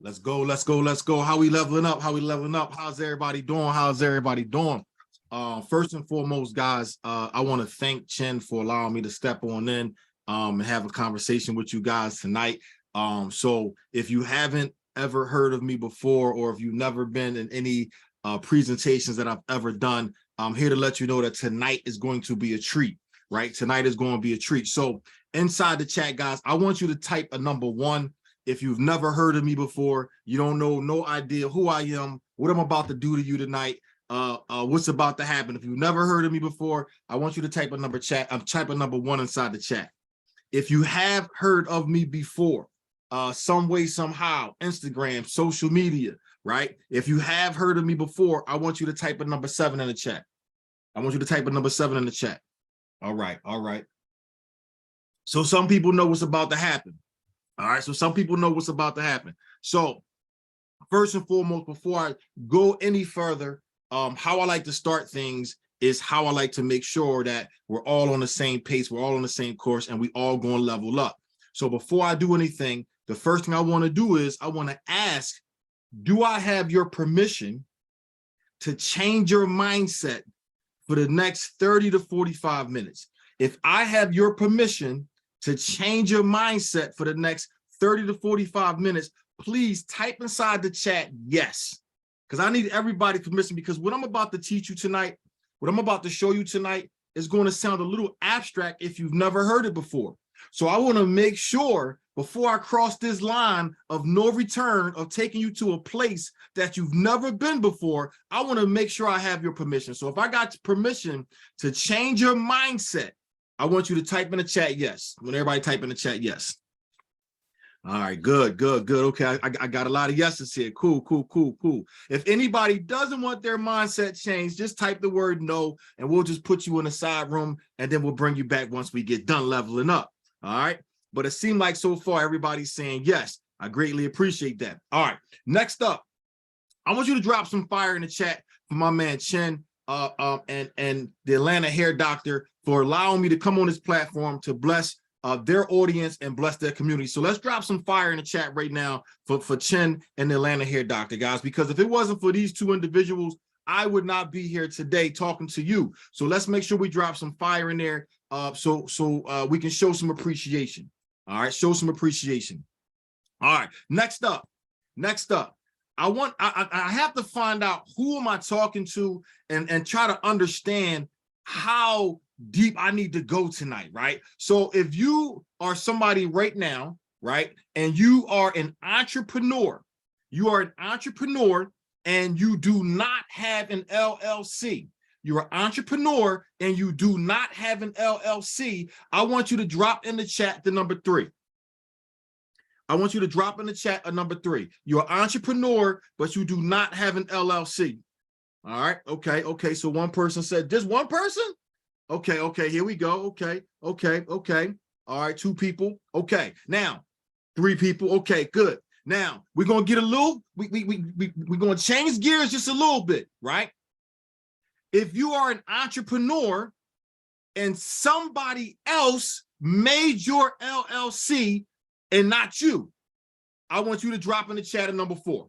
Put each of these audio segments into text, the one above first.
Let's go, let's go, let's go. How we leveling up? How we leveling up? How's everybody doing? How's everybody doing? First and foremost, guys, I want to thank Chin for allowing me to step on in and have a conversation with you guys tonight. So if you haven't ever heard of me before, or if you've never been in any presentations that I've ever done, I'm here to let you know that tonight is going to be a treat, right? Tonight is going to be a treat. So inside the chat, guys, I want you to type a number 1. If you've never heard of me before, you don't know, no idea who I am, what I'm about to do to you tonight, what's about to happen. If you've never heard of me before, I want you to type a number 1 inside the chat. If you have heard of me before, some way, somehow, Instagram, social media, right? If you have heard of me before, I want you to type a number 7 in the chat. I want you to type a number 7 in the chat. All right, all right. So some people know what's about to happen. All right, so some people know what's about to happen. So first and foremost, before I go any further, how I like to start things is how I like to make sure that we're all on the same pace, we're all on the same course, and we all going to level up. So before I do anything, the first thing I want to do is I want to ask, do I have your permission to change your mindset for the next 30 to 45 minutes? If I have your permission to change your mindset for the next 30 to 45 minutes, please type inside the chat yes, because I need everybody's permission, because what I'm about to teach you tonight, what I'm about to show you tonight is going to sound a little abstract if you've never heard it before. So I want to make sure before I cross this line of no return, of taking you to a place that you've never been before, I want to make sure I have your permission. So if I got permission to change your mindset, I want you to type in the chat yes. When everybody type in the chat yes. All right, good, good, good. Okay, I got a lot of yeses here. Cool, cool, cool, cool. If anybody doesn't want their mindset changed, just type the word no, and we'll just put you in a side room, and then we'll bring you back once we get done leveling up. All right, but it seemed like so far everybody's saying yes. I greatly appreciate that. All right, next up, I want you to drop some fire in the chat for my man Chin and the Atlanta hair doctor for allowing me to come on this platform to bless their audience and bless their community. So let's drop some fire in the chat right now for Chin and the Atlanta hair doctor, guys, because if it wasn't for these two individuals, I would not be here today talking to you. So let's make sure we drop some fire in there so we can show some appreciation. All right, show some appreciation. All right, next up, I have to find out who am I talking to and try to understand how deep I need to go tonight, right? So if you are somebody right now, right, and you are an entrepreneur, and you do not have an LLC, you're an entrepreneur and you do not have an LLC, I want you to drop in the chat the number 3. I want you to drop in the chat a number 3. You're an entrepreneur, but you do not have an LLC. All right, okay. So one person said, just one person? Okay, here we go. Okay. All right, 2 people. Okay, now 3 people. Okay, good. Now we're gonna get a little, we're gonna change gears just a little bit, right? If you are an entrepreneur and somebody else made your LLC and not you, I want you to drop in the chat at number 4.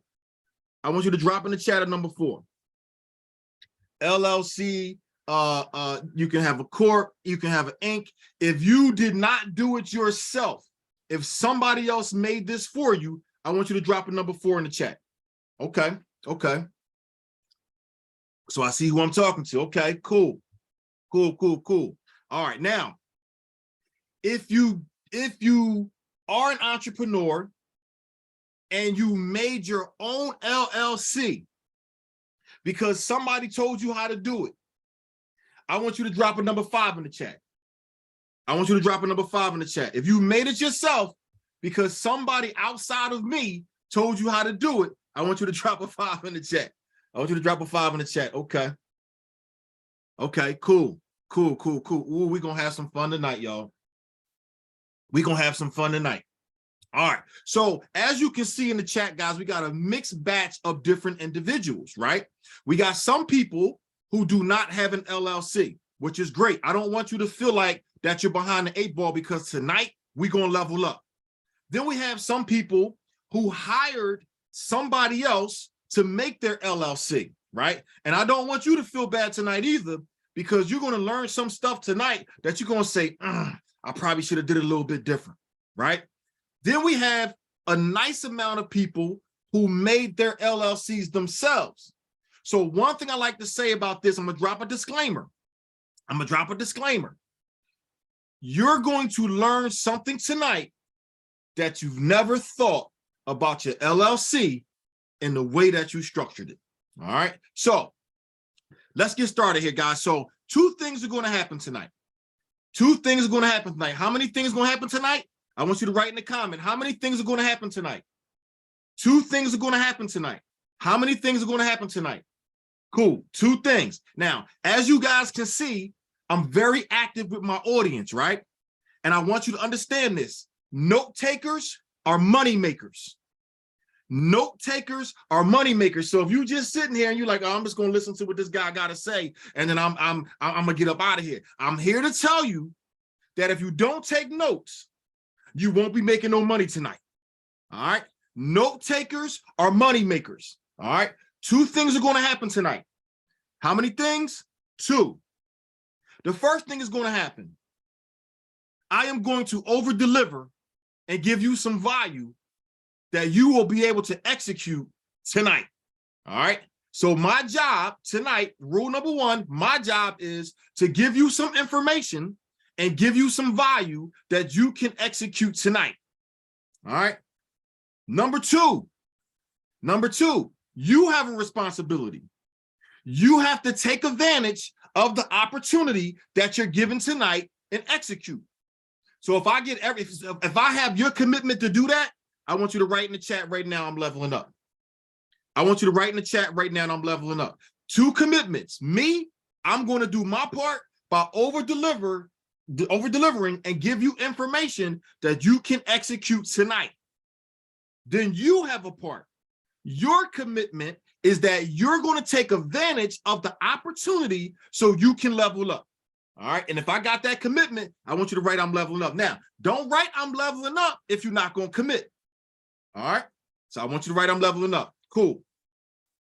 I want you to drop in the chat at number 4. LLC, you can have a corp, you can have an Inc. If you did not do it yourself, if somebody else made this for you, I want you to drop a number 4 in the chat. Okay. So I see who I'm talking to. Okay, cool. All right, now, if you are an entrepreneur and you made your own LLC because somebody told you how to do it, I want you to drop a number 5 in the chat. If you made it yourself because somebody outside of me told you how to do it, I want you to drop a 5 in the chat. Okay, cool. Ooh, we're gonna have some fun tonight, y'all. All right, so as you can see in the chat, guys, we got a mixed batch of different individuals, right? We got some people who do not have an LLC, which is great. I don't want you to feel like that you're behind the 8 ball, because tonight we're gonna level up. Then we have some people who hired somebody else to make their LLC, right? And I don't want you to feel bad tonight either, because you're going to learn some stuff tonight that you're going to say, I probably should have did it a little bit different, right? Then we have a nice amount of people who made their LLCs themselves. So one thing I like to say about this, I'm going to drop a disclaimer. You're going to learn something tonight that you've never thought about your LLC in the way that you structured it. All right. So let's get started here, guys. So 2 things are going to happen tonight. 2 things are going to happen tonight. How many things are going to happen tonight? I want you to write in the comment. How many things are going to happen tonight? 2 things are going to happen tonight. How many things are going to happen tonight? Cool. 2 things. Now, as you guys can see, I'm very active with my audience, right? And I want you to understand this. Note takers are money makers. Note takers are money makers. So if you just sitting here and you're like, oh, I'm just going to listen to what this guy got to say, and then I'm going to get up out of here. I'm here to tell you that if you don't take notes, you won't be making no money tonight. All right. Note takers are money makers. All right. 2 things are going to happen tonight. How many things? 2. The first thing is going to happen. I am going to over deliver and give you some value that you will be able to execute tonight. All right. So my job tonight, rule number 1, my job is to give you some information and give you some value that you can execute tonight. All right. Number two, you have a responsibility. You have to take advantage of the opportunity that you're given tonight and execute. So if I have your commitment to do that, I want you to write in the chat right now, I'm leveling up. I want you to write in the chat right now, and I'm leveling up. 2 commitments. Me, I'm going to do my part by over delivering and give you information that you can execute tonight. Then you have a part. Your commitment is that you're going to take advantage of the opportunity so you can level up. All right. And if I got that commitment, I want you to write I'm leveling up. Now, don't write I'm leveling up if you're not going to commit. All right. So I want you to write I'm leveling up. Cool.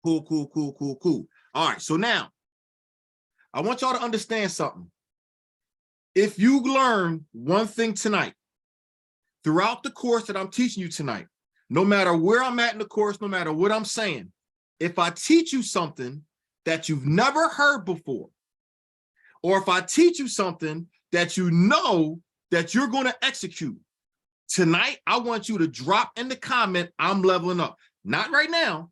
Cool. All right. So now I want y'all to understand something. If you learn one thing tonight, throughout the course that I'm teaching you tonight, no matter where I'm at in the course, no matter what I'm saying, if I teach you something that you've never heard before, or if I teach you something that you know that you're going to execute, tonight, I want you to drop in the comment, I'm leveling up. Not right now,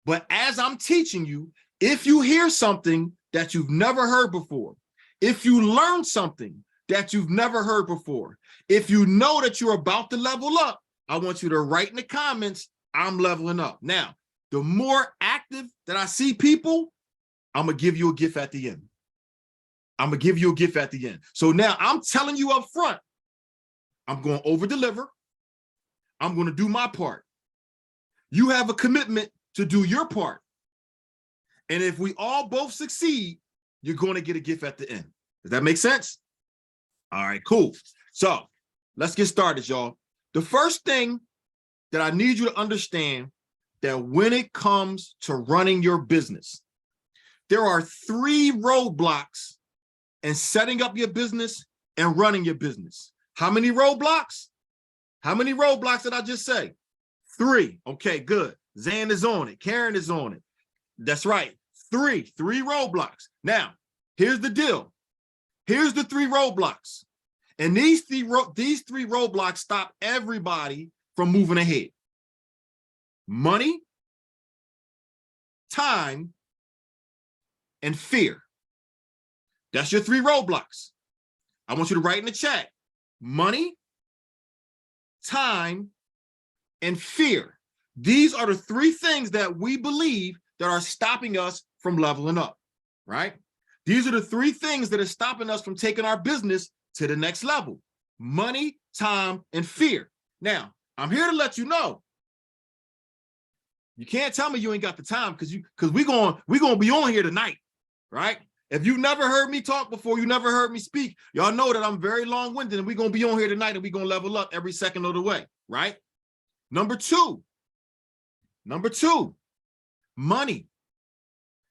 but as I'm teaching you, if you hear something that you've never heard before, if you learn something that you've never heard before, if you know that you're about to level up, I want you to write in the comments, I'm leveling up. Now, the more active that I see people, I'm going to give you a gift at the end. So now I'm telling you up front, I'm going to over deliver. I'm going to do my part. You have a commitment to do your part. And if we all both succeed, you're going to get a gift at the end. Does that make sense? All right, cool. So let's get started, y'all. The first thing that I need you to understand, that when it comes to running your business, there are 3 roadblocks in setting up your business and running your business. How many roadblocks? How many roadblocks did I just say? 3. Okay, good. Zan is on it. Karen is on it. That's right. 3 roadblocks. Now, here's the deal. Here's the 3 roadblocks. And these 3 roadblocks stop everybody from moving ahead. Money, time, and fear. That's your 3 roadblocks. I want you to write in the chat. Money, time, and fear. These are the 3 things that we believe that are stopping us from leveling up, right? These are the 3 things that are stopping us from taking our business to the next level. Money, time, and fear. Now, I'm here to let you know, you can't tell me you ain't got the time, because we're gonna be on here tonight, right? If you've never heard me talk before, you never heard me speak, y'all know that I'm very long-winded, and we're going to be on here tonight, and we're going to level up every second of the way, right? Number 2, Number two, money.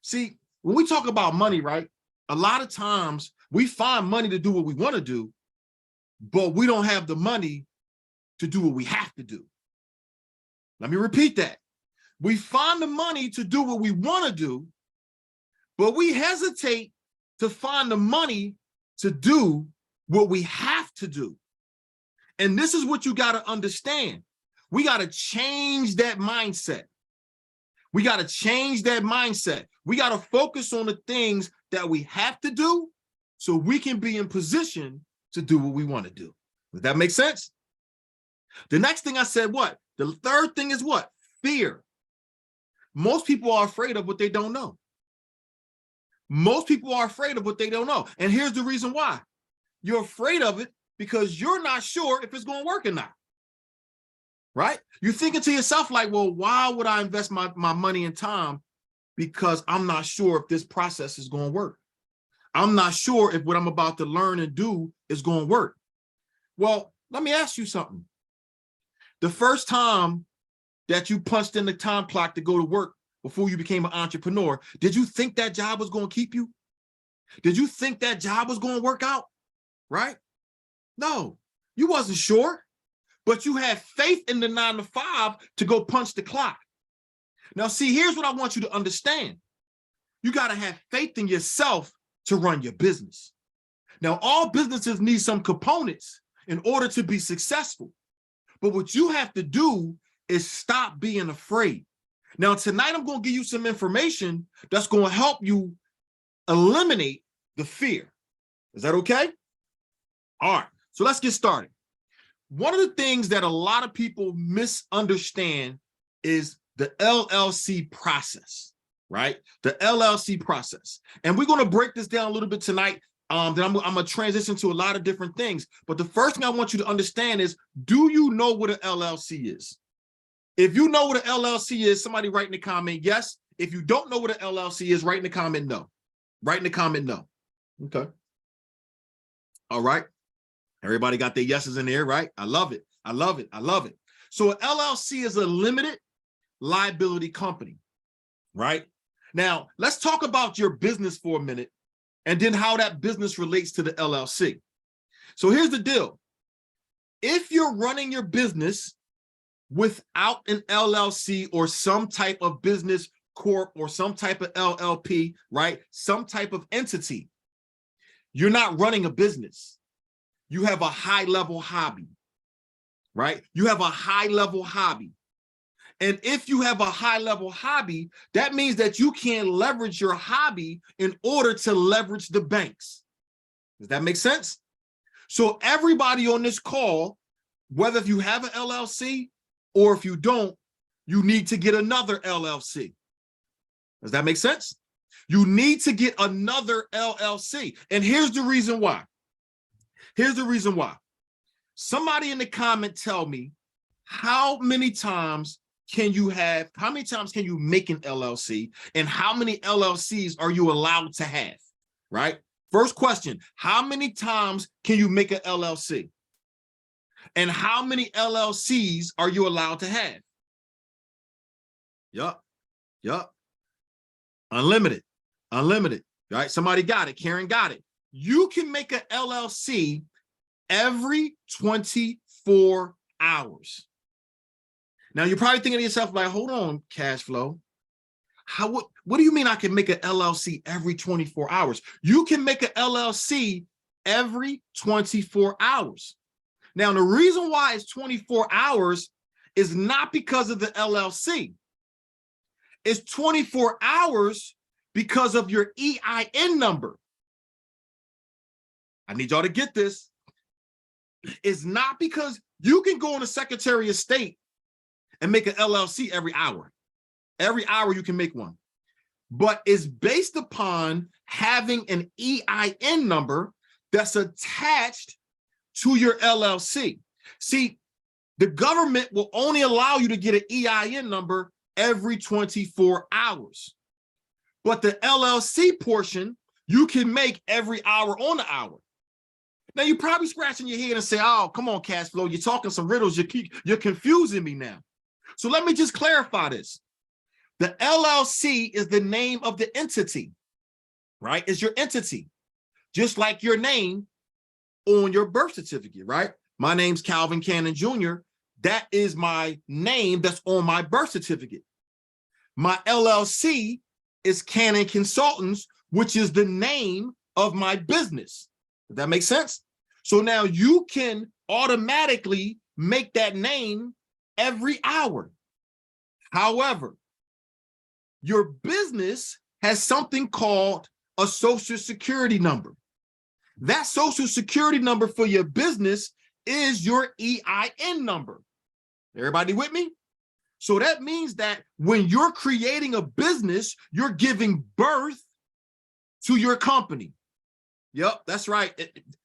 See, when we talk about money, right, a lot of times we find money to do what we want to do, but we don't have the money to do what we have to do. Let me repeat that. We find the money to do what we want to do, but we hesitate to find the money to do what we have to do. And this is what you got to understand. We got to change that mindset. We got to change that mindset. We got to focus on the things that we have to do so we can be in position to do what we want to do. Does that make sense? The next thing I said, what? The third thing is what? Fear. Most people are afraid of what they don't know. Most people are afraid of what they don't know. And here's the reason why. You're afraid of it because you're not sure if it's going to work or not. Right? You're thinking to yourself like, well, why would I invest my money and time? Because I'm not sure if this process is going to work. I'm not sure if what I'm about to learn and do is going to work. Well, let me ask you something. The first time that you punched in the time clock to go to work before you became an entrepreneur, did you think that job was going to keep you? Did you think that job was going to work out? Right? No, you wasn't sure, but you had faith in the 9 to 5 to go punch the clock. Now, see, here's what I want you to understand. You got to have faith in yourself to run your business. Now, all businesses need some components in order to be successful. But what you have to do is stop being afraid. Now, tonight, I'm going to give you some information that's going to help you eliminate the fear. Is that okay? All right, so let's get started. One of the things that a lot of people misunderstand is the LLC process, right? The LLC process. And we're going to break this down a little bit tonight. Then I'm going to transition to a lot of different things. But the first thing I want you to understand is, do you know what an LLC is? If you know what an LLC is, somebody write in the comment, yes. If you don't know what an LLC is, write in the comment, no. Write in the comment, no. Okay. All right. Everybody got their yeses in there, right? I love it. I love it. I love it. So an LLC is a limited liability company, right? Now, let's talk about your business for a minute and then how that business relates to the LLC. So here's the deal. If you're running your business without an LLC or some type of business corp or some type of LLP, right? Some type of entity, you're not running a business. You have a high-level hobby, right? You have a high-level hobby. And if you have a high-level hobby, that means that you can't leverage your hobby in order to leverage the banks. Does that make sense? So everybody on this call, whether if you have an LLC or if you don't, you need to get another LLC. Does that make sense? You need to get another LLC. And here's the reason why. Here's the reason why. Somebody in the comment tell me, how many times can you make an LLC, and how many LLCs are you allowed to have, right? First question, how many times can you make an LLC? And how many LLCs are you allowed to have? Yup. Unlimited, right? Somebody got it, Karen got it. You can make an LLC every 24 hours. Now, you're probably thinking to yourself, like, hold on, cash flow. What do you mean I can make an LLC every 24 hours? You can make an LLC every 24 hours. Now, the reason why it's 24 hours is not because of the LLC. It's 24 hours because of your EIN number. I need y'all to get this. It's not because you can go on the Secretary of State and make an LLC every hour. Every hour you can make one. But it's based upon having an EIN number that's attached to your LLC. See, the government will only allow you to get an EIN number every 24 hours. But the LLC portion, you can make every hour on the hour. Now, you're probably scratching your head and say, oh, come on, cash flow. You're talking some riddles. You're confusing me now. So let me just clarify this. The LLC is the name of the entity, right? It's your entity, just like your name on your birth certificate, right? My name's Calvin Cannon Jr. That is my name that's on my birth certificate. My LLC is Cannon Consultants, which is the name of my business. Does that make sense? So now you can automatically make that name every hour. However, your business has something called a social security number. That social security number for your business is your EIN number. Everybody with me? So that means that when you're creating a business, you're giving birth to your company. Yep, that's right.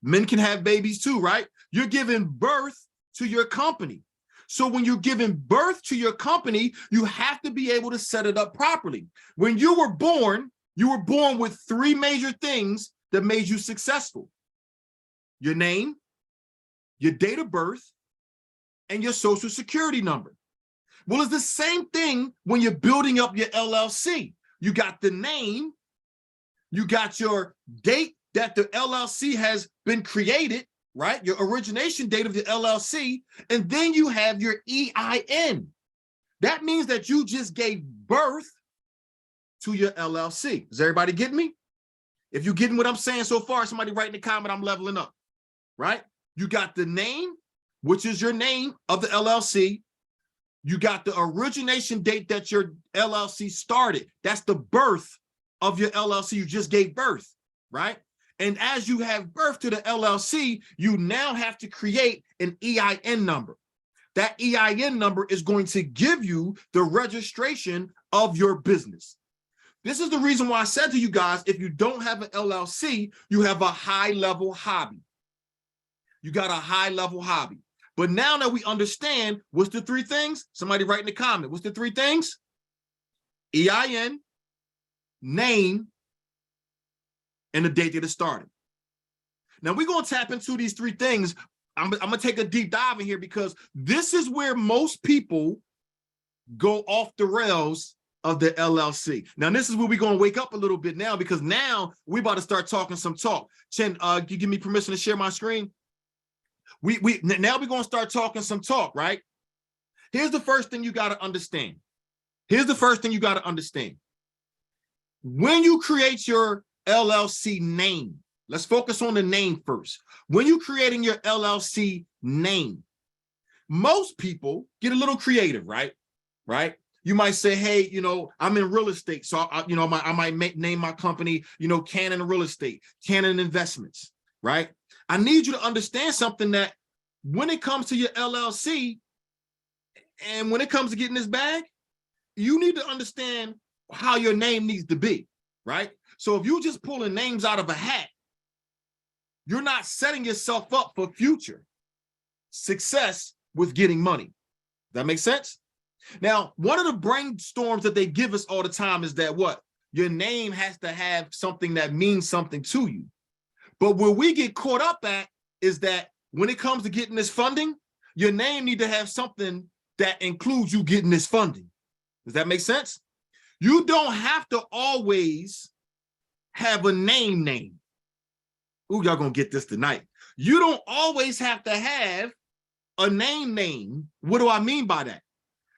Men can have babies too, right? You're giving birth to your company. So when you're giving birth to your company, you have to be able to set it up properly. When you were born with three major things that made you successful: your name, your date of birth, and your social security number. Well, it's the same thing when you're building up your LLC. You got the name, you got your date that the LLC has been created, right? Your origination date of the LLC, and then you have your EIN. That means that you just gave birth to your LLC. Is everybody getting me? If you're getting what I'm saying so far, somebody write in the comment, I'm leveling up, right? You got the name, which is your name of the LLC. You got the origination date that your LLC started. That's the birth of your LLC. You just gave birth, right? And as you have birth to the LLC, you now have to create an EIN number. That EIN number is going to give you the registration of your business. This is the reason why I said to you guys, if you don't have an LLC, you have a high-level hobby. You got a high-level hobby. But now that we understand, what's the three things? Somebody write in the comment. What's the three things? EIN, name, and the date that it started. Now we're going to tap into these three things. I'm going to take a deep dive in here because this is where most people go off the rails of the LLC. Now this is where we're going to wake up a little bit now, because now we're about to start talking some talk. Chen, you give me permission to share my screen? Now we're going to start talking some talk, right? Here's the first thing you got to understand. Here's the first thing you got to understand. When you create your LLC name, let's focus on the name first. When you're creating your LLC name, most people get a little creative, right? You might say, hey, I'm in real estate. So, I might name my company, Cannon Real Estate, Cannon Investments, right? I need you to understand something, that when it comes to your LLC and when it comes to getting this bag, you need to understand how your name needs to be, right? So if you just pulling names out of a hat, you're not setting yourself up for future success with getting money. Does that make sense? Now, one of the brainstorms that they give us all the time is that what? Your name has to have something that means something to you. But where we get caught up at is that when it comes to getting this funding, your name need to have something that includes you getting this funding. Does that make sense? You don't have to always have a name. Ooh, y'all gonna get this tonight. You don't always have to have a name. What do I mean by that?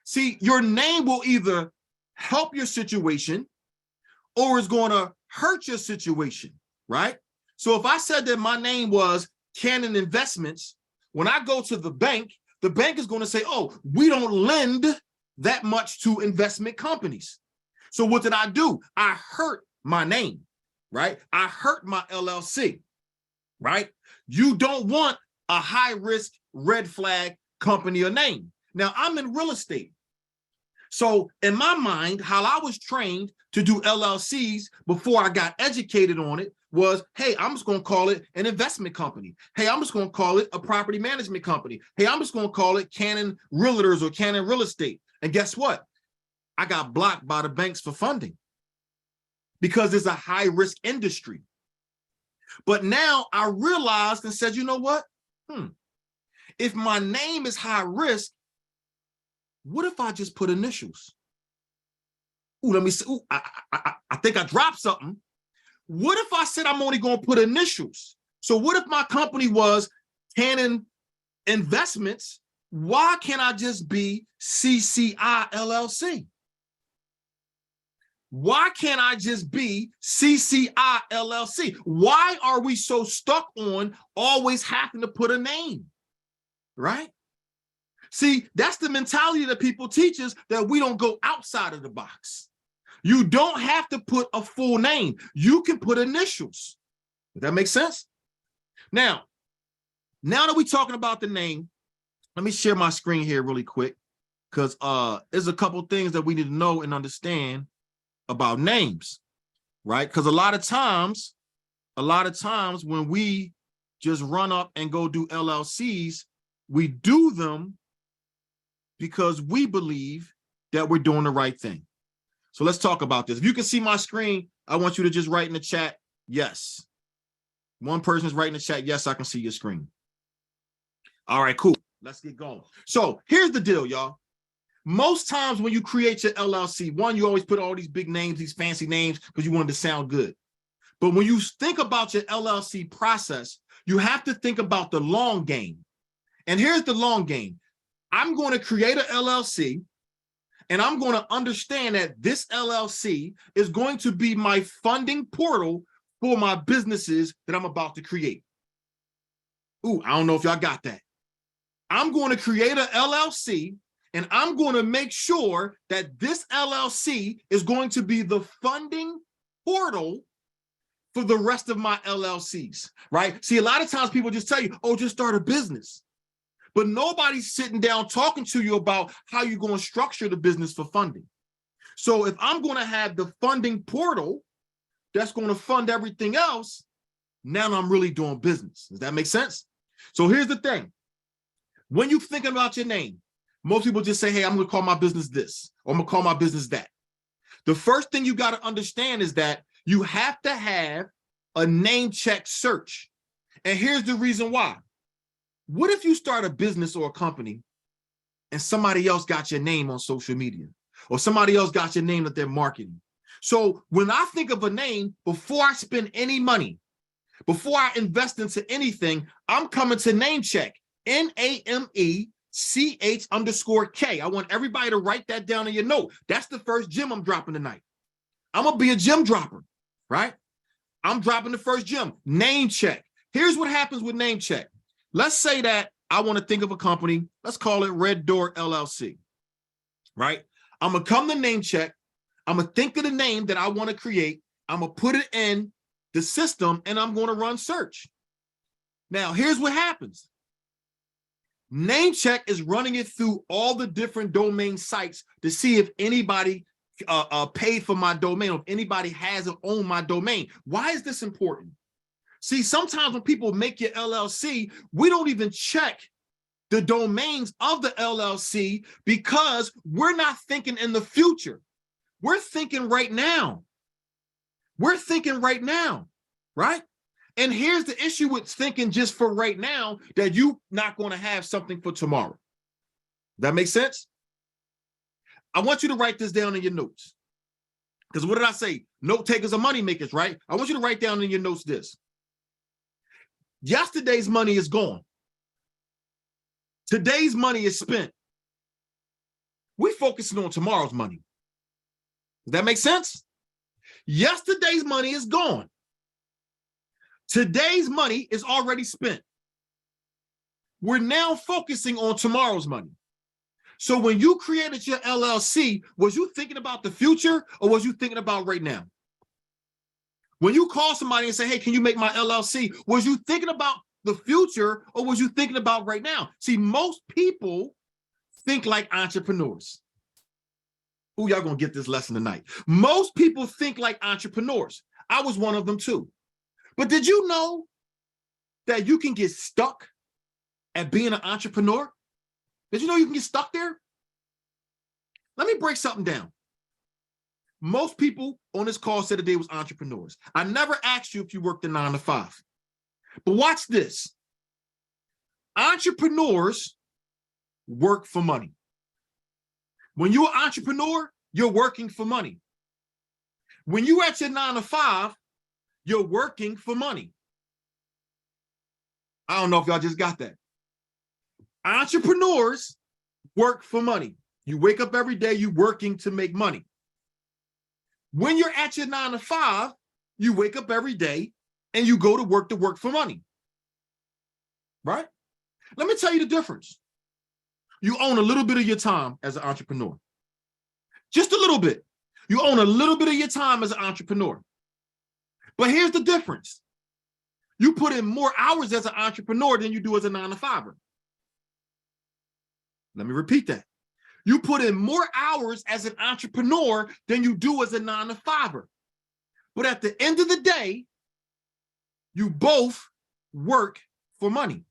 See, your name will either help your situation or it's gonna hurt your situation, right? So if I said that my name was Cannon Investments, when I go to the bank is going to say, oh, we don't lend that much to investment companies. So what did I do? I hurt my name, right? I hurt my LLC, right? You don't want a high-risk red flag company or name. Now, I'm in real estate. So in my mind, how I was trained to do LLCs before I got educated on it was, hey, I'm just going to call it an investment company. Hey, I'm just going to call it a property management company. Hey, I'm just going to call it Cannon Realtors or Cannon Real Estate. And guess what? I got blocked by the banks for funding because it's a high risk industry. But now I realized and said, you know what? If my name is high risk, What if I just put initials? Ooh, let me see. Ooh, I think I dropped something. What if I said I'm only going to put initials? So what if my company was Cannon Investments? Why can't I just be CCI LLC? Why can't I just be CCI LLC? Why are we so stuck on always having to put a name, right? See, that's the mentality that people teach us, that we don't go outside of the box. You don't have to put a full name. You can put initials. Does that make sense? Now that we're talking about the name, let me share my screen here really quick, because there's a couple things that we need to know and understand about names, right? Because a lot of times when we just run up and go do LLCs, we do them because we believe that we're doing the right thing. So let's talk about this. If you can see my screen, I want you to just write in the chat, yes. One person's writing in the chat, yes, I can see your screen. All right, cool. Let's get going. So here's the deal, y'all. Most times when you create your LLC, one, you always put all these big names, these fancy names, because you want it to sound good. But when you think about your LLC process, you have to think about the long game. And here's the long game. I'm going to create an LLC, and I'm going to understand that this LLC is going to be my funding portal for my businesses that I'm about to create. Ooh, I don't know if y'all got that. I'm going to create an LLC, and I'm going to make sure that this LLC is going to be the funding portal for the rest of my LLCs, right? See, a lot of times people just tell you, oh, just start a business. But nobody's sitting down talking to you about how you're going to structure the business for funding. So if I'm going to have the funding portal that's going to fund everything else, now I'm really doing business. Does that make sense? So here's the thing. When you're thinking about your name, most people just say, hey, I'm going to call my business this, or I'm going to call my business that. The first thing you got to understand is that you have to have a name check search. And here's the reason why. What if you start a business or a company and somebody else got your name on social media, or somebody else got your name that they're marketing? So when I think of a name, before I spend any money, before I invest into anything, I'm coming to name check, NAMECH_K. I want everybody to write that down in your note. That's the first gem I'm dropping tonight. I'm going to be a gem dropper, right? I'm dropping the first gem, name check. Here's what happens with name check. Let's say that I want to think of a company. Let's call it Red Door LLC, right? I'm going to come to name check. I'm going to think of the name that I want to create. I'm going to put it in the system, and I'm going to run search. Now, here's what happens. Name check is running it through all the different domain sites to see if anybody paid for my domain, or if anybody has or owned my domain. Why is this important? See, sometimes when people make your LLC, we don't even check the domains of the LLC because we're not thinking in the future. We're thinking right now. We're thinking right now, right? And here's the issue with thinking just for right now, that you're not going to have something for tomorrow. That makes sense? I want you to write this down in your notes. Because what did I say? Note takers are money makers, right? I want you to write down in your notes this. Yesterday's money is gone. Today's money is spent. We're focusing on tomorrow's money. Does that make sense? Yesterday's money is gone. Today's money is already spent. We're now focusing on tomorrow's money. So when you created your LLC, was you thinking about the future, or was you thinking about right now? When you call somebody and say, hey, can you make my LLC? Was you thinking about the future, or was you thinking about right now? See, most people think like entrepreneurs. Ooh, y'all gonna get this lesson tonight. Most people think like entrepreneurs. I was one of them too. But did you know that you can get stuck at being an entrepreneur? Did you know you can get stuck there? Let me break something down. Most people on this call said that they was entrepreneurs. I never asked you if you worked a 9 to 5. But watch this. Entrepreneurs work for money. When you're an entrepreneur, you're working for money. When you're at your 9 to 5, you're working for money. I don't know if y'all just got that. Entrepreneurs work for money. You wake up every day, you're working to make money. When you're at your 9 to 5, you wake up every day and you go to work for money. Right? Let me tell you the difference. You own a little bit of your time as an entrepreneur. Just a little bit. You own a little bit of your time as an entrepreneur. But here's the difference. You put in more hours as an entrepreneur than you do as a 9 to 5er. Let me repeat that. You put in more hours as an entrepreneur than you do as a 9 to 5er. But at the end of the day, you both work for money.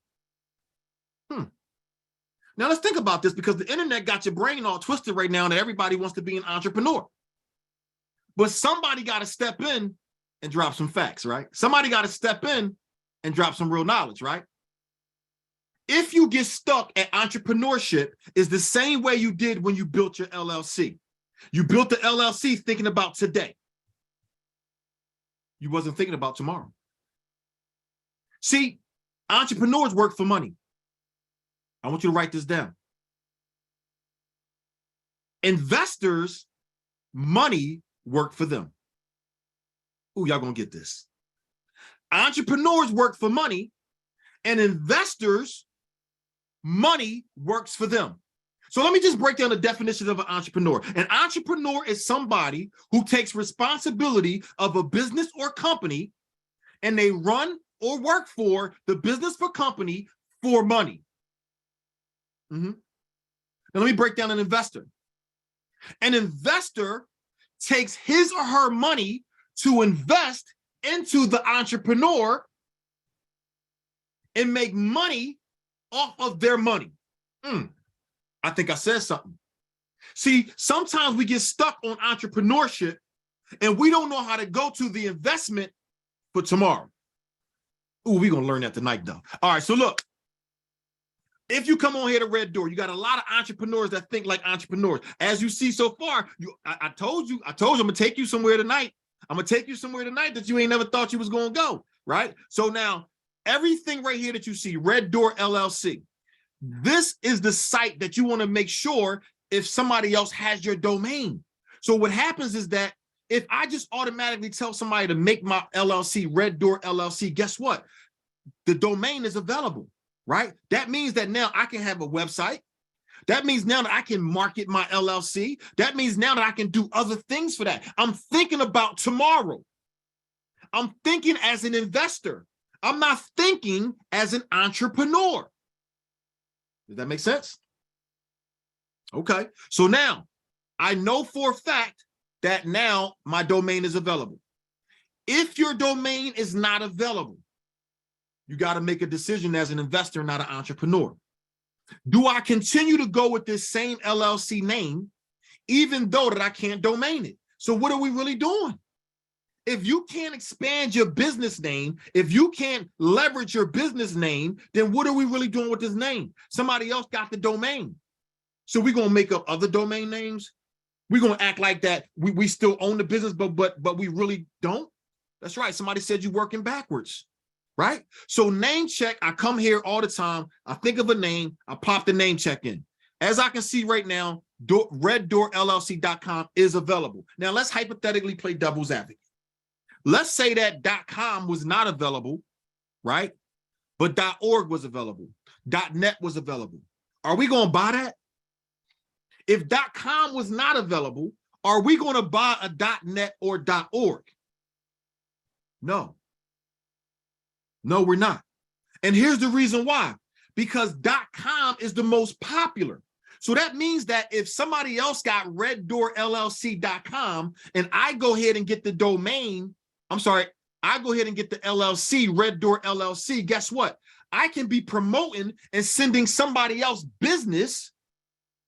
Now let's think about this, because the internet got your brain all twisted right now that everybody wants to be an entrepreneur. But somebody got to step in and drop some facts, right? Somebody got to step in and drop some real knowledge, right? If you get stuck at entrepreneurship, is the same way you did when you built your LLC. You built the LLC thinking about today. You wasn't thinking about tomorrow. See, entrepreneurs work for money. I want you to write this down. Investors, money work for them. Ooh, y'all gonna get this. Entrepreneurs work for money, and investors, money works for them. So let me just break down the definition of an entrepreneur. An entrepreneur is somebody who takes responsibility of a business or company, and they run or work for the business or company for money. Now let me break down an investor. An investor takes his or her money to invest into the entrepreneur and make money off of their money. I think I said something. See, sometimes we get stuck on entrepreneurship and we don't know how to go to the investment for tomorrow. Ooh, we're going to learn that tonight, though. All right, so look. If you come on here to Red Door, you got a lot of entrepreneurs that think like entrepreneurs. As you see so far, I told you I'm gonna take you somewhere tonight. I'm gonna take you somewhere tonight that you ain't never thought you was gonna go, right? So now, everything right here that you see, Red Door LLC, this is the site that you want to make sure if somebody else has your domain. So what happens is that if I just automatically tell somebody to make my LLC Red Door LLC, guess what? The domain is available. Right? That means that now I can have a website. That means now that I can market my LLC. That means now that I can do other things for that. I'm thinking about tomorrow. I'm thinking as an investor. I'm not thinking as an entrepreneur. Does that make sense? Okay. So now I know for a fact that now my domain is available. If your domain is not available, you got to make a decision as an investor, not an entrepreneur. Do I continue to go with this same LLC name, even though that I can't domain it? So what are we really doing? If you can't expand your business name, if you can't leverage your business name, then what are we really doing with this name? Somebody else got the domain. So we're going to make up other domain names. We're going to act like that we still own the business, but we really don't. That's right. Somebody said you're working backwards. Right? So name check, I come here all the time. I think of a name, I pop the name check in. As I can see right now, reddoorllc.com is available. Now let's hypothetically play devil's advocate. Let's say that .com was not available, right? But .org was available. .net was available. Are we going to buy that? If .com was not available, are we going to buy a .net or .org? No. No, we're not. And here's the reason why. Because .com is the most popular. So that means that if somebody else got reddoorllc.com and I go ahead and get the domain, I go ahead and get the LLC, Red Door LLC, guess what? I can be promoting and sending somebody else business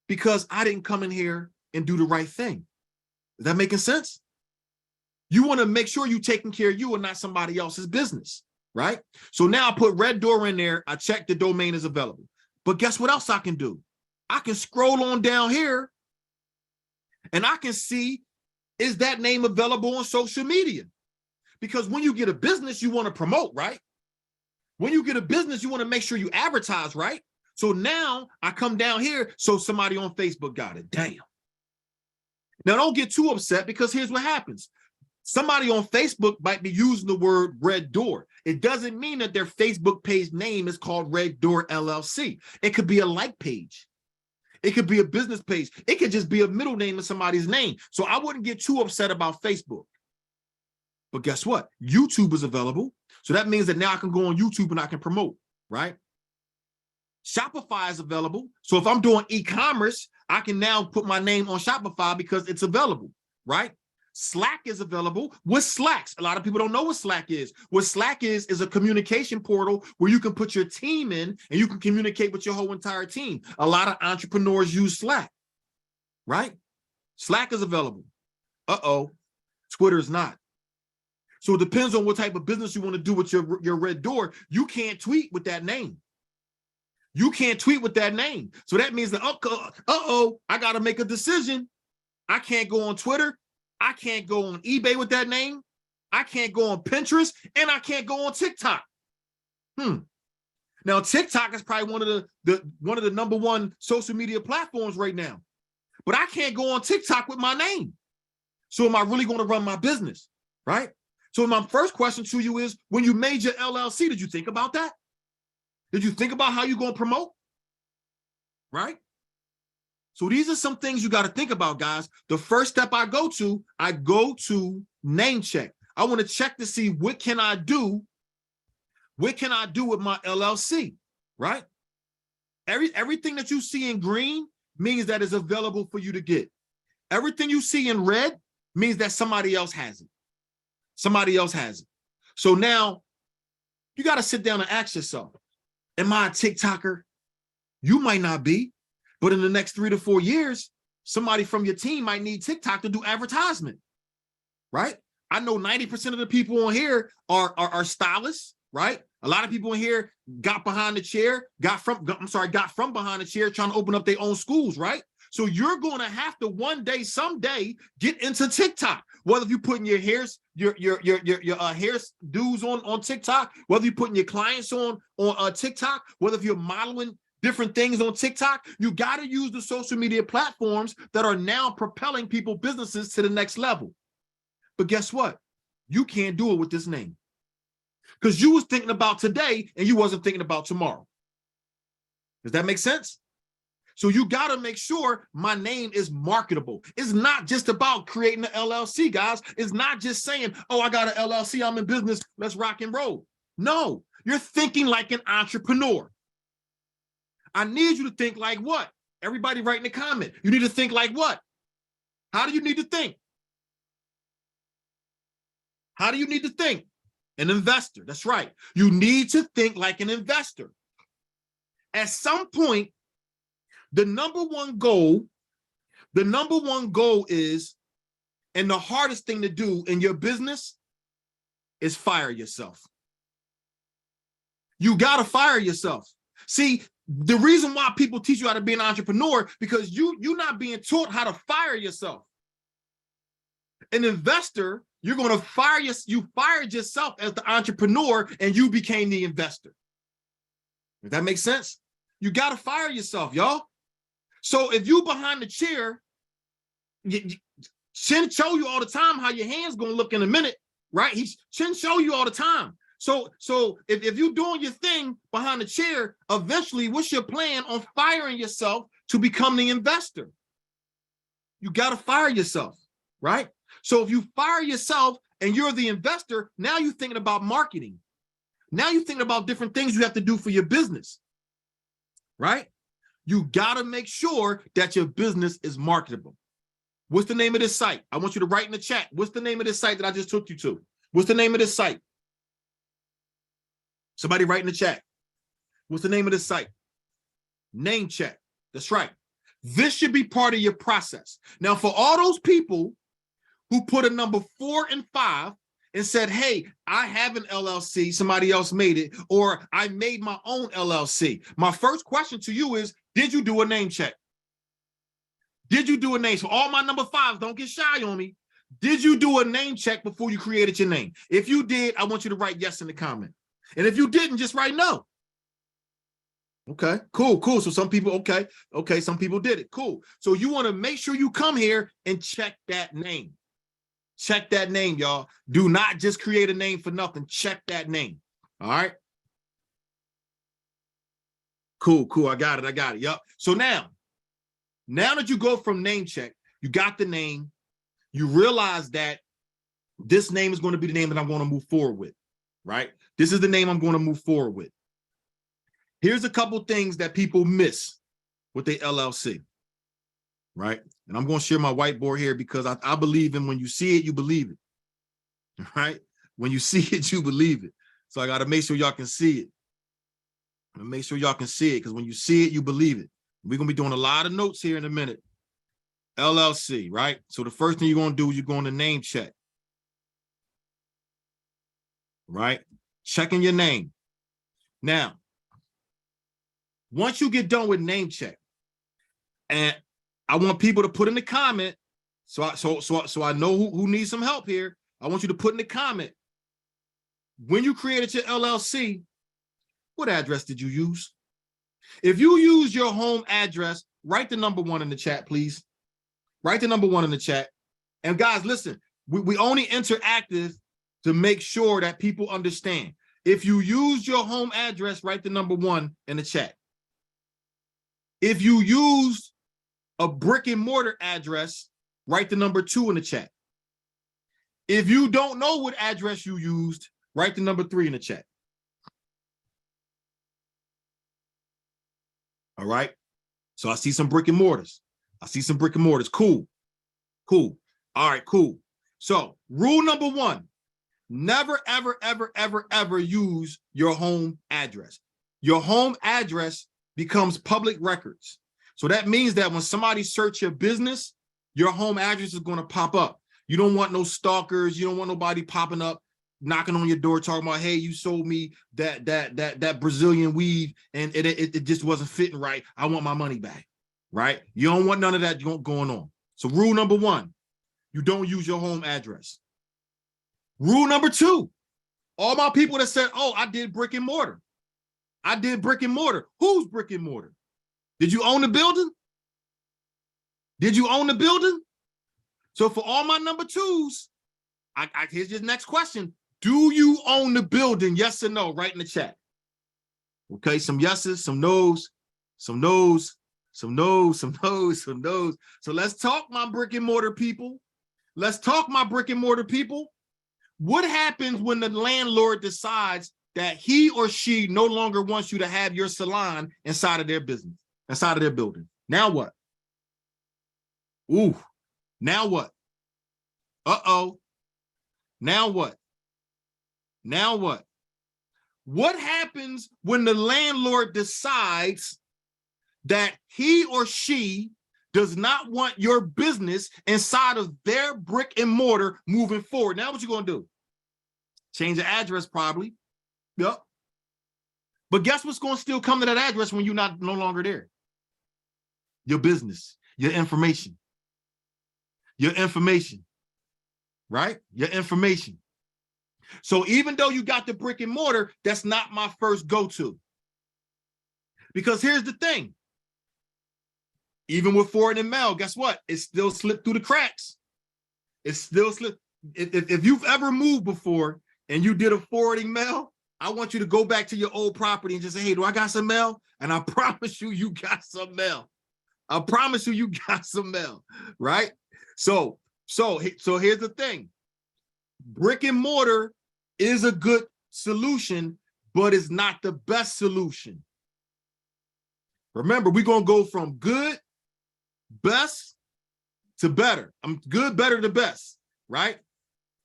because I didn't come in here and do the right thing. Is that making sense? You want to make sure you're taking care of you and not somebody else's business. Right? So now I put Red Door in there. I check the domain is available. But guess what else I can do? I can scroll on down here And I can see, is that name available on social media? Because when you get a business, you want to promote, right? When you get a business, you want to make sure you advertise, right? So now I come down here, so somebody on Facebook got it. Damn. Now don't get too upset, because here's what happens. Somebody on Facebook might be using the word Red Door. It doesn't mean that their Facebook page name is called Red Door LLC. It could be a like page. It could be a business page. It could just be a middle name of somebody's name. So I wouldn't get too upset about Facebook. But guess what? YouTube is available. So that means that now I can go on YouTube and I can promote, right? Shopify is available. So if I'm doing e-commerce, I can now put my name on Shopify because it's available, right? Slack is available. What's Slack? A lot of people don't know what Slack is. What Slack is a communication portal where you can put your team in and you can communicate with your whole entire team. A lot of entrepreneurs use Slack, right? Slack is available. Twitter is not. So it depends on what type of business you want to do with your Red Door. You can't tweet with that name. You can't tweet with that name. So that means that, I got to make a decision. I can't go on Twitter. I can't go on eBay with that name. I can't go on Pinterest, and I can't go on TikTok. Now, TikTok is probably one of the number one social media platforms right now. But I can't go on TikTok with my name. So am I really going to run my business, right? So my first question to you is, when you made your LLC, did you think about that? Did you think about how you're going to promote? Right? So these are some things you got to think about, guys. The first step I go to name check. I want to check to see what can I do? What can I do with my LLC? Right? Everything that you see in green means that it's available for you to get. Everything you see in red means that somebody else has it. Somebody else has it. So now you got to sit down and ask yourself, am I a TikToker? You might not be, but in the next 3 to 4 years, somebody from your team might need TikTok to do advertisement, right? I know 90% of the people on here are stylists, right? A lot of people in here got from behind the chair trying to open up their own schools, right? So you're going to have to one day, someday, get into TikTok. Whether you're putting your hair dues on TikTok, whether you're putting your clients on TikTok, whether if you're modeling different things on TikTok, you got to use the social media platforms that are now propelling people's businesses to the next level. But guess what? You can't do it with this name, because you was thinking about today and you wasn't thinking about tomorrow. Does that make sense? So you got to make sure my name is marketable. It's not just about creating an LLC, guys. It's not just saying, oh, I got an LLC, I'm in business, let's rock and roll. No, you're thinking like an entrepreneur. I need you to think like what? Everybody write in the comment. You need to think like what? How do you need to think? How do you need to think? An investor. That's right. You need to think like an investor. At some point, the number one goal is, and the hardest thing to do in your business is fire yourself. You got to fire yourself. See, the reason why people teach you how to be an entrepreneur, because you're not being taught how to fire yourself. An investor, you're going to you fired yourself as the entrepreneur and you became the investor. If that makes sense, you got to fire yourself, y'all. So if you behind the chair, Chin show you all the time how your hand's going to look in a minute, right? Chin show you all the time. So if you're doing your thing behind the chair, eventually, what's your plan on firing yourself to become the investor? You got to fire yourself, right? So if you fire yourself and you're the investor, now you're thinking about marketing. Now you're thinking about different things you have to do for your business, right? You got to make sure that your business is marketable. What's the name of this site? I want you to write in the chat. What's the name of this site that I just took you to? What's the name of this site? Somebody write in the chat. What's the name of this site? Name check. That's right. This should be part of your process. Now, for all those people who put a number 4 and 5 and said, hey, I have an LLC, somebody else made it, or I made my own LLC. My first question to you is, did you do a name check? Did you do a name? So all my number fives, don't get shy on me. Did you do a name check before you created your name? If you did, I want you to write yes in the comment. And if you didn't, just write no. Okay, cool. So some people, okay, some people did it. Cool. So you want to make sure you come here and check that name. Check that name, y'all. Do not just create a name for nothing. Check that name. All right. Cool. I got it. Yup. So now that you go from name check, you got the name, you realize that this name is going to be the name that I'm going to move forward with, right? This is the name I'm going to move forward with. Here's a couple things that people miss with the LLC, right? And I'm going to share my whiteboard here because I believe in when you see it, you believe it, right? When you see it, you believe it. So I got to make sure y'all can see it. Make sure y'all can see it because when you see it, you believe it. We're going to be doing a lot of notes here in a minute. LLC, right? So the first thing you're going to do is you're going to name check, right? Checking your name. Now, once you get done with name check, and I want people to put in the comment, so I know who needs some help here. I want you to put in the comment, when you created your LLC, what address did you use? If you use your home address, write the number 1 in the chat, please. Write the number 1 in the chat. And guys, listen, we only interactive to make sure that people understand. If you use your home address, write the number 1 in the chat. If you used a brick and mortar address, write the number 2 in the chat. If you don't know what address you used, write the number 3 in the chat. All right. So I see some brick and mortars. Cool. All right, cool. So rule number 1, never, ever, ever, ever, ever use your home address. Your home address becomes public records. So that means that when somebody search your business, your home address is going to pop up. You don't want no stalkers. You don't want nobody popping up, knocking on your door, talking about, hey, you sold me that Brazilian weave and it just wasn't fitting right. I want my money back, right? You don't want none of that going on. So rule number 1, you don't use your home address. Rule number 2, all my people that said, oh, I did brick and mortar. Who's brick and mortar? Did you own the building? So for all my number 2s, here's your next question. Do you own the building? Yes or no? Right in the chat. Okay, some yeses, some nos, some no's, some no's, some no's, some no's. So let's talk, my brick and mortar people. What happens when the landlord decides that he or she no longer wants you to have your salon inside of their business, inside of their building? Now what? Ooh, now what? Uh-oh. Now what? What happens when the landlord decides that he or she does not want your business inside of their brick and mortar moving forward? Now what you gonna do? Change the address probably. Yep. But guess what's gonna still come to that address when you're no longer there? Your business, your information, right? Your information. So even though you got the brick and mortar, that's not my first go-to. Because here's the thing. Even with forward and mail, guess what? It still slipped through the cracks. It still slipped. If you've ever moved before and you did a forwarding mail, I want you to go back to your old property and just say, hey, do I got some mail? And I promise you, you got some mail. Right? So here's the thing. Brick and mortar is a good solution, but it's not the best solution. Remember, we're going to go from good, best to better. Good, better to best, right?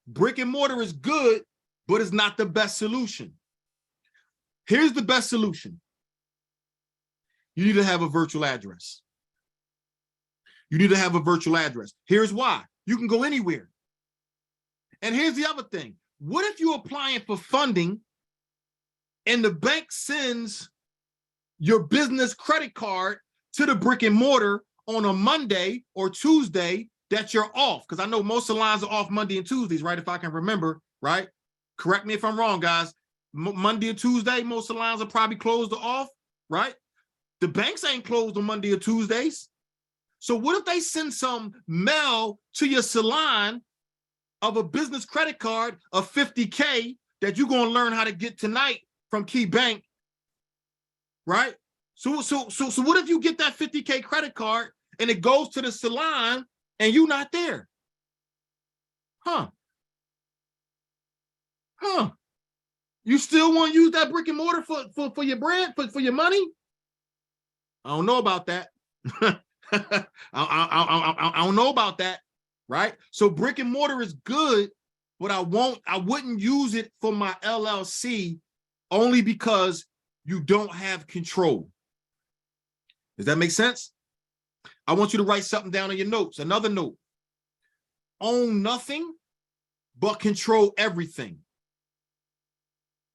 Brick and mortar is good, but it's not the best solution. Here's the best solution. You need to have a virtual address. Here's why. You can go anywhere. And here's the other thing. What if you're applying for funding and the bank sends your business credit card to the brick and mortar on a Monday or Tuesday that you're off, because I know most salons are off Monday and Tuesdays, right? If I can remember, right? Correct me if I'm wrong, guys. Monday or Tuesday, most salons are probably closed or off, right? The banks ain't closed on Monday or Tuesdays. So what if they send some mail to your salon of a business credit card of $50K that you're going to learn how to get tonight from Key Bank, right? So what if you get that $50K credit card and it goes to the salon and you're not there? Huh? You still want to use that brick and mortar for your brand, for your money? I don't know about that. I don't know about that, right? So brick and mortar is good, but I wouldn't use it for my LLC only because you don't have control. Does that make sense? I want you to write something down in your notes. Another note: own nothing, but control everything.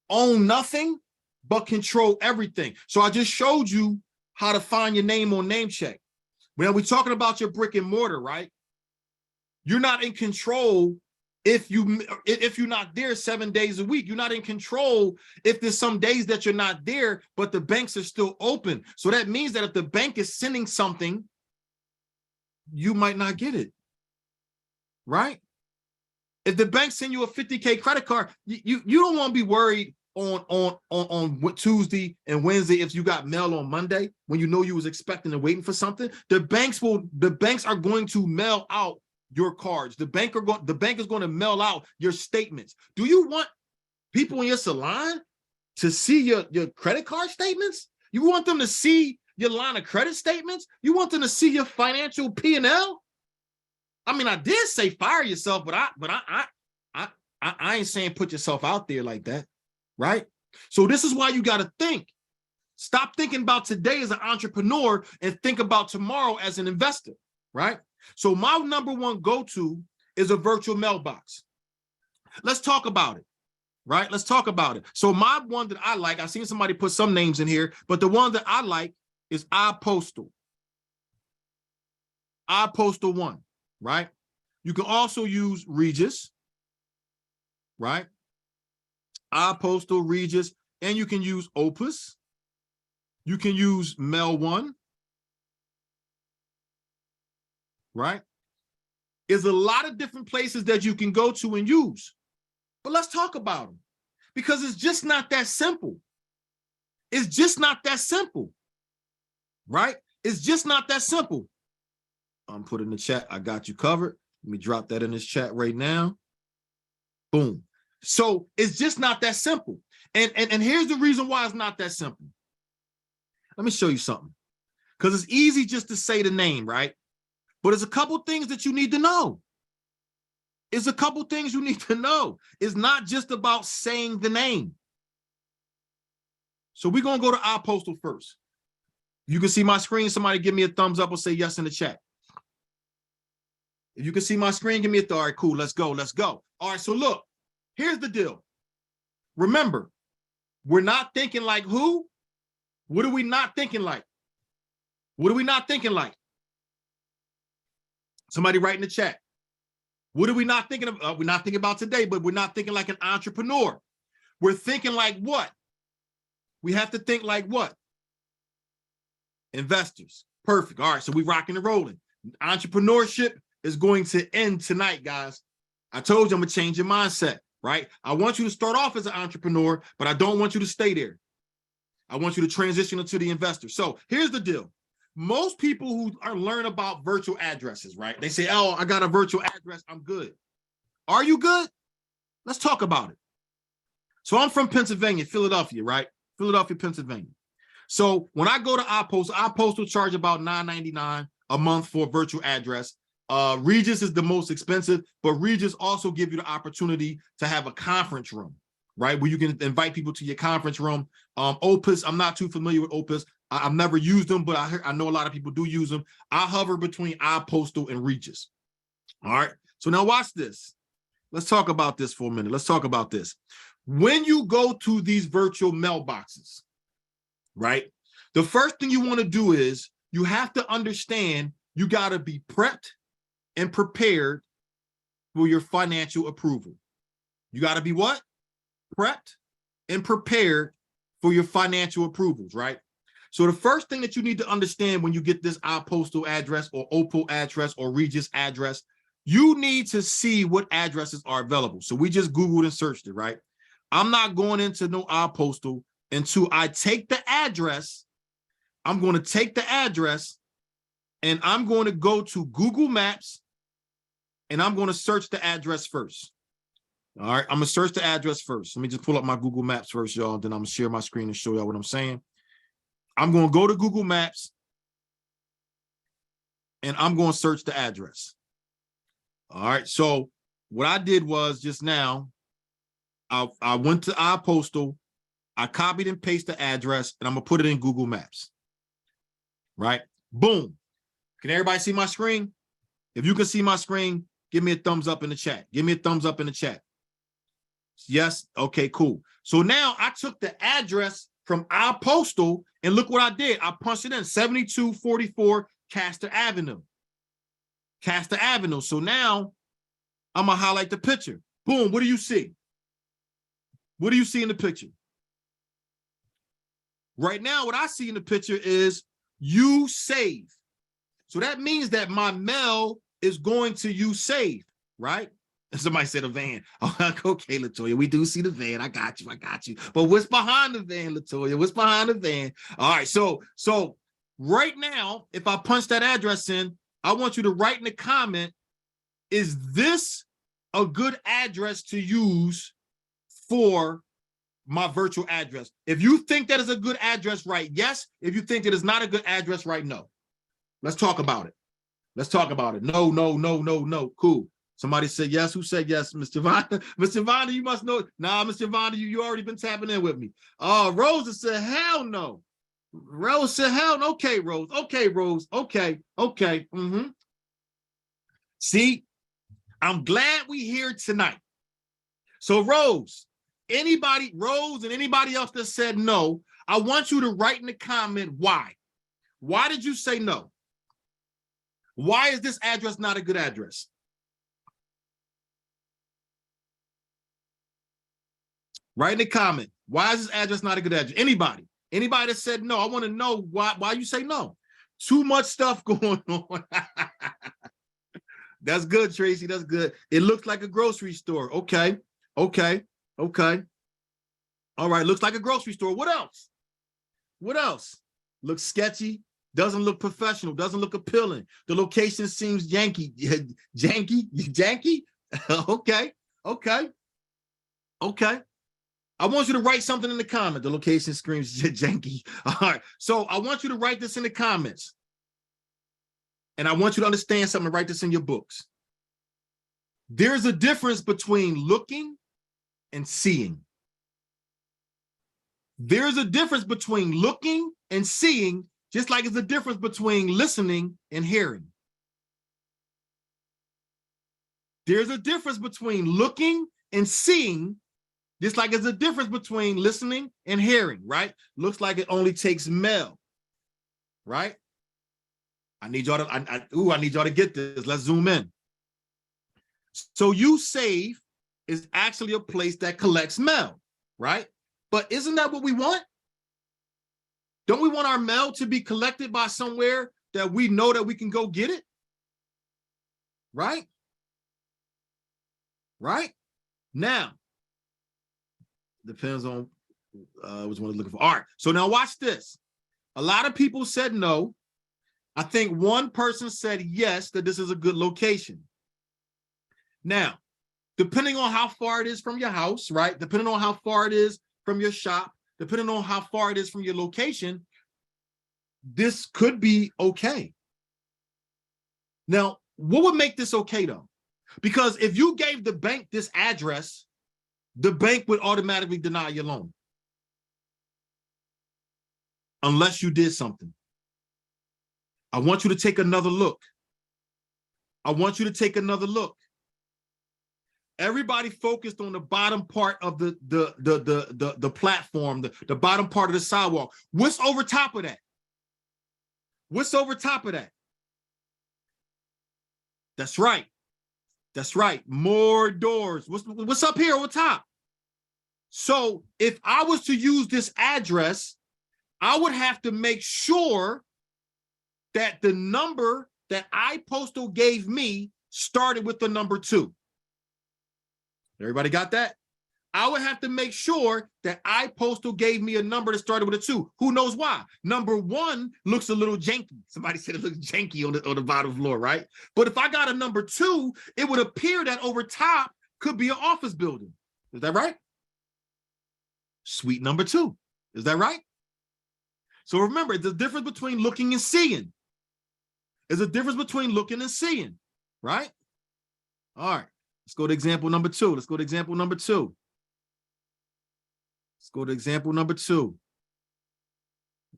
Own nothing, but control everything. So I just showed you how to find your name on NameCheck. When we're talking about your brick and mortar, right? You're not in control if you're not there 7 days a week. You're not in control if there's some days that you're not there, but the banks are still open. So that means that if the bank is sending something, you might not get it, right? If the bank send you a $50K credit card, you don't want to be worried on Tuesday and Wednesday if you got mail on Monday when you know you was expecting and waiting for something. The banks are going to mail out your cards. The bank is going to mail out your statements. Do you want people in your salon to see your credit card statements? You want them to see your line of credit statements? You want them to see your financial P&L? I mean, I did say fire yourself, but I ain't saying put yourself out there like that, right? So this is why you got to think. Stop thinking about today as an entrepreneur and think about tomorrow as an investor, right? So my number one go-to is a virtual mailbox. Let's talk about it, right? Let's talk about it. So my one that I like, I've seen somebody put some names in here, but the one that I like is iPostal. iPostal 1, right? You can also use Regis, right? iPostal, Regis, and you can use Opus. You can use Mail One, right? There's a lot of different places that you can go to and use, but let's talk about them because it's just not that simple. It's just not that simple, right? It's just not that simple. I'm putting in the chat, I got you covered. Let me drop that in this chat right now. Boom. So it's just not that simple. And here's the reason why it's not that simple. Let me show you something. Because it's easy just to say the name, right? But there's a couple things that you need to know. It's a couple things you need to know. It's not just about saying the name. So we're going to go to iPostal first. You can see my screen. Somebody give me a thumbs up or say yes in the chat. If you can see my screen, give me a thumb. All right, cool. Let's go. Let's go. All right. So look, here's the deal. Remember, we're not thinking like who? What are we not thinking like? What are we not thinking like? Somebody write in the chat. What are we not thinking of? We're not thinking about today, but we're not thinking like an entrepreneur. We're thinking like what? We have to think like what? Investors. Perfect. All right, so we rocking and rolling. Entrepreneurship is going to end tonight, guys. I told you I'm going to change your mindset, right? I want you to start off as an entrepreneur, but I don't want you to stay there. I want you to transition into the investor. So here's the deal. Most people who learn about virtual addresses, right? They say, oh, I got a virtual address. I'm good. Are you good? Let's talk about it. So I'm from Pennsylvania, Philadelphia, right? Philadelphia, Pennsylvania. So when I go to iPostal will charge about $9.99 a month for a virtual address. Regis is the most expensive, but Regis also give you the opportunity to have a conference room, right? Where you can invite people to your conference room. Opus, I'm not too familiar with Opus. I've never used them, but I know a lot of people do use them. I hover between iPostal and Regis. All right. So now watch this. Let's talk about this for a minute. Let's talk about this. When you go to these virtual mailboxes, right? The first thing you want to do is you have to understand you got to be prepped and prepared for your financial approval. You got to be what? Prepped and prepared for your financial approvals, right? So the first thing that you need to understand when you get this iPostal address or Opal address or Regis address, you need to see what addresses are available. So we just Googled and searched it, right? I'm not going into no iPostal until I take the address. I'm going to take the address and I'm going to go to Google Maps and I'm going to search the address first. All right, I'm going to search the address first. Let me just pull up my Google Maps first, y'all. Then I'm going to share my screen and show y'all what I'm saying. I'm going to go to Google Maps and I'm going to search the address. All right, so what I did was just now, I went to iPostal, I copied and pasted the address, and I'm going to put it in Google Maps. Right? Boom. Can everybody see my screen? If you can see my screen, give me a thumbs up in the chat. Give me a thumbs up in the chat. Yes? Okay, cool. So now I took the address from iPostal and look what I did. I punched it in 7244 Castor Avenue. Castor Avenue. So now I'm going to highlight the picture. Boom. What do you see? What do you see in the picture? Right now, what I see in the picture is you save. So that means that my mail is going to you save, right? Somebody said a van. Oh, okay, Latoya, we do see the van. I got you. I got you. But what's behind the van, Latoya? What's behind the van? All right, so right now, if I punch that address in, I want you to write in the comment, is this a good address to use for my virtual address? If you think that is a good address, write yes. If you think it is not a good address, write no. Let's talk about it. Let's talk about it. No, no, no, no, no. Cool. Somebody said yes. Who said yes? Mr. Vonda. Mr. Vonda, you must know. Nah, Mr. Vonda, you already been tapping in with me. Rosa said hell no. Rose said hell no. Okay, Rose. Okay, Rose. Okay. Okay. See, I'm glad we here tonight. So Rose and anybody else that said no, I want you to write in the comment why. Why did you say no? Why is this address not a good address? Write in the comment. Why is this address not a good address? Anybody that said no, I want to know why you say no. Too much stuff going on. That's good, Tracy. That's good. It looks like a grocery store. Okay. Okay. Okay. All right. Looks like a grocery store. What else? What else? Looks sketchy. Doesn't look professional. Doesn't look appealing. The location seems janky. Janky? Okay. Okay. Okay. I want you to write something in the comment. The location screams janky. All right. So I want you to write this in the comments. And I want you to understand something and write this in your books. There's a difference between looking and seeing. There's a difference between looking and seeing, just like there's a difference between listening and hearing. There's a difference between looking and seeing, just like there's a difference between listening and hearing, right? Looks like it only takes mail, right? I need y'all to, I need y'all to get this. Let's zoom in. So You Save is actually a place that collects mail, right? But isn't that what we want? Don't we want our mail to be collected by somewhere that we know that we can go get it? Right? Right? Now, depends on which one you're looking for. All right, so now watch this. A lot of people said no. I think one person said yes, that this is a good location. Now, depending on how far it is from your house, right? Depending on how far it is from your shop, depending on how far it is from your location, this could be okay. Now, what would make this okay though? Because if you gave the bank this address, the bank would automatically deny your loan. Unless you did something. I want you to take another look. I want you to take another look. Everybody focused on the bottom part of the platform, the bottom part of the sidewalk. What's over top of that? What's over top of that? That's right. That's right. More doors. What's up here on top? So if I was to use this address, I would have to make sure that the number that iPostal gave me started with the number 2. Everybody got that? I would have to make sure that iPostal gave me a number that started with a 2. Who knows why? Number 1 looks a little janky. Somebody said it looks janky on the bottom floor, right? But if I got a number 2, it would appear that over top could be an office building. Is that right? Suite number 2. Is that right? So remember, the difference between looking and seeing. There's a difference between looking and seeing, right? All right, let's go to example number 2. Let's go to example number 2. Let's go to example number 2.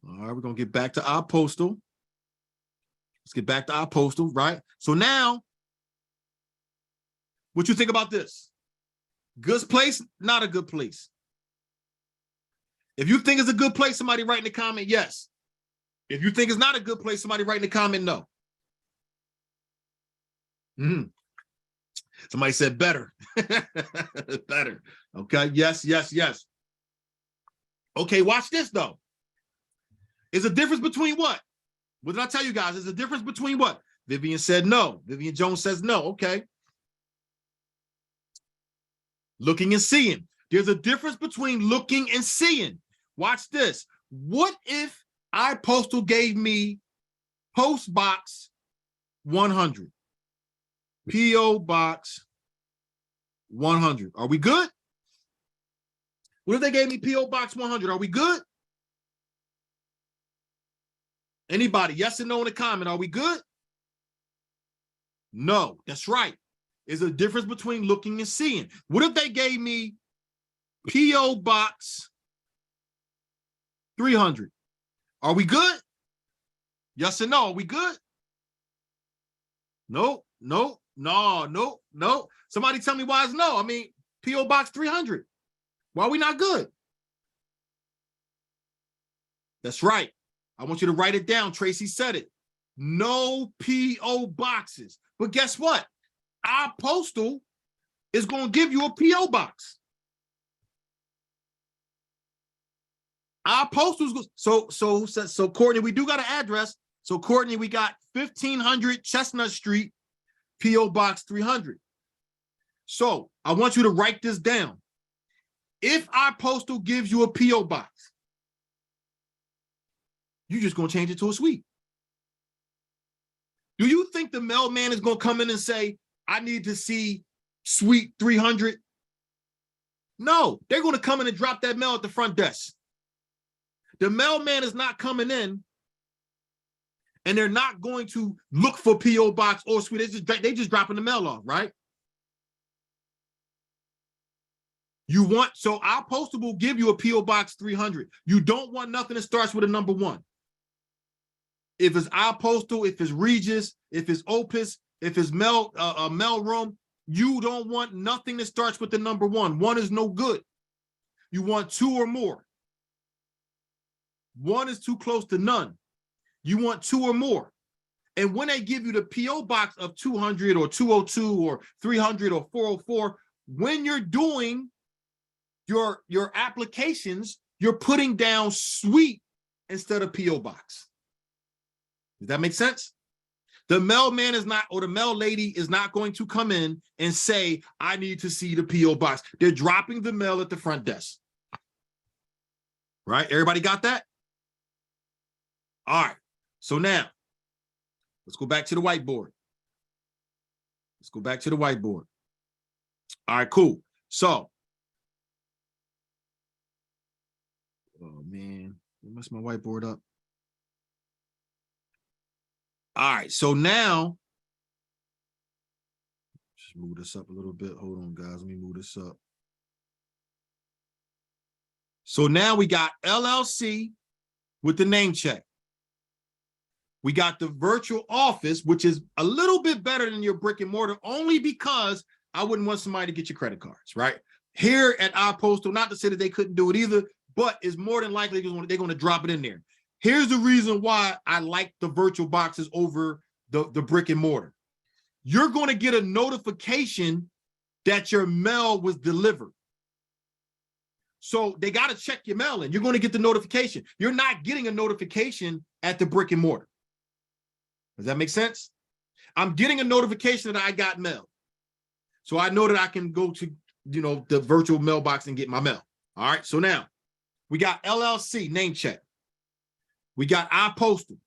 All right, we're going to get back to our postal. Let's get back to our postal, right? So now, what you think about this? Good place, not a good place. If you think it's a good place, somebody write in the comment, yes. If you think it's not a good place, somebody write in the comment, no. Somebody said better. Better. Okay, yes, yes, yes. Okay, watch this though. Is a difference between what? What did I tell you guys? There's a difference between what? Vivian said no. Vivian Jones says no. Okay. Looking and seeing. There's a difference between looking and seeing. Watch this. What if iPostal gave me Post Box 100? P.O. Box 100. Are we good? What if they gave me P.O. Box 100? Are we good? Anybody? Yes or no in the comment. Are we good? No, that's right. There's a difference between looking and seeing. What if they gave me P.O. Box 300? Are we good? Yes or no? Are we good? No, no, no, no, no. Somebody tell me why it's no. I mean, P.O. Box 300. Why are we not good? That's right. I want you to write it down. Tracy said it. No P.O. boxes. But guess what? Our postal is going to give you a P.O. box. Our postal is so Courtney, we do got an address. So Courtney, we got 1500 Chestnut Street, P.O. Box 300. So I want you to write this down. If our postal gives you a P.O. box, you're just going to change it to a suite. Do you think the mailman is going to come in and say, I need to see suite 300? No, they're going to come in and drop that mail at the front desk. The mailman is not coming in, and they're not going to look for P.O. box or suite. They just dropping the mail off, right? So our postal will give you a P.O. Box 300. You don't want nothing that starts with a number 1. If it's our postal, if it's Regis, if it's Opus, if it's mail room, you don't want nothing that starts with the number 1. 1 is no good. You want 2 or more. 1 is too close to none. You want 2 or more. And when they give you the P.O. box of 200 or 202 or 300 or 404, when you're doing your applications, you're putting down suite instead of P.O. box. Does that make sense? The mailman is not, or the mail lady is not going to come in and say, I need to see the P.O. box. They're dropping the mail at the front desk. Right? Everybody got that? All right. So now, let's go back to the whiteboard. Let's go back to the whiteboard. All right, cool. So, oh man, I messed my whiteboard up. All right, so now, just move this up a little bit. Hold on, guys. Let me move this up. So now we got LLC with the name check. We got the virtual office, which is a little bit better than your brick and mortar, only because I wouldn't want somebody to get your credit cards, right? Here at our postal, not to say that they couldn't do it either, but it's more than likely they're going to drop it in there. Here's the reason why I like the virtual boxes over the brick and mortar. you're going to get a notification that your mail was delivered. So they got to check your mail in. You're going to get the notification. You're not getting a notification at the brick and mortar. Does that make sense? I'm getting a notification that I got mail. So I know that I can go to, the virtual mailbox and get my mail. All right. So now we got LLC, name check. We got our postal.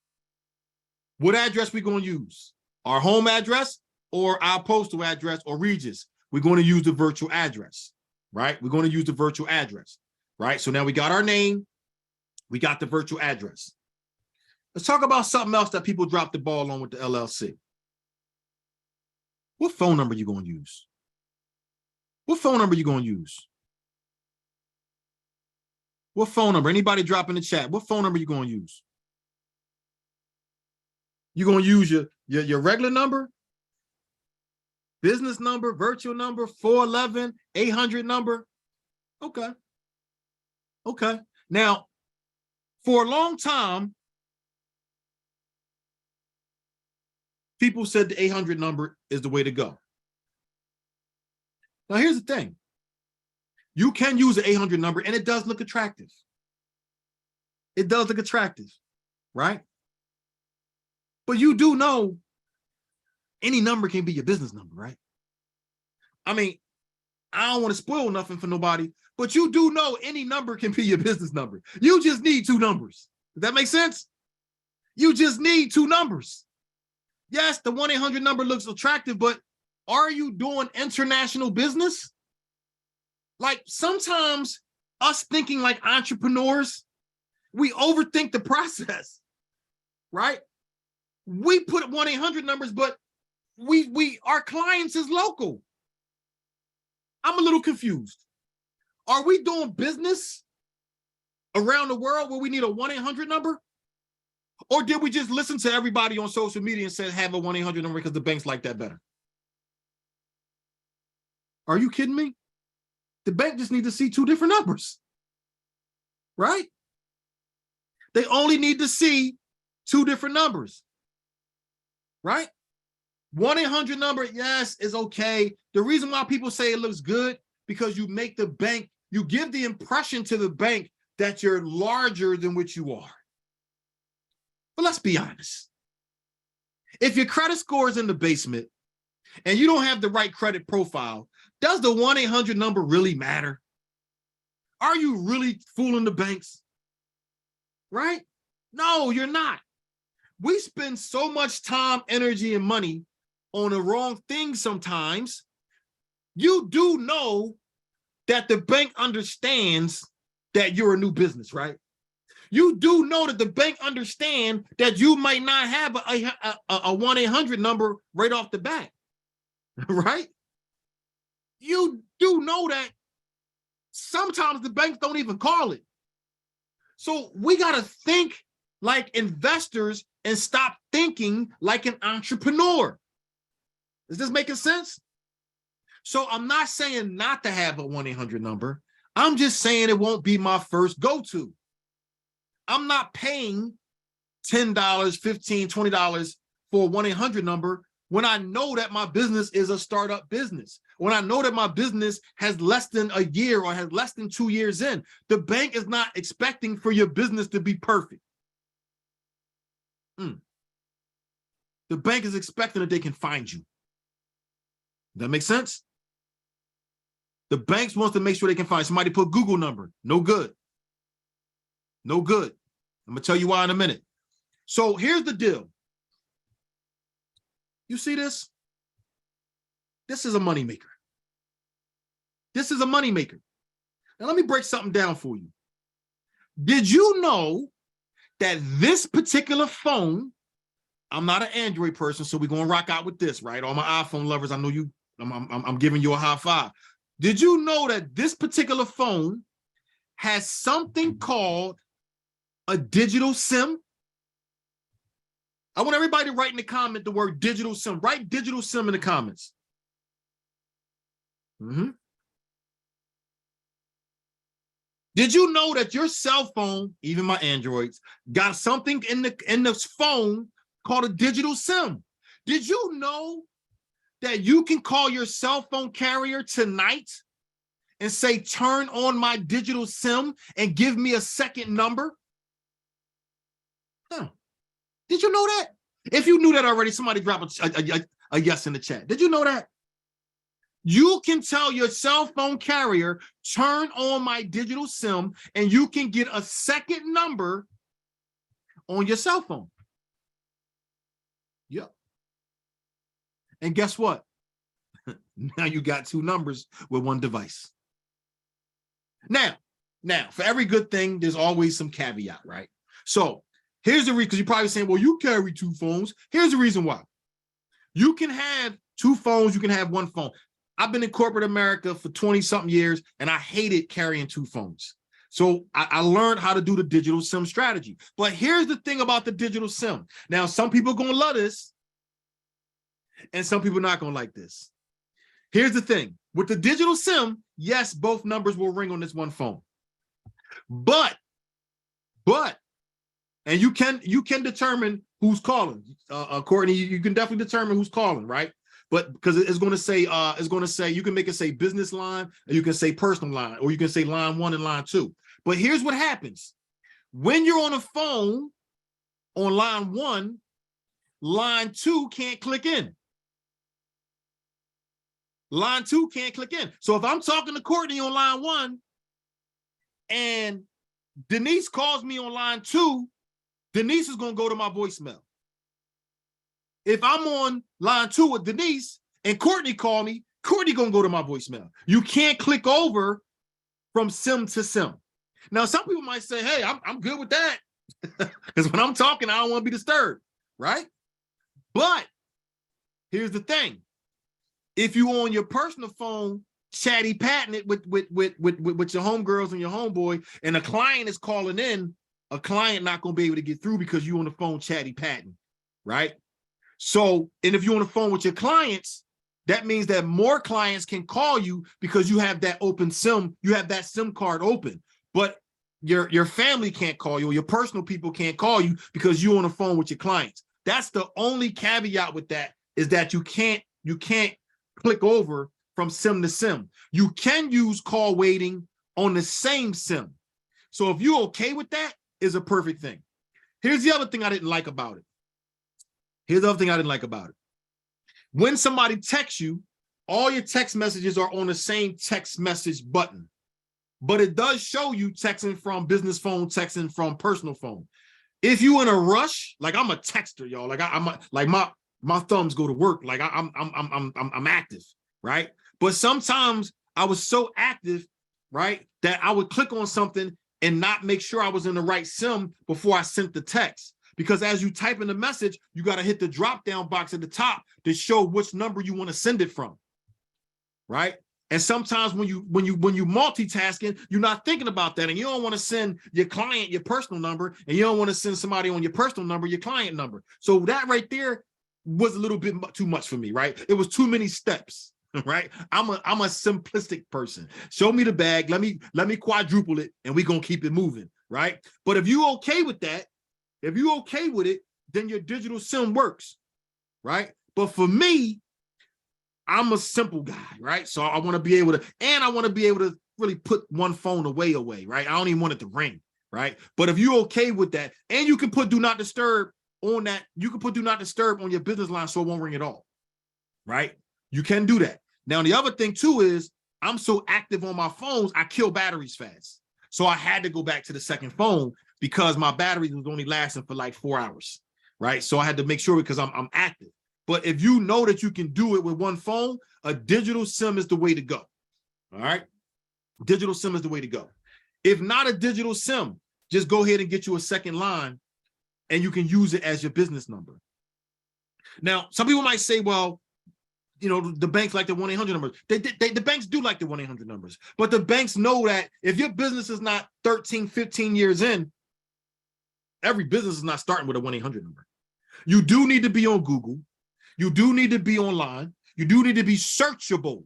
What address we going to use? Our home address or our postal address or Regis? We're going to use the virtual address, right? We're going to use the virtual address, right? So now we got our name. We got the virtual address. Let's talk about something else that people drop the ball on with the LLC. What phone number you going to use? What phone number you going to use? What phone number? Anybody drop in the chat? What phone number you going to use? You going to use your regular number? Business number, virtual number, 411, 800 number? Okay. Okay. Now, for a long time, people said the 800 number is the way to go. Now, here's the thing. You can use the 800 number, and it does look attractive. It does look attractive, right? But you do know any number can be your business number, right? I mean, I don't want to spoil nothing for nobody, but you do know any number can be your business number. You just need two numbers. Does that make sense? You just need two numbers. Yes, the 1-800 number looks attractive, but are you doing international business? Like sometimes us thinking like entrepreneurs, we overthink the process, right? We put 1-800 numbers, but our clients is local. I'm a little confused. Are we doing business around the world where we need a 1-800 number? Or did we just listen to everybody on social media and say have a 1-800 number because the banks like that better? Are you kidding me? The bank just needs to see two different numbers, right? They only need to see two different numbers, right? 1-800 number, yes, is okay. The reason why people say it looks good, because you make the bank, you give the impression to the bank that you're larger than what you are. But let's be honest. If your credit score is in the basement and you don't have the right credit profile, does the 1-800 number really matter? Are you really fooling the banks? Right? No, you're not. We spend so much time, energy, and money on the wrong things sometimes. You do know that the bank understands that you're a new business, right? You do know that the bank understands that you might not have a 1-800 number right off the bat, right? You do know that sometimes the banks don't even call it. So we got to think like investors and stop thinking like an entrepreneur. Is this making sense? So I'm not saying not to have a 1-800 number. I'm just saying it won't be my first go-to. I'm not paying $10, $15, $20 for a 1-800 number when I know that my business is a startup business. When I know that my business has less than a year or has less than 2 years in, the bank is not expecting for your business to be perfect. The bank is expecting that they can find you. Does that make sense? The banks wants to make sure they can find somebody. Put Google number. No good. No good. I'm going to tell you why in a minute. So here's the deal. You see this? This is a moneymaker. This is a moneymaker. Now let me break something down for you. Did you know that this particular phone, I'm not an Android person, so we're going to rock out with this, right? All my iPhone lovers, I know you, I'm giving you a high five. Did you know that this particular phone has something called a digital SIM? I want everybody to write in the comment the word digital SIM. Write digital SIM in the comments. Did you know that your cell phone, even my Androids, got something in the phone called a digital SIM? Did you know that you can call your cell phone carrier tonight and say, turn on my digital SIM and give me a second number? Huh. Did you know that? If you knew that already, somebody drop a yes in the chat. Did you know that? You can tell your cell phone carrier, turn on my digital SIM, and you can get a second number on your cell phone. Yep. And guess what? Now you got two numbers with one device. Now, for every good thing, there's always some caveat, right? So here's the reason, because you're probably saying, well, you carry two phones. Here's the reason why. You can have two phones, you can have one phone. I've been in corporate America for 20-something years, and I hated carrying two phones. So I learned how to do the digital SIM strategy. But here's the thing about the digital SIM. Now, some people are going to love this, and some people are not going to like this. Here's the thing. With the digital SIM, yes, both numbers will ring on this one phone. But, and you can determine who's calling. Courtney, you can definitely determine who's calling, right? But because it's going to say, you can make it say business line, or you can say personal line, or you can say line 1 and line 2. But here's what happens. When you're on a phone on line 1, line 2 can't click in. Line 2 can't click in. So if I'm talking to Courtney on line 1 and Denise calls me on line 2, Denise is going to go to my voicemail. If I'm on line 2 with Denise and Courtney call me, Courtney gonna go to my voicemail. You can't click over from SIM to SIM. Now, some people might say, hey, I'm good with that. Because when I'm talking, I don't want to be disturbed, right? But here's the thing. If you on your personal phone, chatty patting it with your homegirls and your homeboy, and a client is calling in, a client not gonna be able to get through because you on the phone chatty patting, right? So, and if you're on the phone with your clients, that means that more clients can call you because you have that open SIM, you have that SIM card open. But your family can't call you, or your personal people can't call you because you're on the phone with your clients. That's the only caveat with that, is that you can't click over from SIM to SIM. You can use call waiting on the same SIM. So if you're okay with that, is a perfect thing. Here's the other thing I didn't like about it. When somebody texts you, all your text messages are on the same text message button, but it does show you texting from business phone, texting from personal phone. If you in a rush, like I'm a texter, y'all, like my thumbs go to work, like I'm active, right? But sometimes I was so active, right, that I would click on something and not make sure I was in the right SIM before I sent the text. Because as you type in the message, you got to hit the drop-down box at the top to show which number you want to send it from, right? And sometimes when you multitasking, you're not thinking about that, and you don't want to send your client your personal number, and you don't want to send somebody on your personal number your client number. So that right there was a little bit too much for me, right? It was too many steps, right? I'm a simplistic person. Show me the bag, let me quadruple it, and we're gonna keep it moving, right? But if you okay with that, if you're okay with it, then your digital SIM works, right? But for me, I'm a simple guy, right? So I want to be able to, really put one phone away, right? I don't even want it to ring, right? But if you're okay with that, and you can put do not disturb on that, you can put do not disturb on your business line so it won't ring at all, right? You can do that. Now, the other thing too is I'm so active on my phones, I kill batteries fast. So I had to go back to the second phone because my battery was only lasting for like 4 hours, right? So I had to make sure, because I'm active. But if you know that you can do it with one phone, a digital SIM is the way to go, all right? Digital SIM is the way to go. If not a digital SIM, just go ahead and get you a second line, and you can use it as your business number. Now, some people might say, well, you know, the banks like the 1-800 numbers. The banks do like the 1-800 numbers, but the banks know that if your business is not 13, 15 years in, every business is not starting with a 1-800 number. You do need to be on Google. You do need to be online. You do need to be searchable.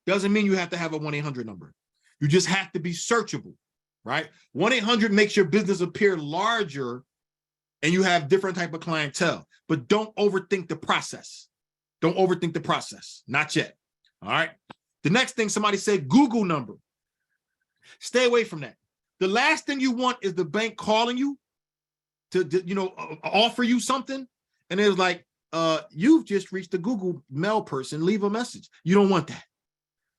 Doesn't mean you have to have a 1-800 number. You just have to be searchable, right? 1-800 makes your business appear larger, and you have different type of clientele, but don't overthink the process. Don't overthink the process. Not yet. All right. The next thing, somebody said Google number. Stay away from that. The last thing you want is the bank calling you to offer you something. And it was like, you've just reached the Google mail person, leave a message. You don't want that,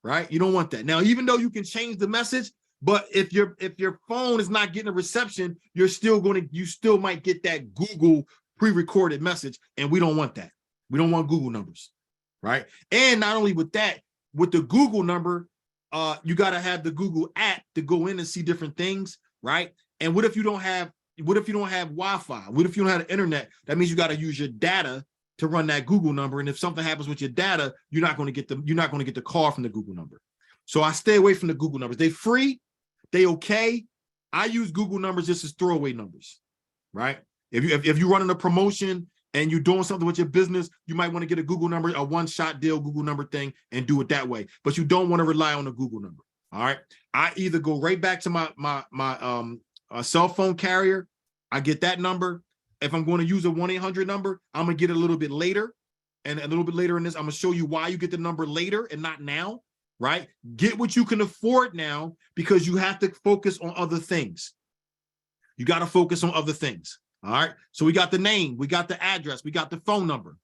right? You don't want that. Now, even though you can change the message, but if your phone is not getting a reception, you still might get that Google pre-recorded message. And we don't want that. We don't want Google numbers, right? And not only with that, with the Google number, you got to have the Google app to go in and see different things, right? And what if you don't have Wi-Fi? What if you don't have the internet? That means you got to use your data to run that Google number. And if something happens with your data, you're not going to get the call from the Google number. So I stay away from the Google numbers. They free, they okay. I use Google numbers just as throwaway numbers, right? If you're running a promotion and you're doing something with your business, you might want to get a Google number, a one-shot deal Google number thing, and do it that way. But you don't want to rely on a Google number. All right. I either go right back to my cell phone carrier. I get that number. If I'm going to use a 1-800 number, I'm going to get it a little bit later. And a little bit later in this, I'm going to show you why you get the number later and not now, right? Get what you can afford now, because you have to focus on other things. You got to focus on other things. All right. So we got the name, we got the address, we got the phone number.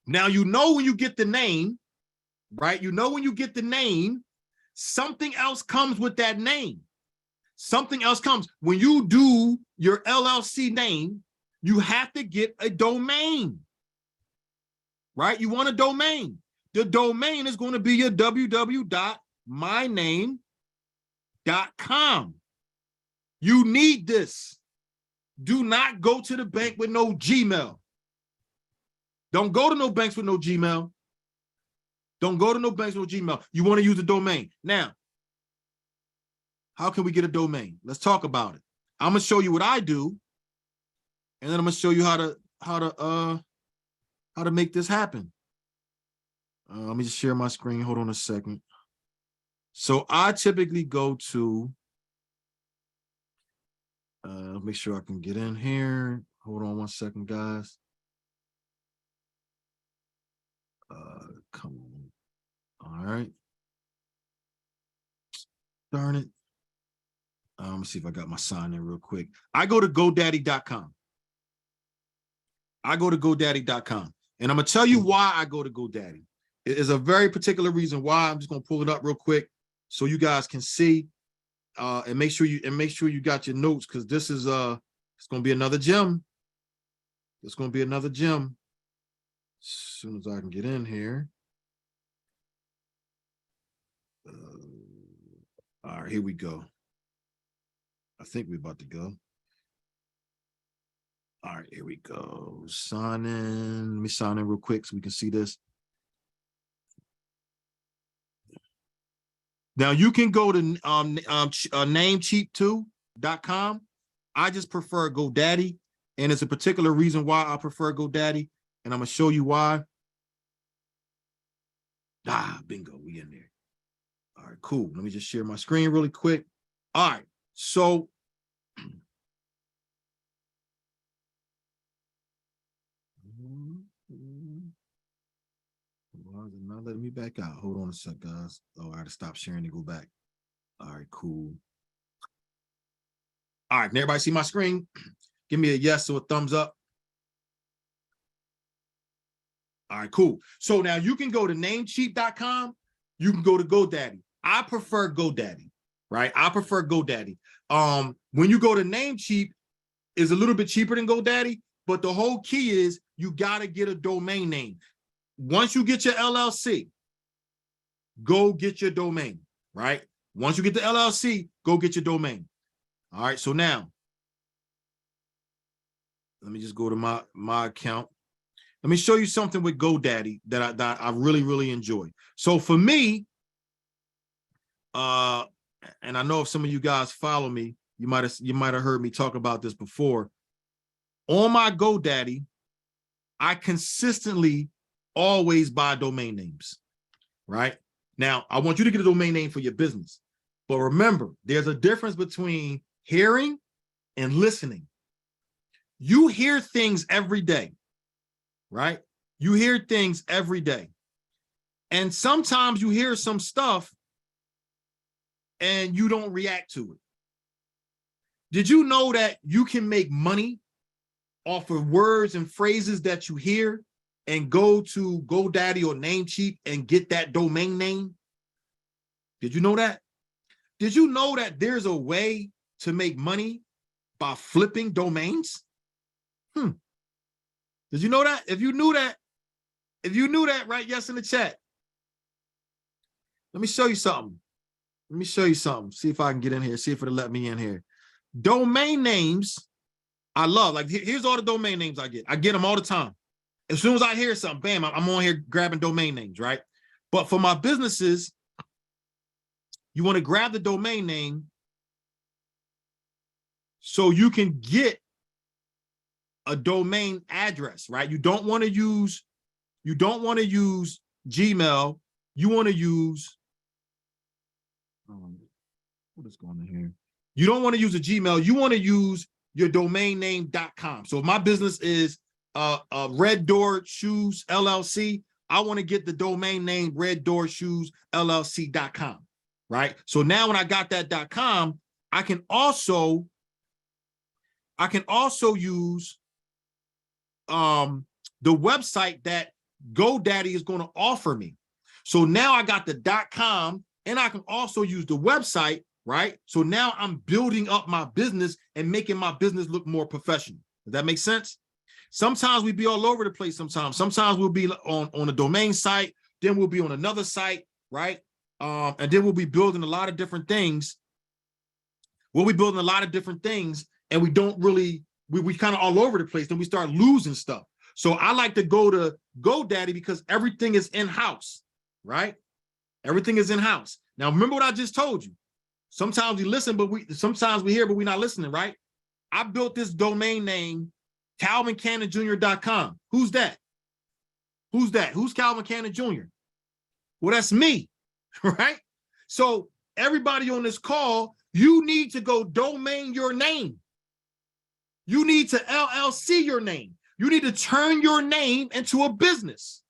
Now, when you get the name, right? When you get the name, something else comes with that name. Something else comes. When you do your LLC name, you have to get a domain, right? You want a domain. The domain is going to be your www.myname.com. You need this. Do not go to the bank with no Gmail. Don't go to no banks with no Gmail. Don't go to no banks with Gmail. You want to use the domain. Now, how can we get a domain? Let's talk about it. I'm going to show you what I do, and then I'm going to show you how to make this happen. Let me just share my screen. Hold on a second. So I typically go to, make sure I can get in here. Hold on one second, guys. Come on. All right. Darn it. Let me see if I got my sign in real quick. I go to GoDaddy.com. And I'm going to tell you why I go to GoDaddy. It is a very particular reason why. I'm just going to pull it up real quick so you guys can see, and make sure you got your notes, because this is it's going to be another gem. It's going to be another gem. As soon as I can get in here. All right, here we go. I think we're about to go. All right, here we go. Sign in. Let me sign in real quick so we can see this. Now you can go to namecheap2.com. I just prefer GoDaddy, and it's a particular reason why I prefer GoDaddy, and I'm gonna show you why. Bingo, we in there. All right, cool. Let me just share my screen really quick. All right, so why is it not letting me back out? Hold on a sec, guys. Oh, I had to stop sharing to go back. All right, cool. All right, can everybody see my screen? Give me a yes or a thumbs up. All right, cool. So now you can go to namecheap.com. You can go to GoDaddy. I prefer GoDaddy, right? I prefer GoDaddy. When you go to Namecheap, it's a little bit cheaper than GoDaddy, but the whole key is you got to get a domain name. Once you get your LLC, go get your domain, right? Once you get the LLC, go get your domain. All right, so now, let me just go to my account. Let me show you something with GoDaddy that I really, really enjoy. So for me, and I know if some of you guys follow me, you might have heard me talk about this before. On my GoDaddy, I consistently always buy domain names, right? Now, I want you to get a domain name for your business. But remember, there's a difference between hearing and listening. You hear things every day, right? You hear things every day. And sometimes you hear some stuff and you don't react to it. Did you know that you can make money off of words and phrases that you hear and go to GoDaddy or Namecheap and get that domain name? Did you know that? Did you know that there's a way to make money by flipping domains? Did you know that? If you knew that, write yes in the chat. Let me show you something. See if I can get in here. See if it'll let me in here. Domain names, I love. Like, here's all the domain names I get. I get them all the time. As soon as I hear something, bam, I'm on here grabbing domain names, right? But for my businesses, you want to grab the domain name so you can get a domain address, right? You don't want to use Gmail. You want to use what is going on here? You don't want to use a Gmail. You want to use your domain name.com. So if my business is Red Door Shoes LLC, I want to get the domain name Red Door Shoes LLC.com, right? So now when I got that .com, I can also use the website that GoDaddy is going to offer me. So now I got the .com and I can also use the website, right? So now I'm building up my business and making my business look more professional. Does that make sense? Sometimes we be all over the place. Sometimes we'll be on a domain site, then we'll be on another site, right? And then we'll be building a lot of different things. We'll be building a lot of different things and we don't really, we kind of all over the place. Then we start losing stuff. So I like to go to GoDaddy because everything is in-house, right? Everything is in-house. Now, remember what I just told you. Sometimes we listen, but sometimes we hear, but we're not listening, right? I built this domain name, CalvinCannon.Jr.com. Who's that? Who's that? Who's Calvin Cannon Jr.? Well, that's me, right? So everybody on this call, you need to go domain your name. You need to LLC your name. You need to turn your name into a business.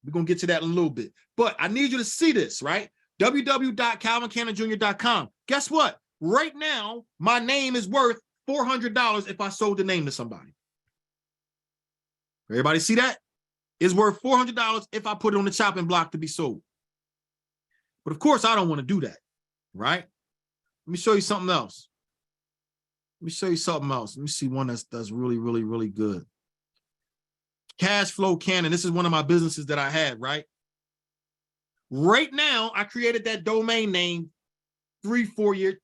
We're going to get to that in a little bit. But I need you to see this, right? www.CalvinCannonJr.com. Guess what? Right now, my name is worth $400 if I sold the name to somebody. Everybody see that? It's worth $400 if I put it on the chopping block to be sold. But of course, I don't want to do that, right? Let me show you something else. Let me see one that's really, really, really good. Cash Flow Cannon. This is one of my businesses that I had, right? Right now, I created that domain name 3-4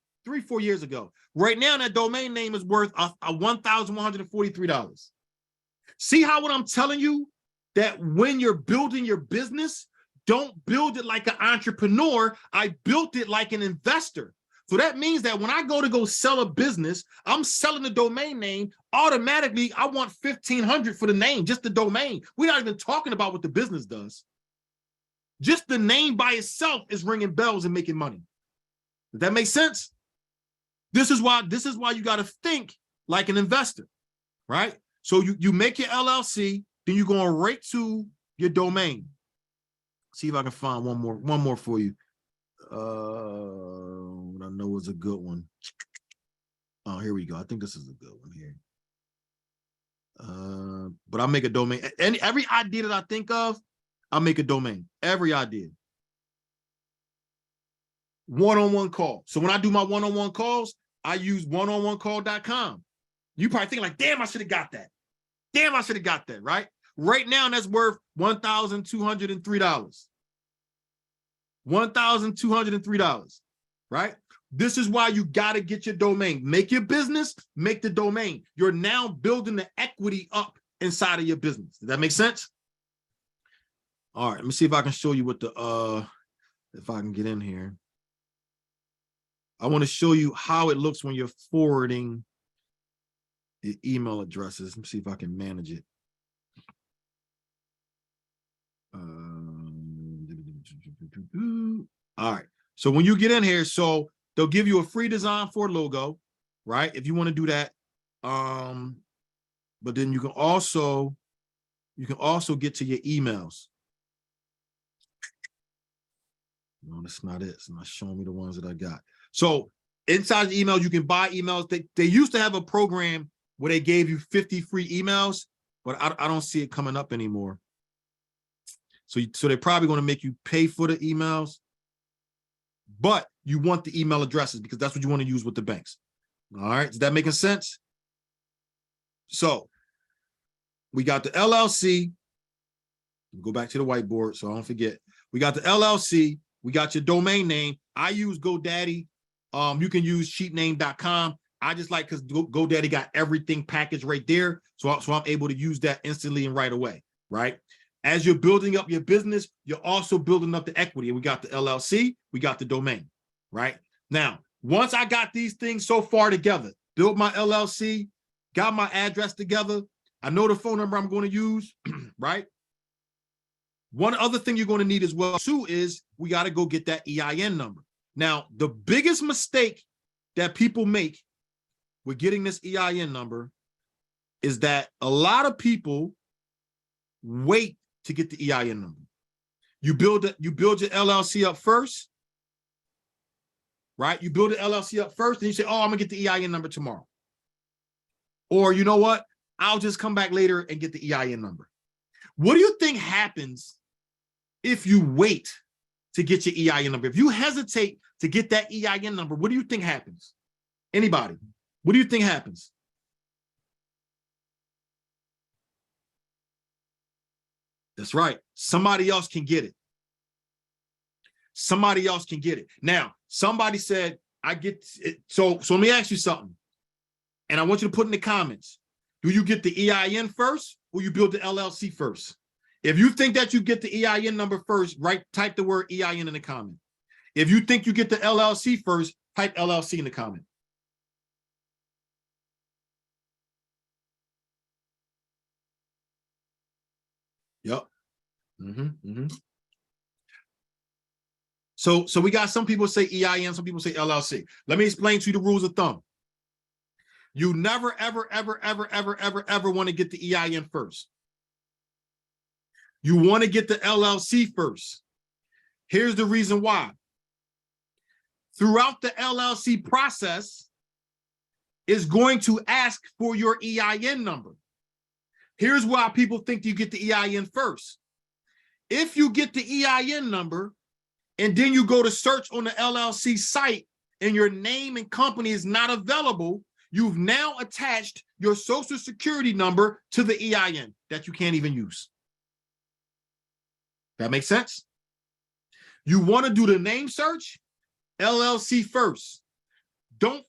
years ago. Right now, that domain name is worth $1,143. See how what I'm telling you, that when you're building your business, don't build it like an entrepreneur. I built it like an investor. So that means that when I go sell a business, I'm selling the domain name. Automatically, I want $1,500 for the name, just the domain. We're not even talking about what the business does. Just the name by itself is ringing bells and making money. Does that make sense? This is why you got to think like an investor, right? So you make your LLC, then you're going right to your domain. See if I can find one more for you. I know is a good one. Oh, here we go. I think this is a good one here. But I'll make a domain. Every idea that I think of, I'll make a domain. Every idea. One-on-one call. So when I do my one-on-one calls, I use oneononecall.com. You probably think like, damn, I should have got that. Damn, I should have got that, right? Right now, that's worth $1,203. $1,203, right? This is why you got to get your domain. Make your business, make the domain. You're now building the equity up inside of your business. Does that make sense? All right, let me see if I can show you what if I can get in here. I want to show you how it looks when you're forwarding the email addresses. Let me see if I can manage it. All right. So when you get in here, so they'll give you a free design for a logo, right? If you want to do that. But then you can also you can also get to your emails. No, that's not it. It's not showing me the ones that I got. So inside the email, you can buy emails. They used to have a program where they gave you 50 free emails, but I don't see it coming up anymore. So they're probably going to make you pay for the emails, but you want the email addresses because that's what you want to use with the banks. All right. Is that making sense? So we got the LLC. Go back to the whiteboard so I don't forget. We got the LLC. We got your domain name. I use GoDaddy. You can use cheapname.com. I just like because GoDaddy got everything packaged right there. So I'm able to use that instantly and right away, right? As you're building up your business, you're also building up the equity. And we got the LLC, we got the domain, right? Now, once I got these things so far together, built my LLC, got my address together, I know the phone number I'm going to use, right? One other thing you're going to need as well, too, is we got to go get that EIN number. Now, the biggest mistake that people make with getting this EIN number is that a lot of people wait to get the EIN number. You build your LLC up first, right? You build the LLC up first, and you say, oh, I'm going to get the EIN number tomorrow. Or you know what? I'll just come back later and get the EIN number. What do you think happens if you wait to get your EIN number? If you hesitate to get that EIN number, what do you think happens? Anybody? What do you think happens? That's right. Somebody else can get it. Somebody else can get it. Now, somebody said, I get it. So let me ask you something. And I want you to put in the comments. Do you get the EIN first or you build the LLC first? If you think that you get the EIN number first, type the word EIN in the comment. If you think you get the LLC first, type LLC in the comment. Yep. So we got some people say EIN, some people say LLC. Let me explain to you the rules of thumb. You never, ever, ever, ever, ever, ever, ever want to get the EIN first. You want to get the LLC first. Here's the reason why. Throughout the LLC process is going to ask for your EIN number. Here's why people think you get the EIN first. If you get the EIN number and then you go to search on the LLC site and your name and company is not available, you've now attached your social security number to the EIN that you can't even use. That makes sense? You want to do the name search, LLC first. Don't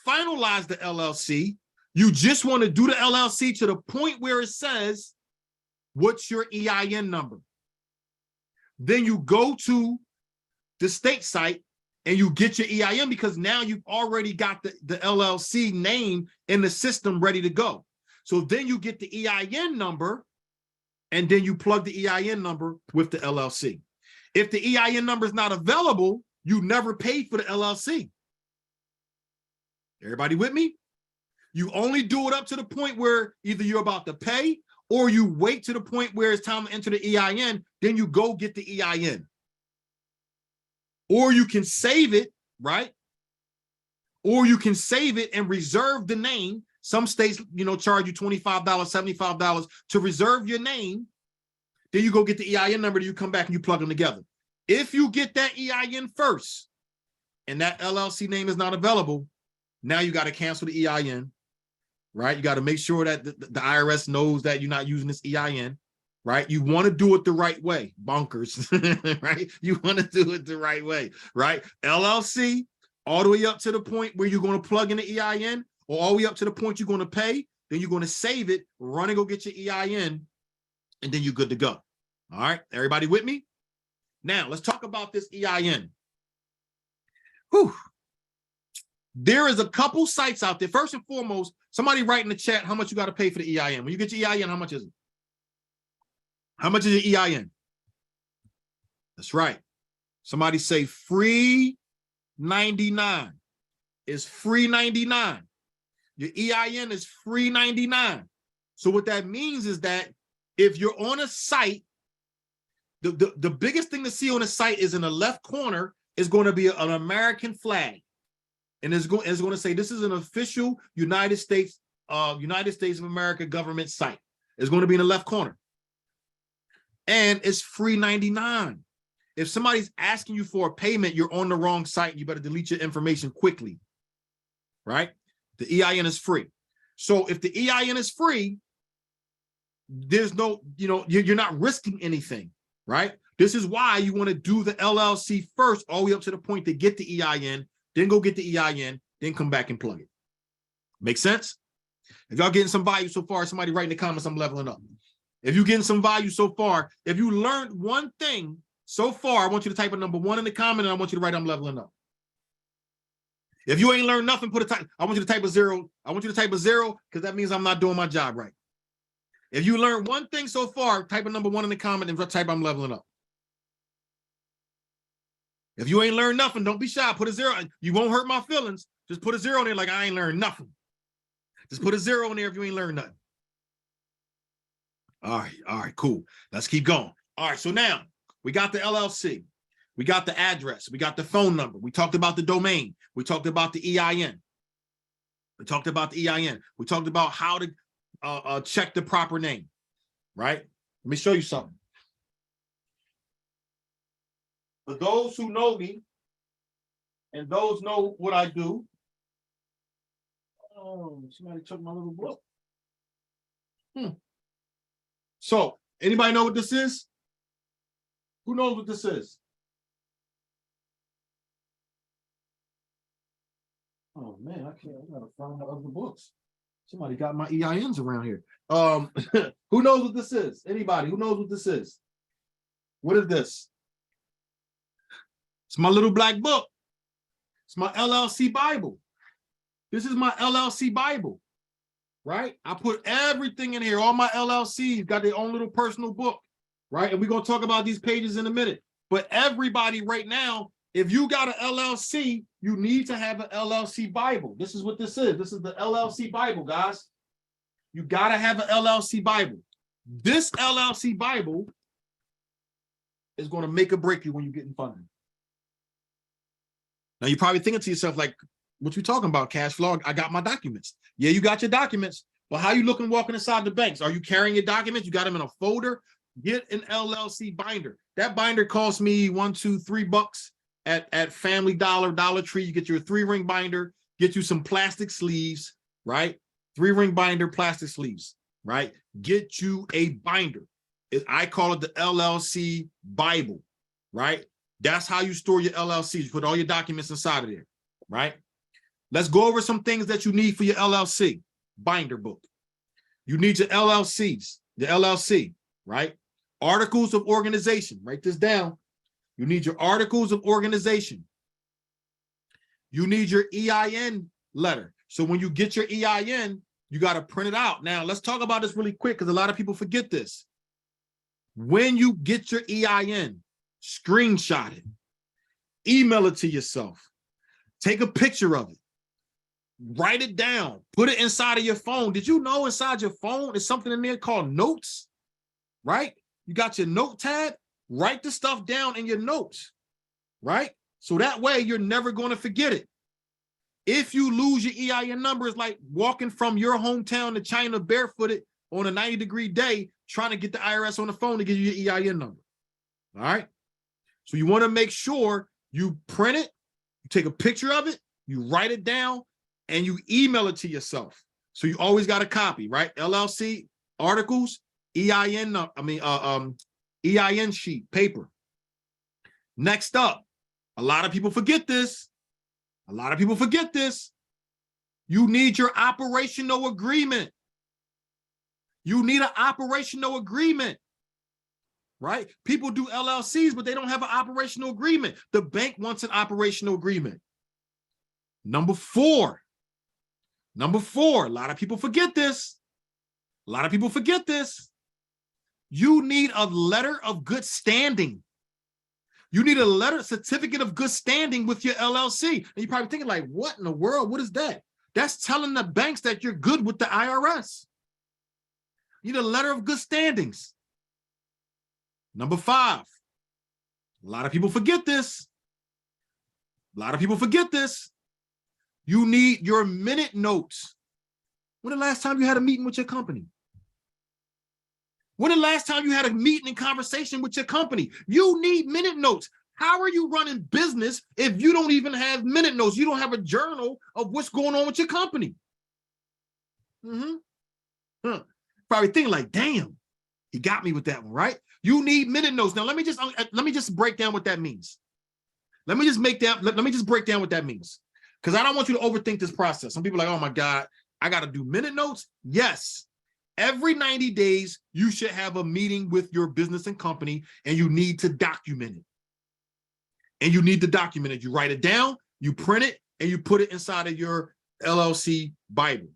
finalize the LLC. You just want to do the LLC to the point where it says, what's your EIN number? Then you go to the state site and you get your EIN because now you've already got the LLC name in the system ready to go. So then you get the EIN number and then you plug the EIN number with the LLC. If the EIN number is not available, you never paid for the LLC. Everybody with me? You only do it up to the point where either you're about to pay or you wait to the point where it's time to enter the EIN, then you go get the EIN. Or you can save it, right? Or you can save it and reserve the name. Some states, charge you $25, $75 to reserve your name. Then you go get the EIN number, then you come back and you plug them together. If you get that EIN first and that LLC name is not available, now you got to cancel the EIN, right? You got to make sure that the IRS knows that you're not using this EIN, right? You want to do it the right way, bonkers, right? You want to do it the right way, right? LLC, all the way up to the point where you're going to plug in the EIN, or all the way up to the point you're going to pay, then you're going to save it, run and go get your EIN, and then you're good to go. All right, everybody with me? Now, let's talk about this EIN. Whew. There is a couple sites out there. First and foremost, somebody write in the chat how much you got to pay for the EIN. When you get your EIN, how much is it? How much is your EIN? That's right. Somebody say free 99. It's free 99. Your EIN is free 99. So what that means is that if you're on a site, the biggest thing to see on a site is in the left corner is going to be an American flag. And it's going to say this is an official United States of America government site. It's going to be in the left corner. And it's free 99. If somebody's asking you for a payment, you're on the wrong site. You better delete your information quickly, right? The EIN is free. So if the EIN is free, there's no, you're not risking anything, right? This is why you want to do the LLC first, all the way up to the point to get the EIN, then go get the EIN, then come back and plug it. Make sense? If y'all getting some value so far, somebody write in the comments, I'm leveling up. If you're getting some value so far, if you learned one thing so far, I want you to type a number 1 in the comment, and I want you to write I'm leveling up. If you ain't learned nothing, I want you to type a 0. I want you to type a 0 because that means I'm not doing my job right. If you learned one thing so far, type a number 1 in the comment and type I'm leveling up. If you ain't learned nothing, don't be shy. Put a 0. You won't hurt my feelings. Just put a 0 in there like I ain't learned nothing. Just put a 0 in there if you ain't learned nothing. All right, cool. Let's keep going. All right, so now we got the LLC. We got the address. We got the phone number. We talked about the domain. We talked about the EIN. We talked about the EIN. We talked about how to check the proper name, right? Let me show you something. For those who know me and those know what I do. Oh, somebody took my little book. So, anybody know what this is? Who knows what this is? Oh man, I gotta find out other books. Somebody got my EINs around here. Who knows what this is? Anybody who knows what this is? What is this? It's my little black book. It's my LLC Bible. This is my LLC Bible, right? I put everything in here. All my LLCs got their own little personal book, right? And we're going to talk about these pages in a minute. But everybody right now, if you got an LLC, you need to have an LLC Bible. This is what this is. This is the LLC Bible, guys. You got to have an LLC Bible. This LLC Bible is going to make or break you when you get in funding. Now, you're probably thinking to yourself, like, what you talking about, cash flow? I got my documents. Yeah, you got your documents, but how you looking walking inside the banks? Are you carrying your documents? You got them in a folder? Get an LLC binder. That binder costs me $1, $2, $3 at Family Dollar, Dollar Tree. You get your 3-ring binder, get you some plastic sleeves, right? 3-ring binder, plastic sleeves, right? Get you a binder. I call it the LLC Bible, right? That's how you store your LLC. You put all your documents inside of there, right? Let's go over some things that you need for your LLC binder book. You need your LLCs, the LLC, right? Articles of organization. Write this down. You need your articles of organization. You need your EIN letter. So when you get your EIN, you got to print it out. Now, let's talk about this really quick because a lot of people forget this. When you get your EIN, screenshot it, email it to yourself, take a picture of it, write it down, put it inside of your phone. Did you know inside your phone is something in there called notes, right? You got your notepad, write the stuff down in your notes, right? So that way you're never going to forget it. If you lose your EIN number, it's like walking from your hometown to China barefooted on a 90-degree day, trying to get the IRS on the phone to give you your EIN number, all right? So you want to make sure you print it, you take a picture of it, you write it down, and you email it to yourself. So you always got a copy, right? LLC, articles, EIN sheet, paper. Next up, a lot of people forget this. You need your operational agreement. You need an operational agreement. Right? People do LLCs, but they don't have an operational agreement. The bank wants an operational agreement. Number four, a lot of people forget this. You need a letter of good standing. You need a certificate of good standing with your LLC. And you're probably thinking like, what in the world? What is that? That's telling the banks that you're good with the IRS. You need a letter of good standings. Number 5, a lot of people forget this. A lot of people forget this. You need your minute notes. When the last time you had a meeting with your company? When the last time you had a meeting and conversation with your company? You need minute notes. How are you running business if you don't even have minute notes? You don't have a journal of what's going on with your company. Probably thinking like, damn, he got me with that one, right? You need minute notes. Now, let me just break down what that means. Let me just break down what that means. Because I don't want you to overthink this process. Some people are like, oh my God, I got to do minute notes. Yes. Every 90 days, you should have a meeting with your business and company, and you need to document it. You write it down, you print it, and you put it inside of your LLC Bible.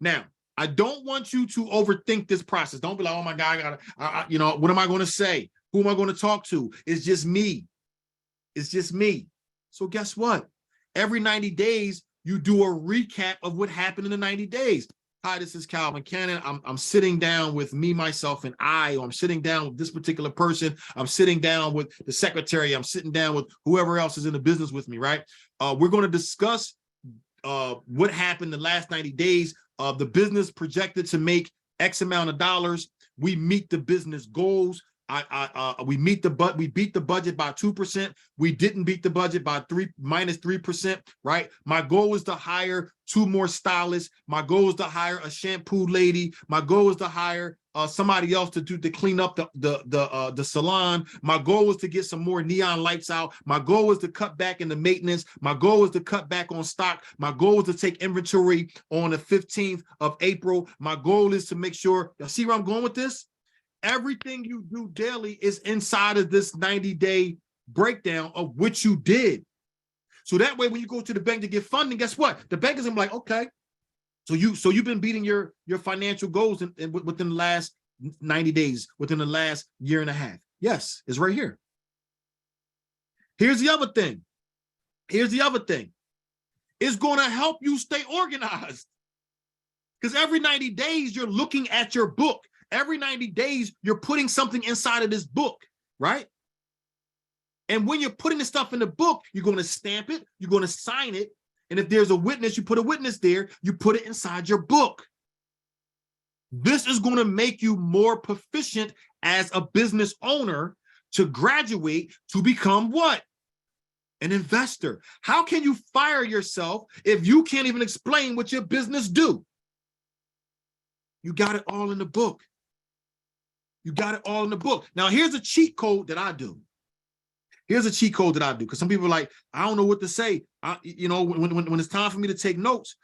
Now, I don't want you to overthink this process. Don't be like, oh my God, what am I going to say? Who am I going to talk to? It's just me. It's just me. So guess what? Every 90 days, you do a recap of what happened in the 90 days. Hi, this is Calvin Cannon. I'm sitting down with me, myself, and I, or I'm sitting down with this particular person. I'm sitting down with the secretary. I'm sitting down with whoever else is in the business with me, right? We're going to discuss what happened the last 90 days. The business projected to make X amount of dollars. We meet the business goals. We beat the budget by 2%. We didn't beat the budget by -3%, right? My goal is to hire 2 more stylists. My goal is to hire a shampoo lady. My goal is to hire somebody else to clean up the salon. My goal is to get some more neon lights out. My goal is to cut back in the maintenance. My goal is to cut back on stock. My goal is to take inventory on the 15th of April. My goal is to make sure, y'all see where I'm going with this? Everything you do daily is inside of this 90-day breakdown of what you did. So that way, when you go to the bank to get funding, guess what? The bank is gonna be like, okay, so you've been beating your financial goals within the last 90 days, within the last year and a half. Yes, it's right here. Here's the other thing. It's gonna help you stay organized. Because every 90 days, you're looking at your book. Every 90 days, you're putting something inside of this book, right? And when you're putting the stuff in the book, you're going to stamp it, you're going to sign it, and if there's a witness, you put a witness there, you put it inside your book. This is going to make you more proficient as a business owner to graduate to become what? An investor. How can you fire yourself if you can't even explain what your business do? You got it all in the book. You got it all in the book. Now, here's a cheat code that I do. Because some people are like, I don't know what to say. When it's time for me to take notes,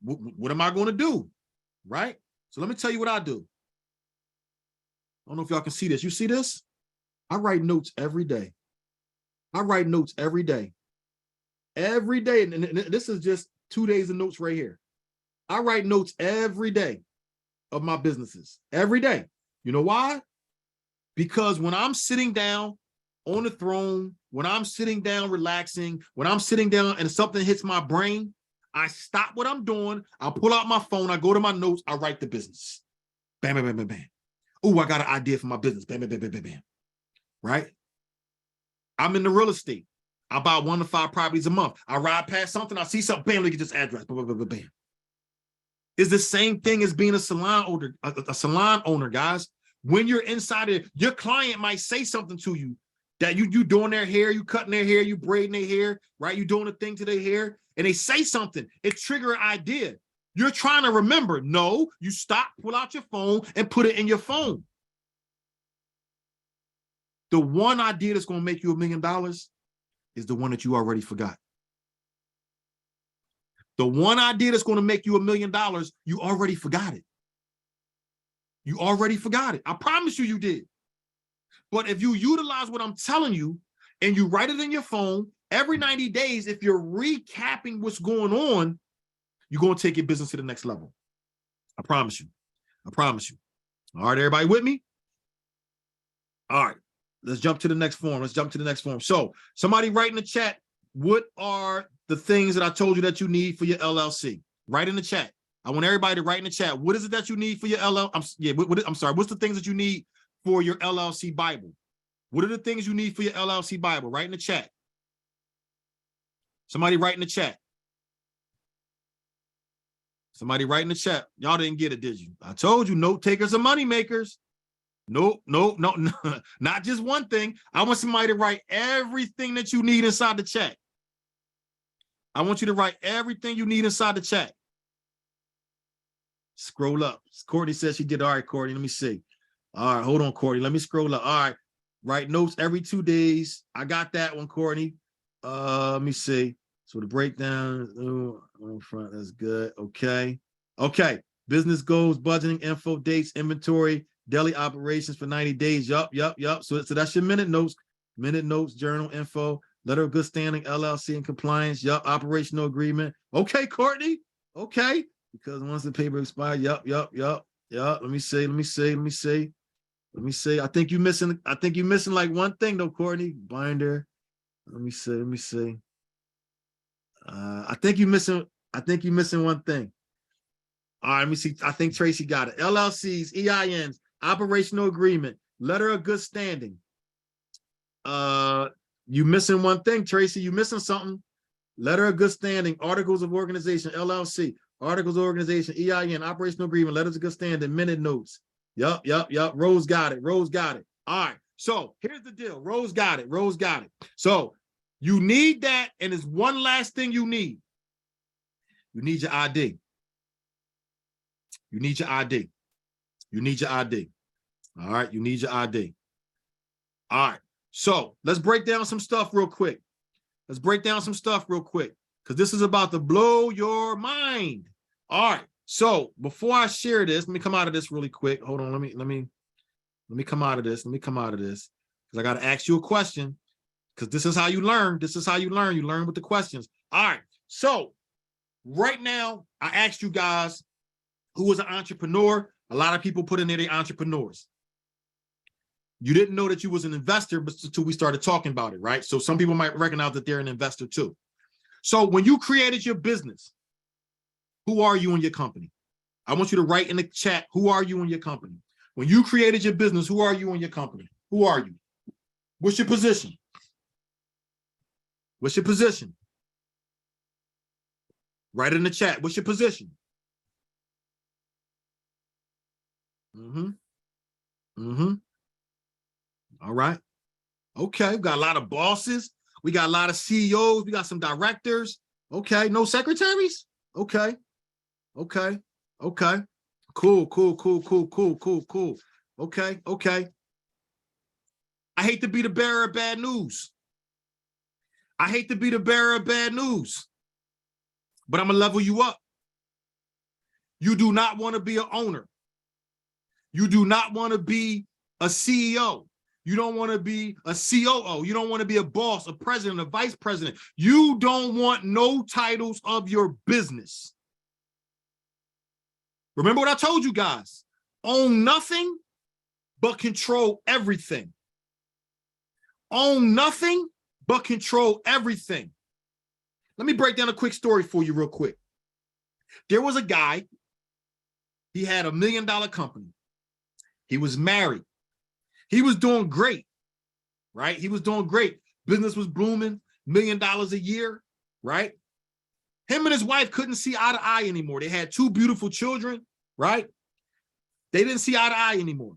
what am I going to do? Right? So let me tell you what I do. I don't know if y'all can see this. You see this? I write notes every day. Every day. And this is just 2 days of notes right here. I write notes every day of my businesses. Every day. You know why? Because when I'm sitting down on the throne, when I'm sitting down relaxing, when I'm sitting down and something hits my brain, I stop what I'm doing, I pull out my phone, I go to my notes, I write the business. Bam, bam, bam, bam, bam. Oh, I got an idea for my business. Bam, bam, bam, bam, bam, bam. Right? I'm in the real estate. I buy 1 to 5 properties a month. I ride past something, I see something, bam, look at this address. Bam, bam, bam, bam, bam. It's the same thing as being a salon owner, guys. When you're inside it, your client might say something to you that you doing their hair, you cutting their hair, you braiding their hair, right? You doing a thing to their hair, and they say something. It trigger an idea. You're trying to remember. No, you stop, pull out your phone, and put it in your phone. The one idea that's going to make you $1 million is the one that you already forgot. The one idea that's going to make you $1 million, you already forgot it. You already forgot it. I promise you, you did. But if you utilize what I'm telling you and you write it in your phone, every 90 days, if you're recapping what's going on, you're going to take your business to the next level. I promise you. I promise you. All right, everybody with me? All right, let's jump to the next form. So somebody write in the chat, what are the things that I told you that you need for your LLC? Write in the chat. I want everybody to write in the chat. What is it that you need for your I'm sorry. What's the things that you need for your LLC Bible? What are the things you need for your LLC Bible? Write in the chat. Somebody write in the chat. Somebody write in the chat. Y'all didn't get it, did you? I told you, note takers are money makers. No, not just one thing. I want somebody to write everything that you need inside the chat. I want you to write everything you need inside the chat. Scroll up. Courtney says she did. All right, Courtney, let me see. All right, hold on, Courtney. Let me scroll up. All right, write notes every 2 days. I got that one, Courtney. Let me see. So the breakdown on front, that's good. Okay. Business goals, budgeting, info, dates, inventory, daily operations for 90 days. Yup. So that's your minute notes, journal info, letter of good standing, LLC and compliance. Yup. Operational agreement. Okay, Courtney. Okay. Because once the paper expired. Yup. Let me see. I think you're missing like one thing though, Courtney. Binder. Let me see. I think you're missing one thing. All right, let me see. I think Tracy got it. LLCs, EINs, operational agreement, letter of good standing. You missing one thing, Tracy. You missing something. Letter of good standing, articles of organization, LLC, articles of organization, EIN, operational agreement, letters of good standing, minute notes. Yup. Rose got it. All right. So here's the deal. Rose got it. So you need that, and there's one last thing you need. You need your ID. You need your ID. All right, you need your ID. All right, so let's break down some stuff real quick. Because this is about to blow your mind. All right, so before I share this, let me come out of this really quick. Hold on, let me come out of this. Because I got to ask you a question. Because this is how you learn. You learn with the questions. All right. So right now, I asked you guys who was an entrepreneur. A lot of people put in there they entrepreneurs. You didn't know that you was an investor until we started talking about it, right? So some people might recognize that they're an investor too. So when you created your business, who are you in your company? I want you to write in the chat, who are you in your company? When you created your business, who are you in your company? Who are you? What's your position? Write it in the chat. What's your position? All right. Okay. We got a lot of bosses. We got a lot of CEOs. We got some directors. Okay. No secretaries? Okay. Cool. Okay. I hate to be the bearer of bad news. But I'm going to level you up. You do not want to be an owner. You do not want to be a CEO. You don't want to be a COO. You don't want to be a boss, a president, a vice president. You don't want no titles of your business. Remember what I told you guys. Own nothing, but control everything. Own nothing, but control everything. Let me break down a quick story for you real quick. There was a guy, he had $1 million company. He was married. He was doing great, right? He was doing great. Business was booming, $1 million a year, right? Him and his wife couldn't see eye to eye anymore. They had 2 beautiful children, right? They didn't see eye to eye anymore.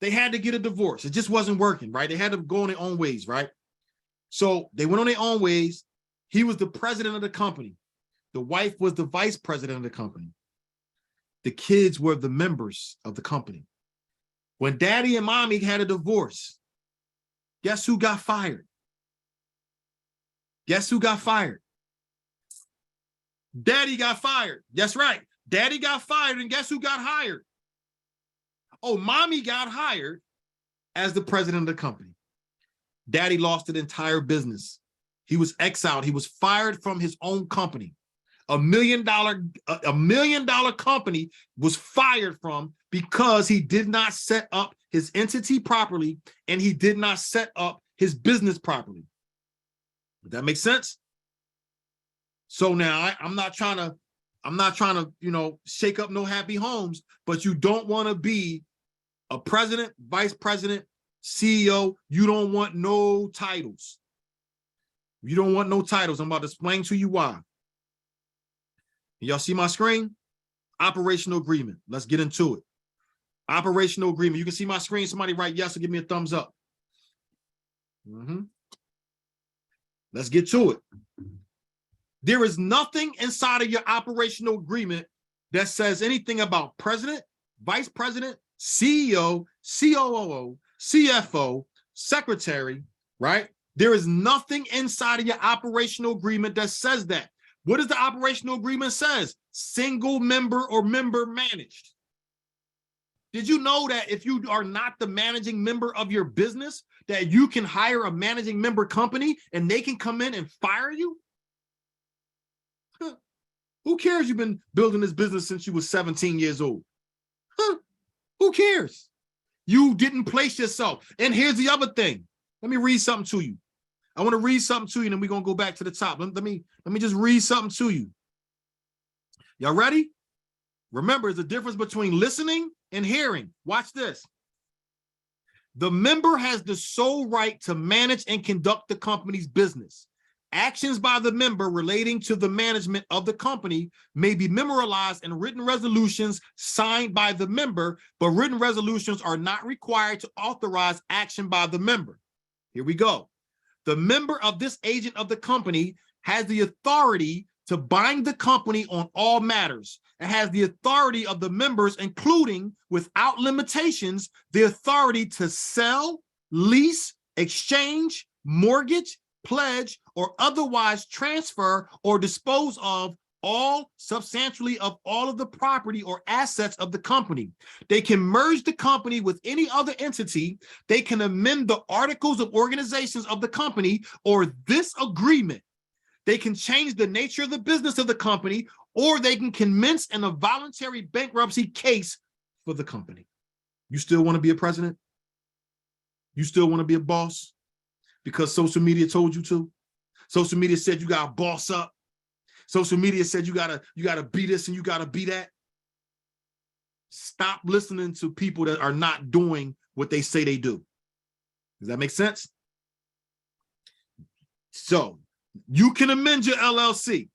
They had to get a divorce. It just wasn't working, right? They had to go on their own ways, right? So they went on their own ways. He was the president of the company. The wife was the vice president of the company. The kids were the members of the company. When daddy and mommy had a divorce, guess who got fired? Guess who got fired? Daddy got fired. That's right. Daddy got fired, and guess who got hired? Oh, mommy got hired as the president of the company. Daddy lost an entire business. He was exiled. He was fired from his own company. $1 million company was fired from because he did not set up his entity properly and he did not set up his business properly. Does that make sense? So now I'm not trying to I'm not trying to, shake up no happy homes, but you don't want to be a president, vice president, CEO. You don't want no titles. You don't want no titles. I'm about to explain to you why. Y'all see my screen? Operational agreement. Let's get into it. Operational agreement. You can see my screen. Somebody write yes or give me a thumbs up. Let's get to it. There is nothing inside of your operational agreement that says anything about president, vice president, CEO, COO, CFO, secretary, right? There is nothing inside of your operational agreement that says that. What does the operational agreement says? Single member or member managed. Did you know that if you are not the managing member of your business, that you can hire a managing member company and they can come in and fire you? Huh. Who cares you've been building this business since you were 17 years old? Huh. Who cares? You didn't place yourself. And here's the other thing. Let me read something to you. I want to read something to you, and then we're going to go back to the top. Let me just read something to you. Y'all ready? Remember, there's a difference between listening and hearing. Watch this. The member has the sole right to manage and conduct the company's business. Actions by the member relating to the management of the company may be memorialized in written resolutions signed by the member, but written resolutions are not required to authorize action by the member. Here we go. The member of this agent of the company has the authority to bind the company on all matters. It has the authority of the members, including, without limitations, the authority to sell, lease, exchange, mortgage, pledge, or otherwise transfer or dispose of all substantially of all of the property or assets of the company. They can merge the company with any other entity. They can amend the articles of organizations of the company or this agreement. They can change the nature of the business of the company, or they can commence in a voluntary bankruptcy case for the company. You still want to be a president? You still want to be a boss? Because social media told you to? Social media said you got to boss up. Social media said you gotta be this and you gotta be that. Stop listening to people that are not doing what they say they do. Does that make sense? So you can amend your LLC.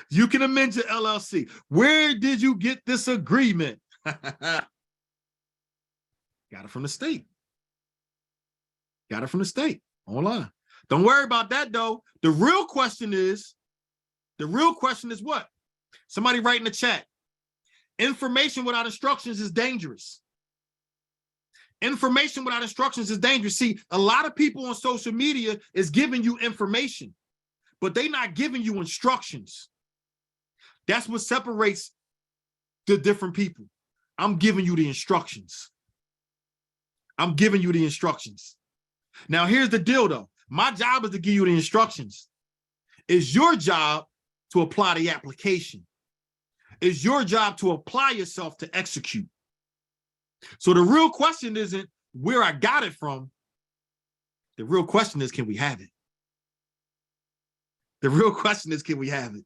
You can amend your LLC. Where did you get this agreement? Got it from the state. Got it from the state online. Don't worry about that though. The real question is what? Somebody write in the chat. Information without instructions is dangerous. Information without instructions is dangerous. See, a lot of people on social media is giving you information, but they're not giving you instructions. That's what separates the different people. I'm giving you the instructions. I'm giving you the instructions. Now, here's the deal, though. My job is to give you the instructions. It's your job to apply the application. It's your job to apply yourself to execute. So the real question isn't where I got it from. The real question is, can we have it? The real question is, can we have it?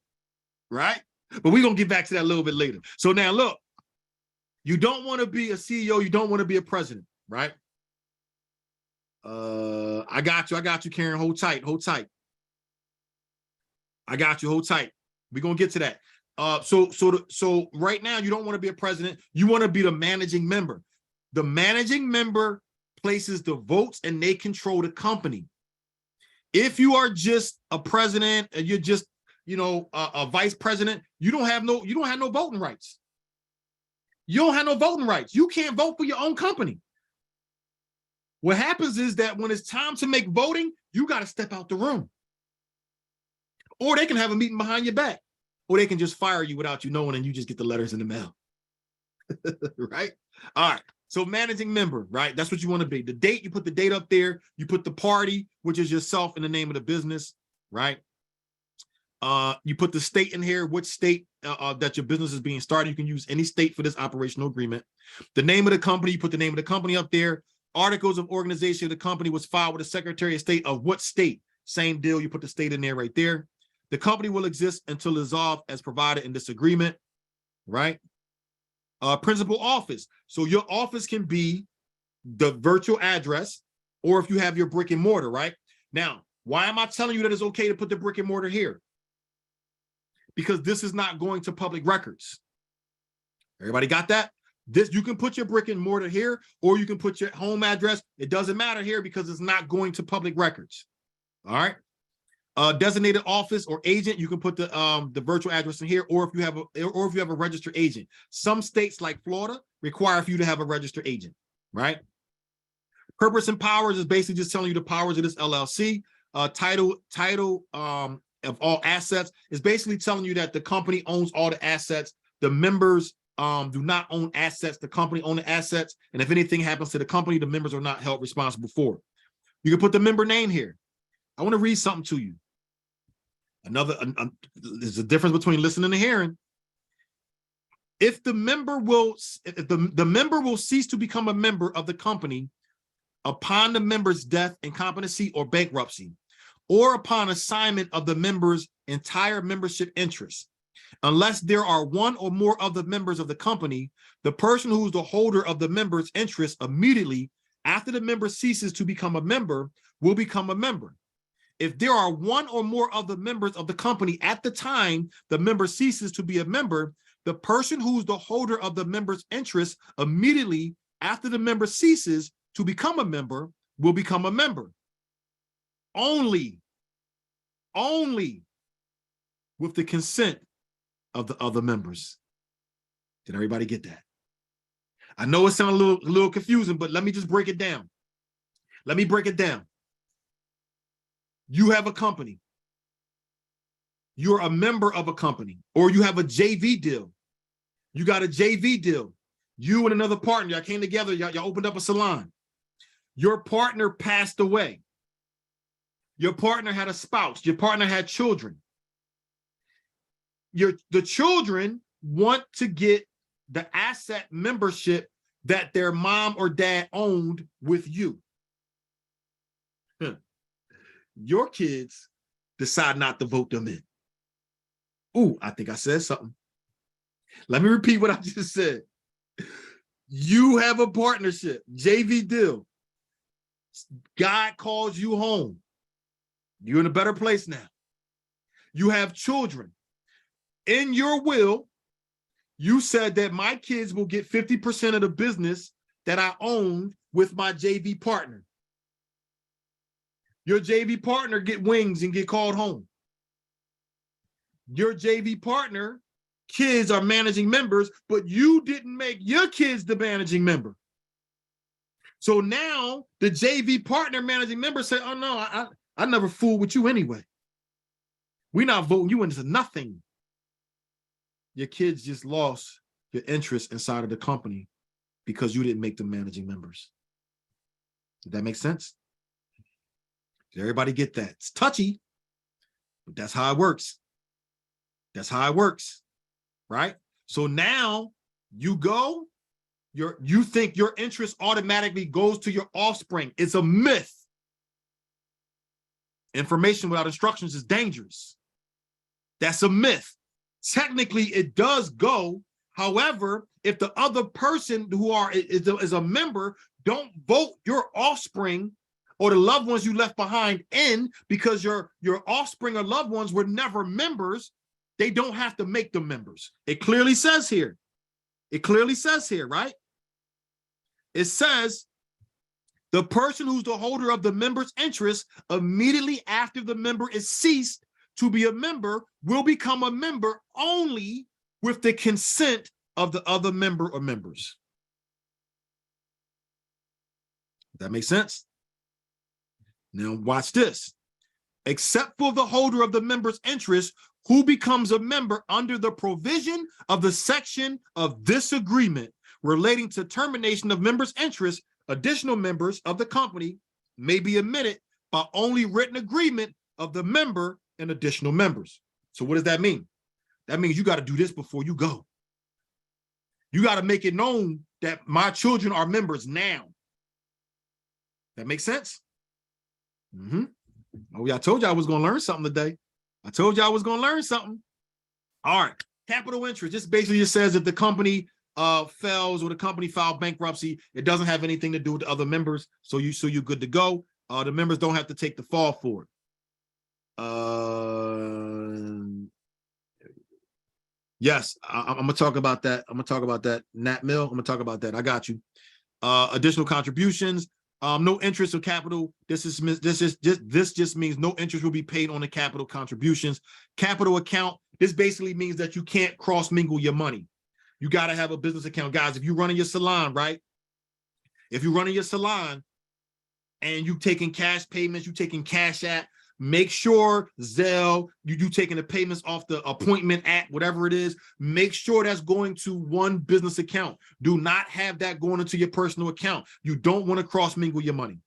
Right? But we're going to get back to that a little bit later. So now look, you don't want to be a CEO. You don't want to be a president, right? I got you, Karen. Hold tight. I got you. Hold tight. We're going to get to that. So right now, you don't want to be a president. You want to be the managing member. The managing member places the votes and they control the company. If you are just a president and you're just, a vice president, you don't have no voting rights. You don't have no voting rights. You can't vote for your own company. What happens is that when it's time to make voting, you got to step out the room. Or they can have a meeting behind your back. Or they can just fire you without you knowing and you just get the letters in the mail. Right? All right. So managing member, right? That's what you want to be. The date, you put the date up there. You put the party, which is yourself, in the name of the business, right? You put the state in here, which state that your business is being started. You can use any state for this operational agreement. The name of the company, you put the name of the company up there. Articles of organization of the company was filed with the Secretary of State of what state? Same deal. You put the state in there right there. The company will exist until dissolved as provided in this agreement, right? Principal office. So your office can be the virtual address, or if you have your brick and mortar, right? Now, why am I telling you that it's okay to put the brick and mortar here? Because this is not going to public records. Everybody got that? This, you can put your brick and mortar here, or you can put your home address. It doesn't matter here because it's not going to public records. All right. Designated office or agent, you can put the virtual address in here, or if you have a registered agent. Some states like Florida require for you to have a registered agent, right? Purpose and powers is basically just telling you the powers of this LLC. Title of all assets is basically telling you that the company owns all the assets. The members do not own assets. The company owns the assets, and if anything happens to the company, the members are not held responsible for it. You can put the member name here. I want to read something to you. There's a difference between listening and hearing. If the member will cease to become a member of the company upon the member's death, incompetency, or bankruptcy, or upon assignment of the member's entire membership interest, unless there are one or more of the members of the company, the person who is the holder of the member's interest immediately after the member ceases to become a member will become a member. If there are one or more of the members of the company at the time the member ceases to be a member, the person who's the holder of the member's interest immediately after the member ceases to become a member will become a member. Only with the consent of the other members. Did everybody get that? I know it sounds a little confusing, but let me just break it down. Let me break it down. You have a company. You're a member of a company, or you have a JV deal. You got a JV deal. You and another partner, y'all came together, y'all opened up a salon. Your partner passed away. Your partner had a spouse. Your partner had children. The children want to get the asset membership that their mom or dad owned with you. Your kids decide not to vote them in. Ooh, I think I said something. Let me repeat what I just said. You have a partnership, JV deal. God calls you home. You're in a better place now. You have children. In your will, you said that my kids will get 50% of the business that I own with my JV partner. Your JV partner get wings and get called home. Your JV partner kids are managing members, but you didn't make your kids the managing member. So now the JV partner managing member say, oh no, I never fooled with you anyway. We're not voting you into nothing. Your kids just lost your interest inside of the company because you didn't make them managing members. Did that make sense? Did everybody get that? It's touchy, but that's how it works. That's how it works, right? So now you go, you think your interest automatically goes to your offspring. It's a myth. Information without instructions is dangerous. That's a myth. Technically, it does go. However, if the other person who is a member don't vote your offspring or the loved ones you left behind in, because your offspring or loved ones were never members, they don't have to make them members. It clearly says here. It clearly says here, right? It says the person who's the holder of the member's interest immediately after the member is ceased to be a member will become a member only with the consent of the other member or members. That makes sense? Now watch this. Except for the holder of the member's interest who becomes a member under the provision of the section of this agreement relating to termination of members' interest, additional members of the company may be admitted by only written agreement of the member and additional members. So what does that mean? That means you got to do this before you go. You got to make it known that my children are members now. That makes sense? Oh, yeah, I told you I was going to learn something today. I told you I was going to learn something. All right. Capital interest. This basically just says if the company fails or the company filed bankruptcy, it doesn't have anything to do with the other members. So you're good to go. The members don't have to take the fall for it. Yes, I'm gonna talk about that. I'm gonna talk about that. Nat Mill, I'm gonna talk about that. I got you. Additional contributions. No interest or capital. This just means no interest will be paid on the capital contributions. Capital account. This basically means that you can't cross mingle your money. You got to have a business account, guys. If you're running your salon, right? If you're running your salon and you taking cash payments, you taking cash app, make sure Zelle, you taking the payments off the appointment app, whatever it is, make sure that's going to one business account. Do not have that going into your personal account. You don't want to cross mingle your money.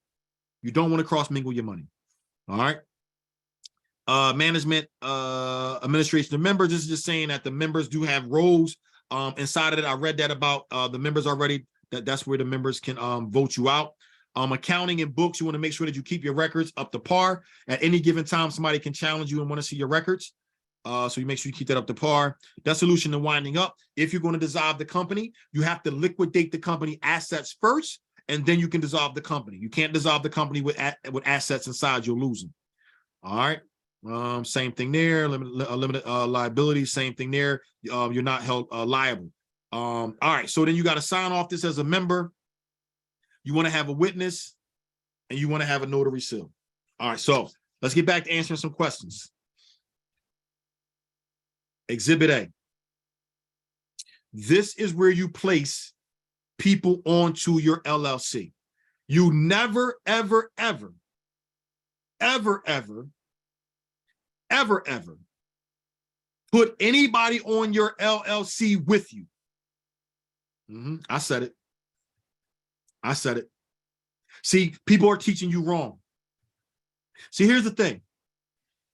You don't want to cross mingle your money. All right. Management, administration of members. This is just saying that the members do have roles inside of it. I read that about the members already. That's where the members can vote you out. Accounting and books, you want to make sure that you keep your records up to par. At any given time, somebody can challenge you and want to see your records. So you make sure you keep that up to par. Dissolution and winding up. If you're going to dissolve the company, you have to liquidate the company assets first, and then you can dissolve the company. You can't dissolve the company with assets inside, you'll lose them. All right. Same thing there. Limited liability, same thing there. You're not held liable. All right. So then you got to sign off this as a member. You want to have a witness, and you want to have a notary seal. All right, so let's get back to answering some questions. Exhibit A. This is where you place people onto your LLC. You never, ever, ever, ever, ever, ever, ever put anybody on your LLC with you. I said it. I said it. See, people are teaching you wrong. See, here's the thing.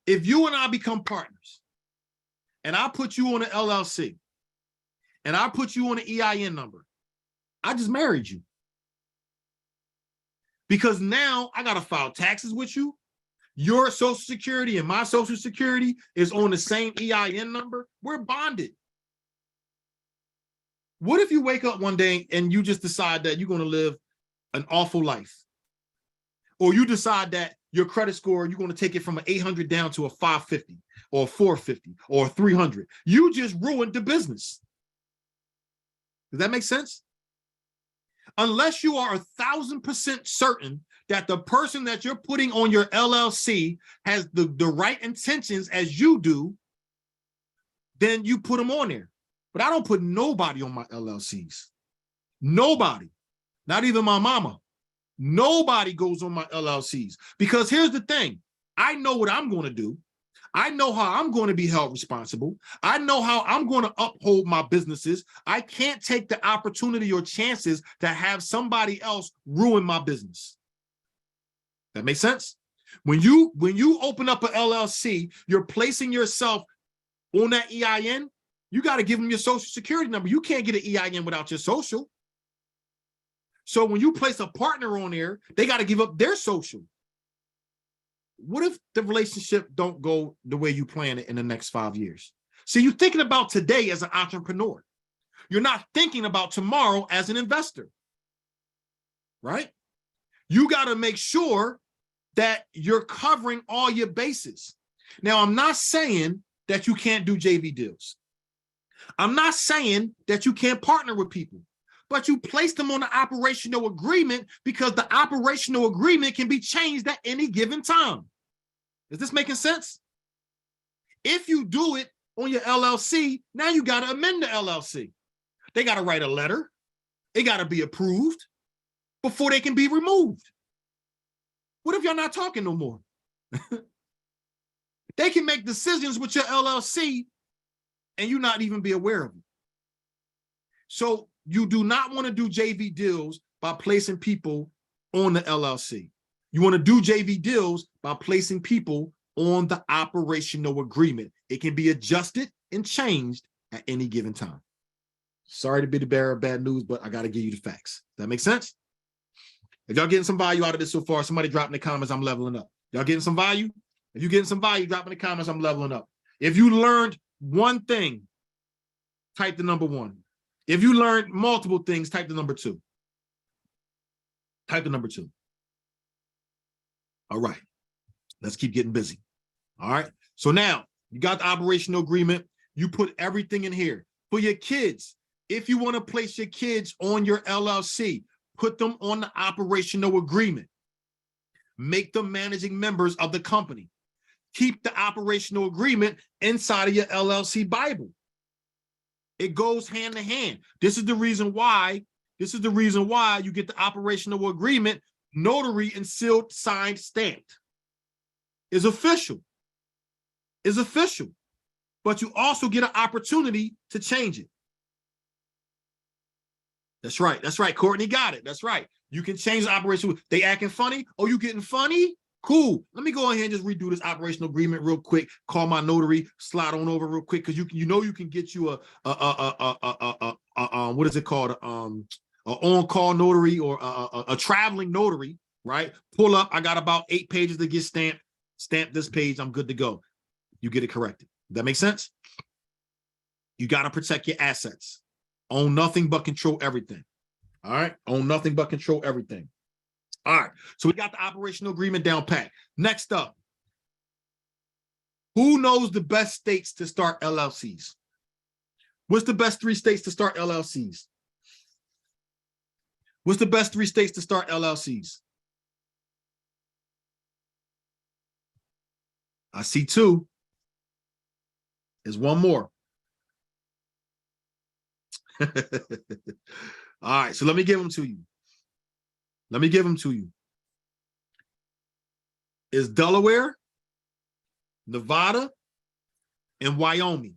If you and I become partners, and I put you on an LLC, and I put you on an EIN number, I just married you. Because now I got to file taxes with you. Your Social Security and my Social Security is on the same EIN number. We're bonded. What if you wake up one day and you just decide that you're going to live an awful life? Or you decide that your credit score, you're going to take it from an 800 down to a 550 or a 450 or a 300. You just ruined the business. Does that make sense? Unless you are 1,000% certain that the person that you're putting on your LLC has the right intentions as you do, then you put them on there. But I don't put nobody on my LLCs. Nobody. Not even my mama. Nobody goes on my LLCs. Because here's the thing. I know what I'm going to do. I know how I'm going to be held responsible. I know how I'm going to uphold my businesses. I can't take the opportunity or chances to have somebody else ruin my business. That makes sense? When you open up an LLC, you're placing yourself on that EIN. You got to give them your Social Security number. You can't get an EIN without your social. So when you place a partner on there, they got to give up their social. What if the relationship don't go the way you plan it in the next 5 years? See, you're thinking about today as an entrepreneur. You're not thinking about tomorrow as an investor, right? You got to make sure that you're covering all your bases. Now, I'm not saying that you can't do JV deals. I'm not saying that you can't partner with people, but you place them on an operational agreement because the operational agreement can be changed at any given time. Is this making sense? If you do it on your LLC, now you got to amend the LLC. They got to write a letter. It got to be approved before they can be removed. What if y'all not talking no more? They can make decisions with your LLC and you not even be aware of it. So you do not want to do JV deals by placing people on the LLC. You want to do JV deals by placing people on the operational agreement. It can be adjusted and changed at any given time. Sorry to be the bearer of bad news, but I got to give you the facts. Does that make sense? If y'all getting some value out of this so far, somebody drop in the comments, I'm leveling up. Y'all getting some value? If you're getting some value, drop in the comments, I'm leveling up. If you learned one thing, type the number 1. If you learned multiple things, type the number 2. Type the number 2. All right. Let's keep getting busy. All right. So now you got the operational agreement. You put everything in here. For your kids, if you want to place your kids on your LLC, put them on the operational agreement. Make them managing members of the company. Keep the operational agreement inside of your LLC Bible. It goes hand in hand. This is the reason why you get the operational agreement, notary and sealed, signed, stamped. It's official. It's official. But you also get an opportunity to change it. That's right. That's right. Courtney got it. That's right. You can change the operation. They acting funny. Oh, you getting funny? Cool. Let me go ahead and just redo this operational agreement real quick. Call my notary. Slide on over real quick because you can get you what is it called? An on-call notary or a traveling notary, right? Pull up. I got about 8 pages to get stamped. Stamp this page. I'm good to go. You get it corrected. That makes sense? You got to protect your assets. Own nothing but control everything. All right? Own nothing but control everything. All right. So we got the operational agreement down pat. Next up, who knows the best states to start LLCs? What's the best 3 states to start LLCs? What's the best 3 states to start LLCs? I see 2. There's one more. All right, so let me give them to you. Let me give them to you. It's Delaware, Nevada, and Wyoming.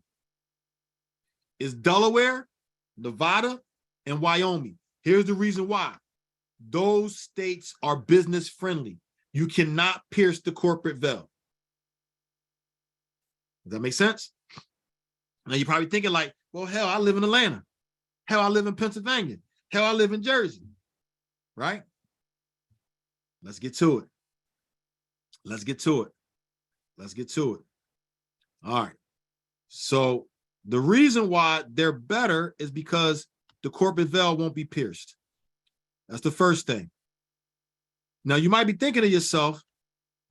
It's Delaware, Nevada, and Wyoming. Here's the reason why. Those states are business friendly. You cannot pierce the corporate veil. Does that make sense? Now you're probably thinking like, well, hell, I live in Atlanta. Hell, I live in Pennsylvania. Hell, I live in Jersey. Right? Let's get to it. Let's get to it. Let's get to it. All right. So the reason why they're better is because the corporate veil won't be pierced. That's the first thing. Now you might be thinking to yourself,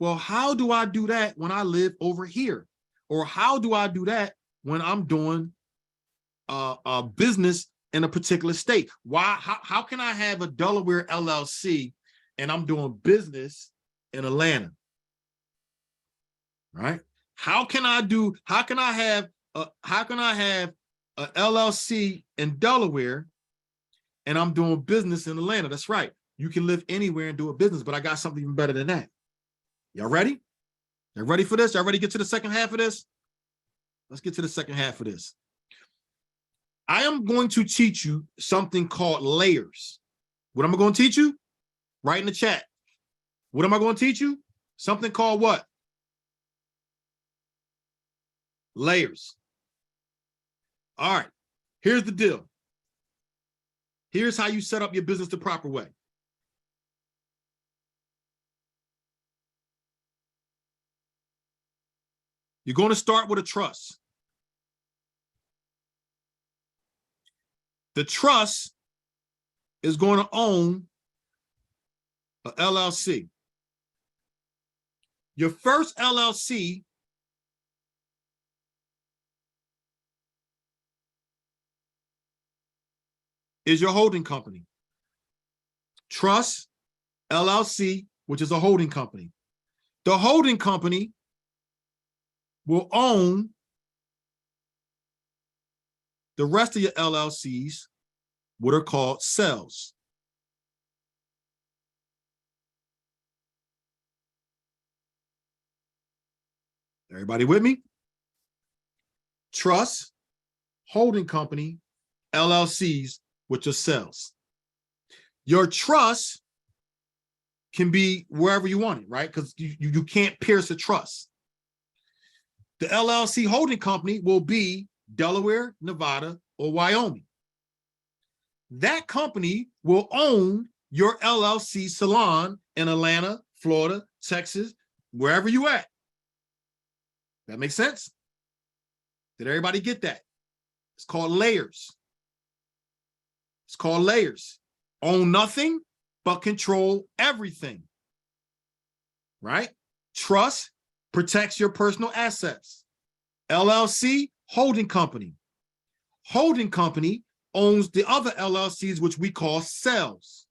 well, how do I do that when I live over here? Or how do I do that when I'm doing a business in a particular state? Why? How can I have a Delaware LLC and I'm doing business in Atlanta? Right? How can I have a LLC in Delaware and I'm doing business in Atlanta? That's right. You can live anywhere and do a business, but I got something even better than that. Y'all ready? Y'all ready for this? Y'all ready to get to the second half of this? Let's get to the second half of this. I am going to teach you something called layers. What am I going to teach you? Write in the chat. What am I going to teach you? Something called what? Layers. All right. Here's the deal. Here's how you set up your business the proper way. You're going to start with a trust. The trust is going to own a LLC. Your first LLC is your holding company. Trust, LLC, which is a holding company. The holding company will own the rest of your LLCs, what are called cells. Everybody with me? Trust, holding company, LLCs, which are cells. Your trust can be wherever you want it, right? Because you can't pierce a trust. The LLC holding company will be Delaware, Nevada, or Wyoming. That company will own your LLC salon in Atlanta, Florida, Texas, wherever you at. That makes sense? Did everybody get that? It's called layers. It's called layers. Own nothing, but control everything. Right? Trust protects your personal assets. LLC, holding company. Holding company owns the other LLCs, which we call cells.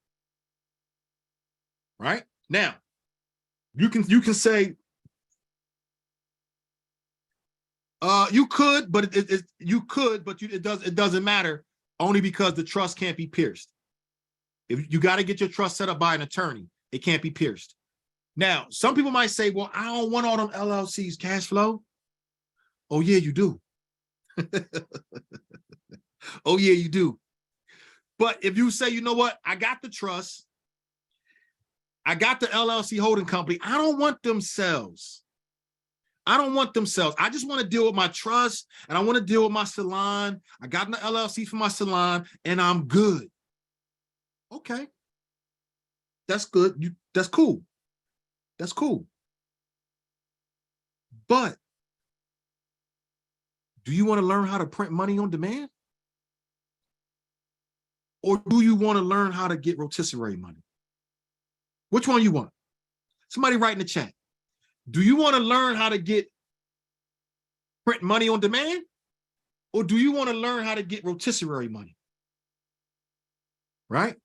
Right? Now, you can say, you could, but it doesn't matter, only because the trust can't be pierced. If you got to get your trust set up by an attorney, it can't be pierced. Now, some people might say, well, I don't want all them LLCs cash flow. Oh yeah, you do. Oh yeah, you do. But if you say, you know what, I got the trust, I got the LLC holding company, I don't want them cells. I don't want them cells. I just want to deal with my trust, and I want to deal with my salon. I got an LLC for my salon, and I'm good. Okay. That's good. That's cool. That's cool. But do you want to learn how to print money on demand? Or do you want to learn how to get rotisserie money? Which one you want? Somebody write in the chat. Do you want to learn how to get print money on demand? Or do you want to learn how to get rotisserie money? Right?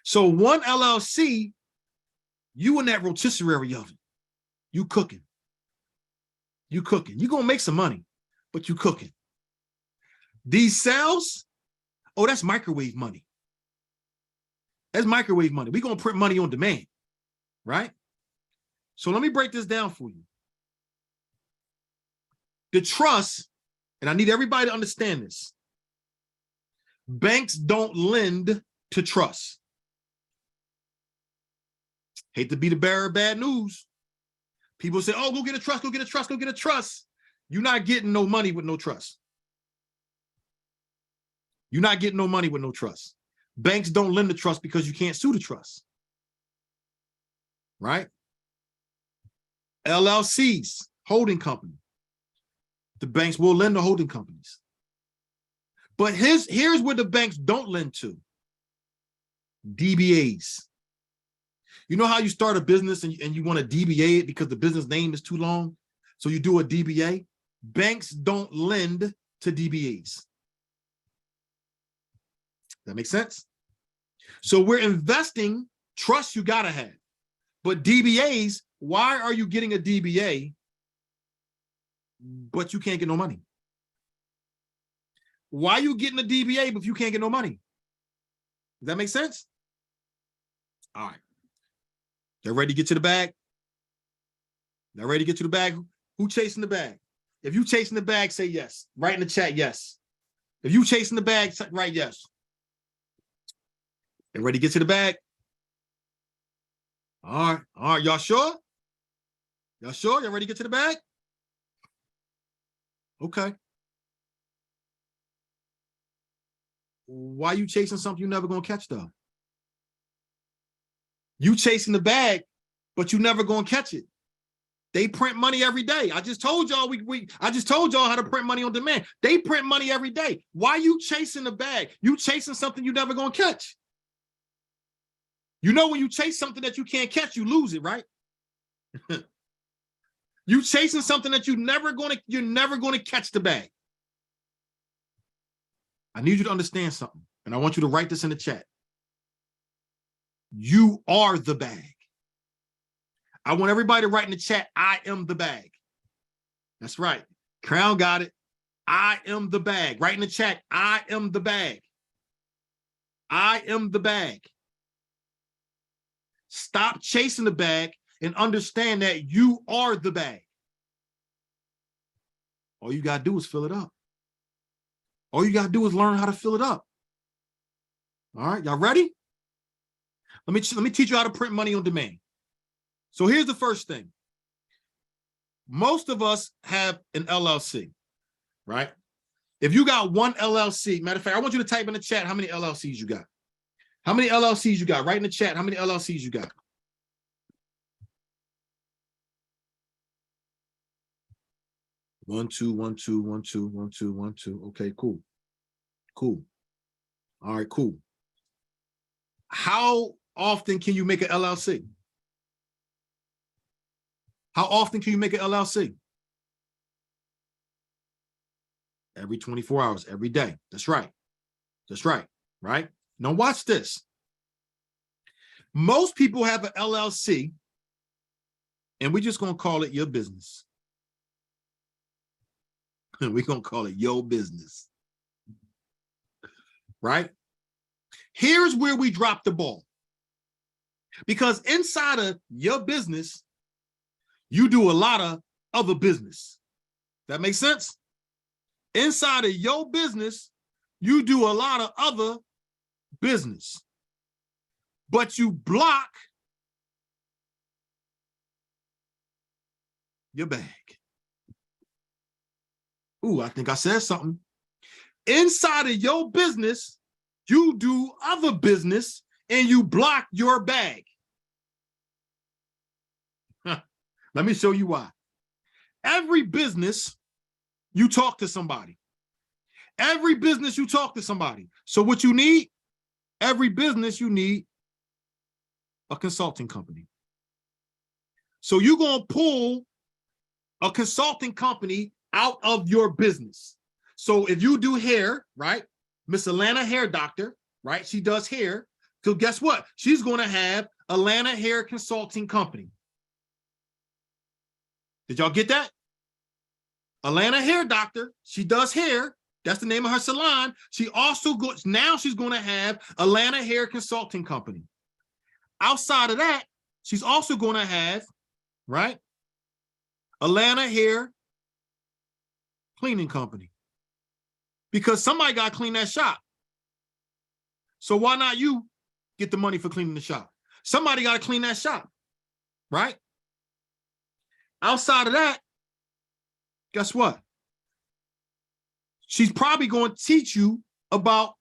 So one LLC, you in that rotisserie oven, you cooking. You cooking. You're going to make some money, but you cooking. These cells, oh, that's microwave money. That's microwave money. We're going to print money on demand, right? So let me break this down for you. The trust, and I need everybody to understand this, banks don't lend to trust. Hate to be the bearer of bad news. People say, oh, go get a trust, go get a trust, go get a trust. You're not getting no money with no trust. You're not getting no money with no trust. Banks don't lend the trust because you can't sue the trust. Right? LLCs, holding company. The banks will lend to holding companies. But here's where the banks don't lend to. DBAs. You know how you start a business and you want to DBA it because the business name is too long? So you do a DBA. Banks don't lend to DBAs. That makes sense? So we're investing, trust you gotta have. But DBAs, why are you getting a DBA, but you can't get no money? Why are you getting a DBA, but you can't get no money? Does that make sense? All right. They're ready to get to the bag? They're ready to get to the bag? Who chasing the bag? If you chasing the bag, say yes. Write in the chat, yes. If you chasing the bag, write yes. They ready to get to the bag? All right, y'all sure? Y'all sure? Y'all ready to get to the bag? Okay. Why you chasing something you're never gonna catch though? You chasing the bag, but you never gonna catch it. They print money every day. I just told y'all I just told y'all how to print money on demand. They print money every day. Why you chasing the bag? You chasing something you never gonna catch. You know when you chase something that you can't catch, you lose it, right? You chasing something that you're never gonna catch the bag. I need you to understand something, and I want you to write this in the chat. You are the bag. I want everybody to write in the chat, I am the bag. That's right. Crown got it. I am the bag. Write in the chat, I am the bag. I am the bag. Stop chasing the bag and understand that you are the bag. All you got to do is fill it up. All you got to do is learn how to fill it up. All right, y'all ready? Let me teach you how to print money on demand. So here's the first thing. Most of us have an LLC, right? If you got one LLC, matter of fact, I want you to type in the chat how many LLCs you got. How many LLCs you got? Write in the chat how many LLCs you got. 1, 2, 1, 2, 1, 2, 1, 2, 1, 2. Okay, cool. Cool. All right, cool. How often can you make an LLC? How often can you make an LLC? Every 24 hours, every day. That's right. That's right. Right? Now watch this. Most people have an LLC, and we're just going to call it your business. We're going to call it your business. Right? Here's where we drop the ball. Because inside of your business, you do a lot of other business. That makes sense? Inside of your business, you do a lot of other business. But you block your bag. Ooh, I think I said something. Inside of your business, you do other business and you block your bag. Let me show you why. Every business, you talk to somebody. Every business, you talk to somebody. So what you need, every business, you need a consulting company. So you're going to pull a consulting company out of your business. So if you do hair, right? Miss Atlanta Hair Doctor, right? She does hair. So guess what? She's going to have Atlanta Hair Consulting Company. Did y'all get that? Atlanta Hair Doctor, she does hair. That's the name of her salon. She also goes, now she's going to have Atlanta Hair Consulting Company. Outside of that, she's also going to have, right? Atlanta Hair Cleaning Company. Because somebody got to clean that shop. So why not you get the money for cleaning the shop? Somebody got to clean that shop, right? Outside of that, guess what? She's probably going to teach you about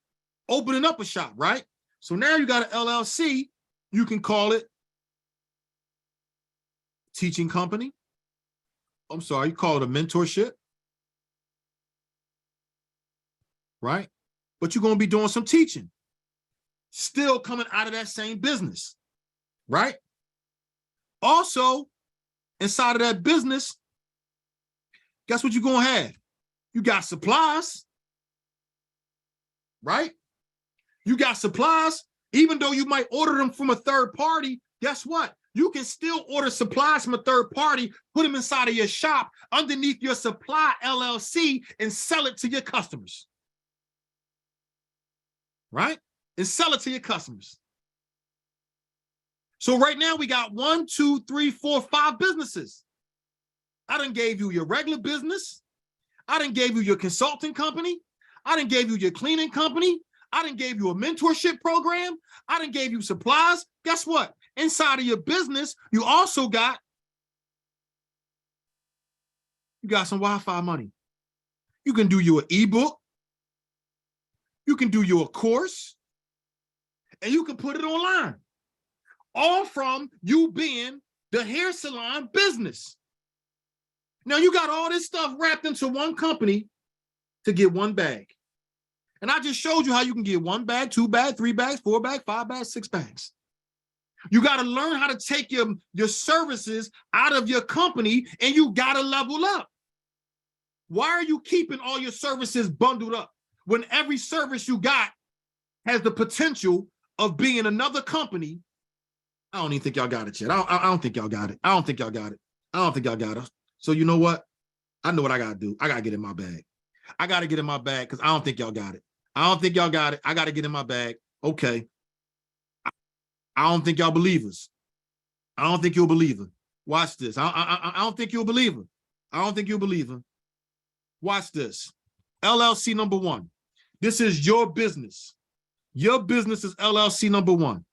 opening up a shop, right? So now you got an LLC, you can call it teaching company. I'm sorry, you call it a mentorship, right? But you're going to be doing some teaching, still coming out of that same business, right? Also, inside of that business, guess what you're going to have? You got supplies, right? You got supplies. Even though you might order them from a third party, guess what? You can still order supplies from a third party, put them inside of your shop underneath your supply LLC and sell it to your customers, right? And sell it to your customers. So right now we got 1, 2, 3, 4, 5 businesses. I done gave you your regular business. I done gave you your consulting company. I done gave you your cleaning company. I done gave you a mentorship program. I done gave you supplies. Guess what? Inside of your business, you also got, some Wi-Fi money. You can do your ebook. You can do your course. And you can put it online. All from you being the hair salon business. Now you got all this stuff wrapped into one company to get one bag. And I just showed you how you can get 1 bag, 2 bags, 3 bags, 4 bags, 5 bags, 6 bags. You got to learn how to take your services out of your company, and you got to level up. Why are you keeping all your services bundled up when every service you got has the potential of being another company? I don't even think y'all got it yet. I don't think y'all got it. I don't think y'all got it. I don't think y'all got it. So you know what? I know what I got to do. I got to get in my bag. I got to get in my bag because I don't think y'all got it. I don't think y'all got it. I got to get in my bag. Okay. I don't think y'all believers. I don't think you're a believer. Watch this. I don't think you're a believer. I don't think you're a believer. Watch this. LLC number 1. This is your business. Your business is LLC number 1.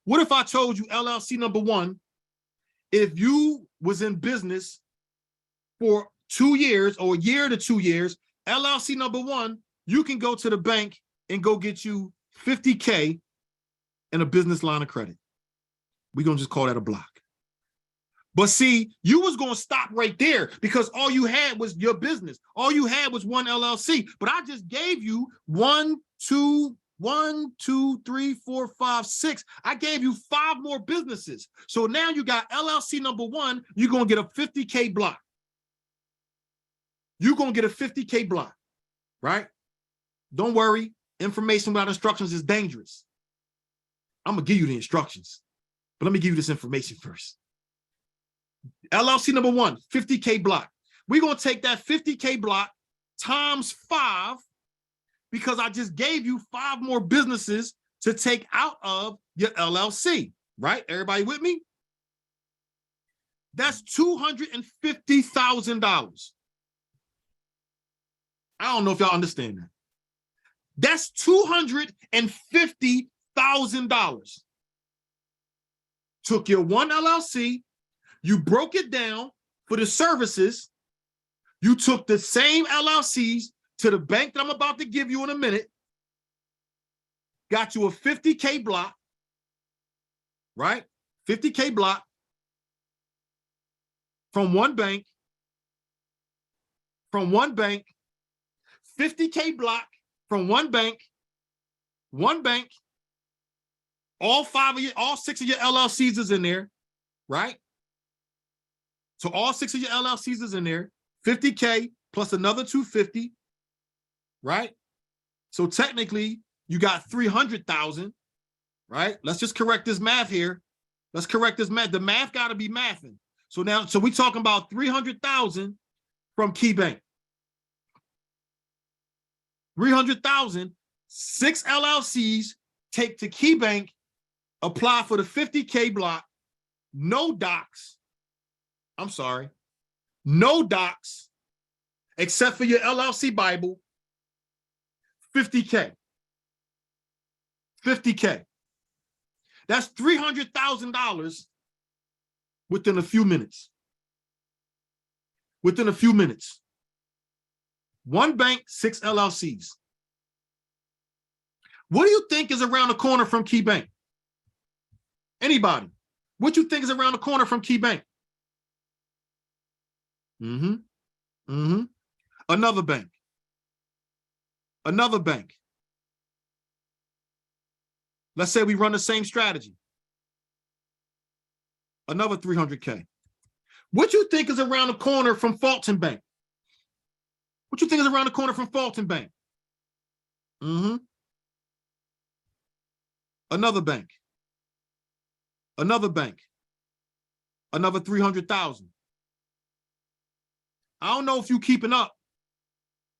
What if I told you LLC number 1, if you was in business for 2 years or a year to 2 years, LLC number 1, you can go to the bank and go get you $50K in a business line of credit. We're going to just call that a block. But see, you was going to stop right there because all you had was your business. All you had was one LLC. But I just gave you 1, 2, 3, 4, 5, 6. I gave you 5 more businesses. So now you got LLC number 1. You're going to get a 50K block. You're going to get a 50K block, right? Don't worry. Information without instructions is dangerous. I'm going to give you the instructions. But let me give you this information first. LLC number 1, 50K block. We're going to take that 50K block times 5 because I just gave you 5 more businesses to take out of your LLC, right? Everybody with me? That's $250,000. I don't know if y'all understand that. That's $250,000. Took your one LLC, you broke it down for the services, you took the same LLCs to the bank that I'm about to give you in a minute, got you a 50K block, right? 50K block from one bank, 50K block from one bank, all 6 of your LLCs is in there, right? So all 6 of your LLCs is in there, 50K plus another 250, right? So technically you got 300,000, right? Let's just correct this math here. Let's correct this math. The math got to be mathing. So we talking about 300,000 from KeyBank. 300,000, 6 LLCs take to KeyBank, apply for the 50K block, no docs. I'm sorry, no docs, except for your LLC Bible, 50K. 50K. That's $300,000 within a few minutes. Within a few minutes. One bank, 6 LLCs. What do you think is around the corner from KeyBank? Anybody? What you think is around the corner from KeyBank? Another bank. Another bank. Let's say we run the same strategy. Another 300K. What you think is around the corner from Fulton Bank? What you think is around the corner from Fulton Bank? Another bank. Another bank. Another 300,000. I don't know if you keeping up,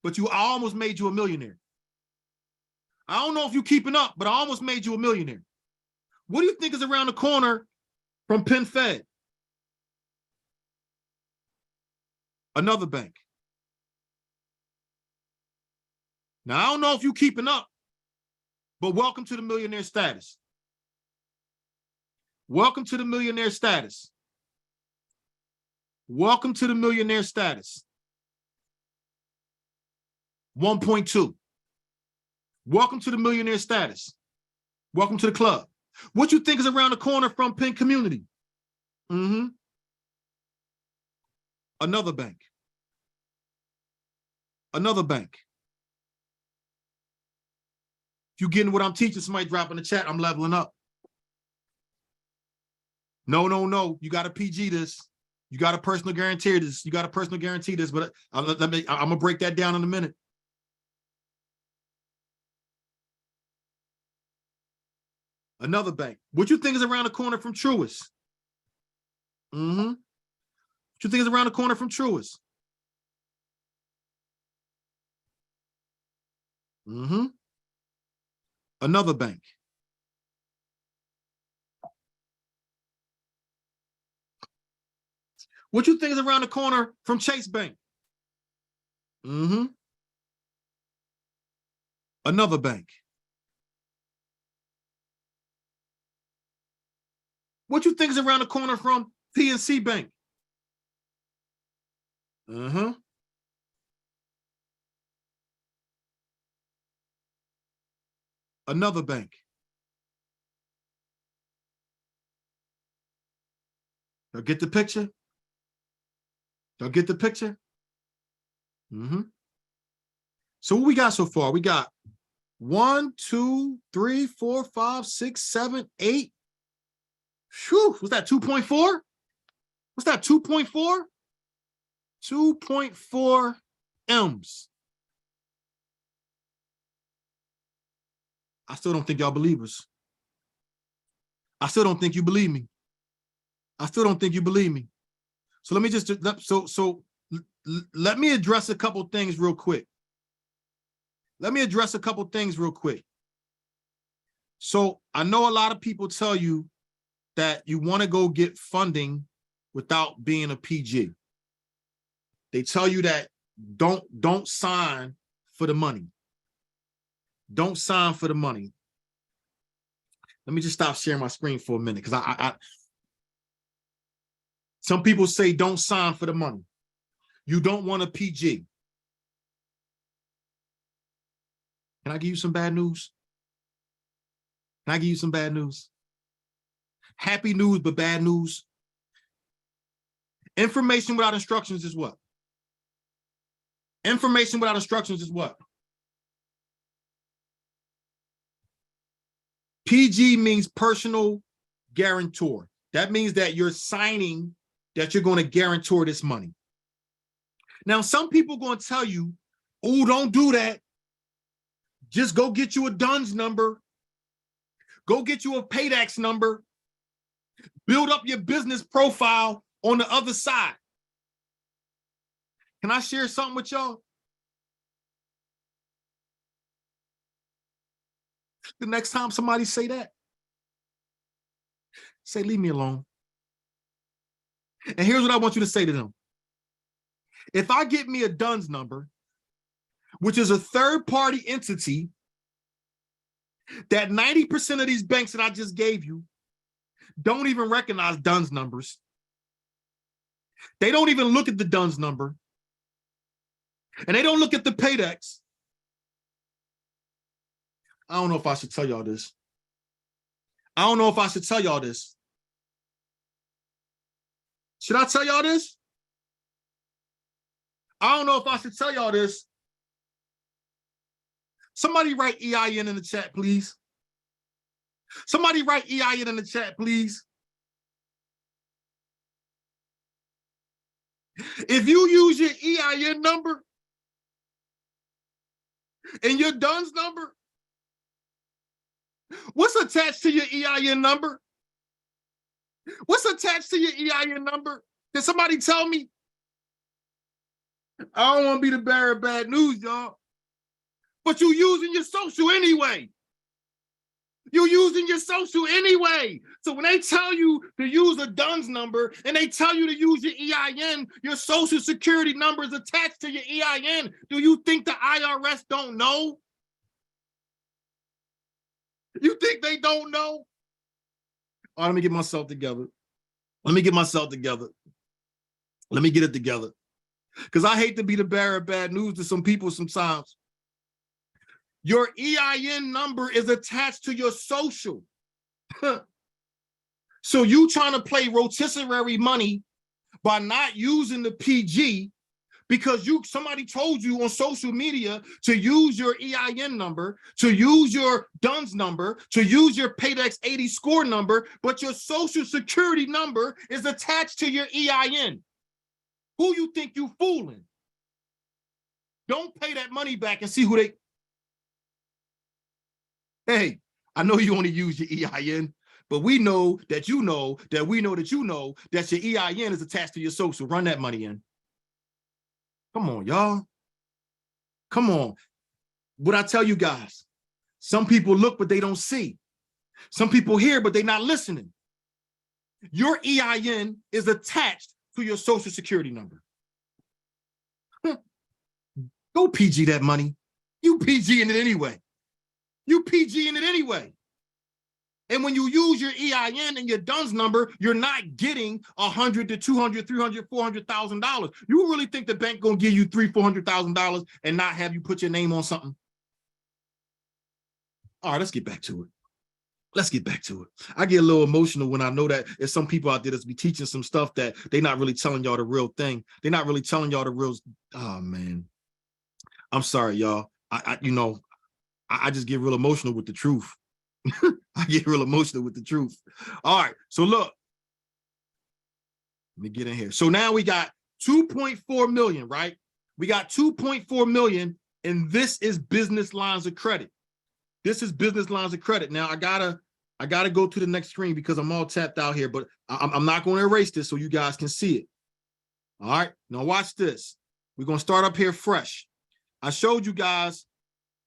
but I almost made you a millionaire. I don't know if you keeping up, but I almost made you a millionaire. What do you think is around the corner from Penn Fed? Another bank. Now, I don't know if you keeping up, but welcome to the millionaire status. Welcome to the millionaire status. Welcome to the millionaire status. 1.2. Welcome to the millionaire status. Welcome to the club. What you think is around the corner from Penn Community? Another bank. Another bank. If you getting what I'm teaching, somebody drop in the chat, I'm leveling up. No. You got to PG this. You got to personal guarantee this. You got to personal guarantee this, but I'm going to break that down in a minute. Another bank. What you think is around the corner from Truist? What you think is around the corner from Truist? Another bank. What you think is around the corner from Chase Bank? Another bank. What you think is around the corner from PNC Bank? Another bank. Y'all get the picture? Y'all get the picture? So what we got so far? We got 1, 2, 3, 4, 5, 6, 7, 8. Whew, was that 2.4? What's that, 2.4? 2.4 M's. I still don't think y'all believers. I still don't think you believe me. I still don't think you believe me. So let me just, let me address a couple things real quick. So I know a lot of people tell you that you want to go get funding without being a PG. They tell you that don't sign for the money. Don't sign for the money. Let me just stop sharing my screen for a minute, because some people say don't sign for the money. You don't want a PG. Can I give you some bad news? Can I give you some bad news? Happy news, but bad news. Information without instructions is what? Information without instructions is what? PG means personal guarantor. That means that you're signing that you're going to guarantor this money. Now, some people are going to tell you, oh, don't do that. Just go get you a DUNS number. Go get you a PAYDAX number. Build up your business profile on the other side. Can I share something with y'all? The next time somebody say that, say, leave me alone. And here's what I want you to say to them. If I get me a DUNS number, which is a third-party entity that 90% of these banks that I just gave you don't even recognize DUNS numbers. They don't even look at the DUNS number. And they don't look at the PAYDAX. I don't know if I should tell y'all this. I don't know if I should tell y'all this. Should I tell y'all this? I don't know if I should tell y'all this. Somebody write EIN in the chat, please. Somebody write EIN in the chat, please. If you use your EIN number and your DUNS number, what's attached to your EIN number? What's attached to your EIN number? Did somebody tell me? I don't want to be the bearer of bad news, y'all. But you're using your social anyway. You're using your social anyway. So when they tell you to use a DUNS number and they tell you to use your EIN, your social security number is attached to your EIN. Do you think the IRS don't know? You think they don't know? All right, let me get myself together. Let me get myself together. Let me get it together. Because I hate to be the bearer of bad news to some people sometimes. Your EIN number is attached to your social. So you trying to play rotisserie money by not using the PG because somebody told you on social media to use your EIN number, to use your DUNS number, to use your PAYDAX 80 score number, but your social security number is attached to your EIN. Who you think you fooling? Don't pay that money back and see who they... Hey, I know you only use your EIN, but we know that you know that we know that you know that your EIN is attached to your social. Run that money in. Come on, y'all. Come on. What I tell you guys, some people look, but they don't see. Some people hear, but they're not listening. Your EIN is attached to your social security number. Go PG that money. You PG in it anyway. You PG in it anyway. And when you use your EIN and your DUNS number, you're not getting $100,000 to $200,000, $300,000, $400,000. You really think the bank gonna give you $300,000, $400,000 and not have you put your name on something? All right, let's get back to it. let's get back to it. I get a little emotional when I know that there's some people out there that's be teaching some stuff that they're not really telling y'all the real thing. They're not really telling y'all the real. Oh man, I'm sorry, y'all. I just get real emotional with the truth. I get real emotional with the truth. All right, so look, let me get in here. So now we got 2.4 million, right? We got 2.4 million, and this is business lines of credit. This is business lines of credit. Now I gotta go to the next screen because I'm all tapped out here, but I'm not going to erase this so you guys can see it. All right, now watch this. We're gonna start up here fresh. I showed you guys,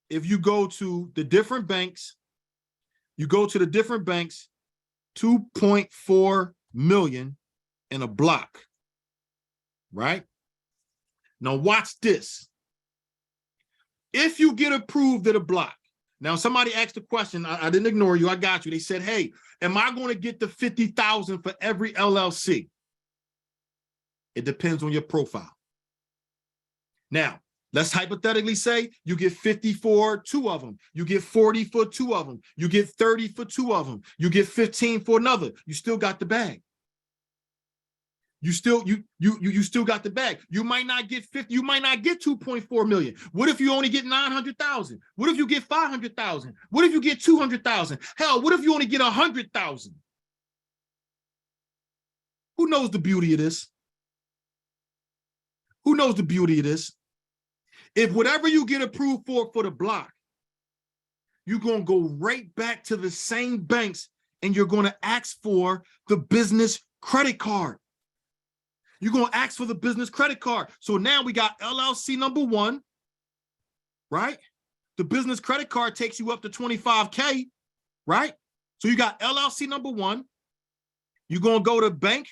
if you go to the different banks, 2.4 million in a block, right? Now watch this. If you get approved at a block, now somebody asked a question, I didn't ignore you, I got you. They said, hey, am I going to get the 50,000 for every LLC? It depends on your profile. Now, let's hypothetically say you get 50 for 2 of them, you get 40 for 2 of them, you get 30 for 2 of them, you get 15 for another. You still got the bag. You still got the bag. You might not get 50, you might not get 2.4 million. What if you only get 900,000? What if you get 500,000? What if you get 200,000? Hell, what if you only get 100,000? Who knows the beauty of this? Who knows the beauty of this? If whatever you get approved for the block, you're going to go right back to the same banks and you're going to ask for the business credit card. You're going to ask for the business credit card. So now we got LLC number 1, right? The business credit card takes you up to 25K, right? So you got LLC number 1. You're going to go to bank.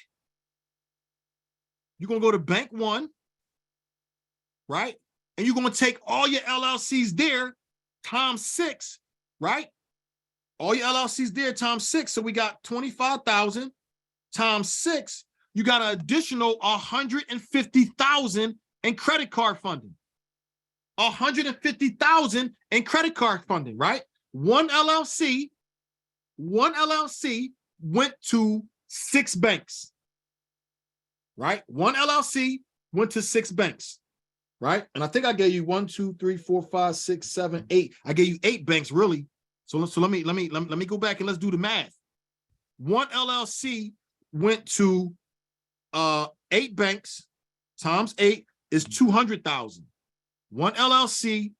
You're going to go to bank 1, right? And you're going to take all your LLCs there times 6, right? All your LLCs there times 6. So we got 25,000 times 6. You got an additional 150,000 in credit card funding. 150,000 in credit card funding, right? One LLC went to 6 banks, right? One LLC went to 6 banks, right? And I think I gave you 1, 2, 3, 4, 5, 6, 7, 8. I gave you 8 banks, really. So let me go back and let's do the math. One LLC went to 8 banks times 8 is 200,000. One LLC,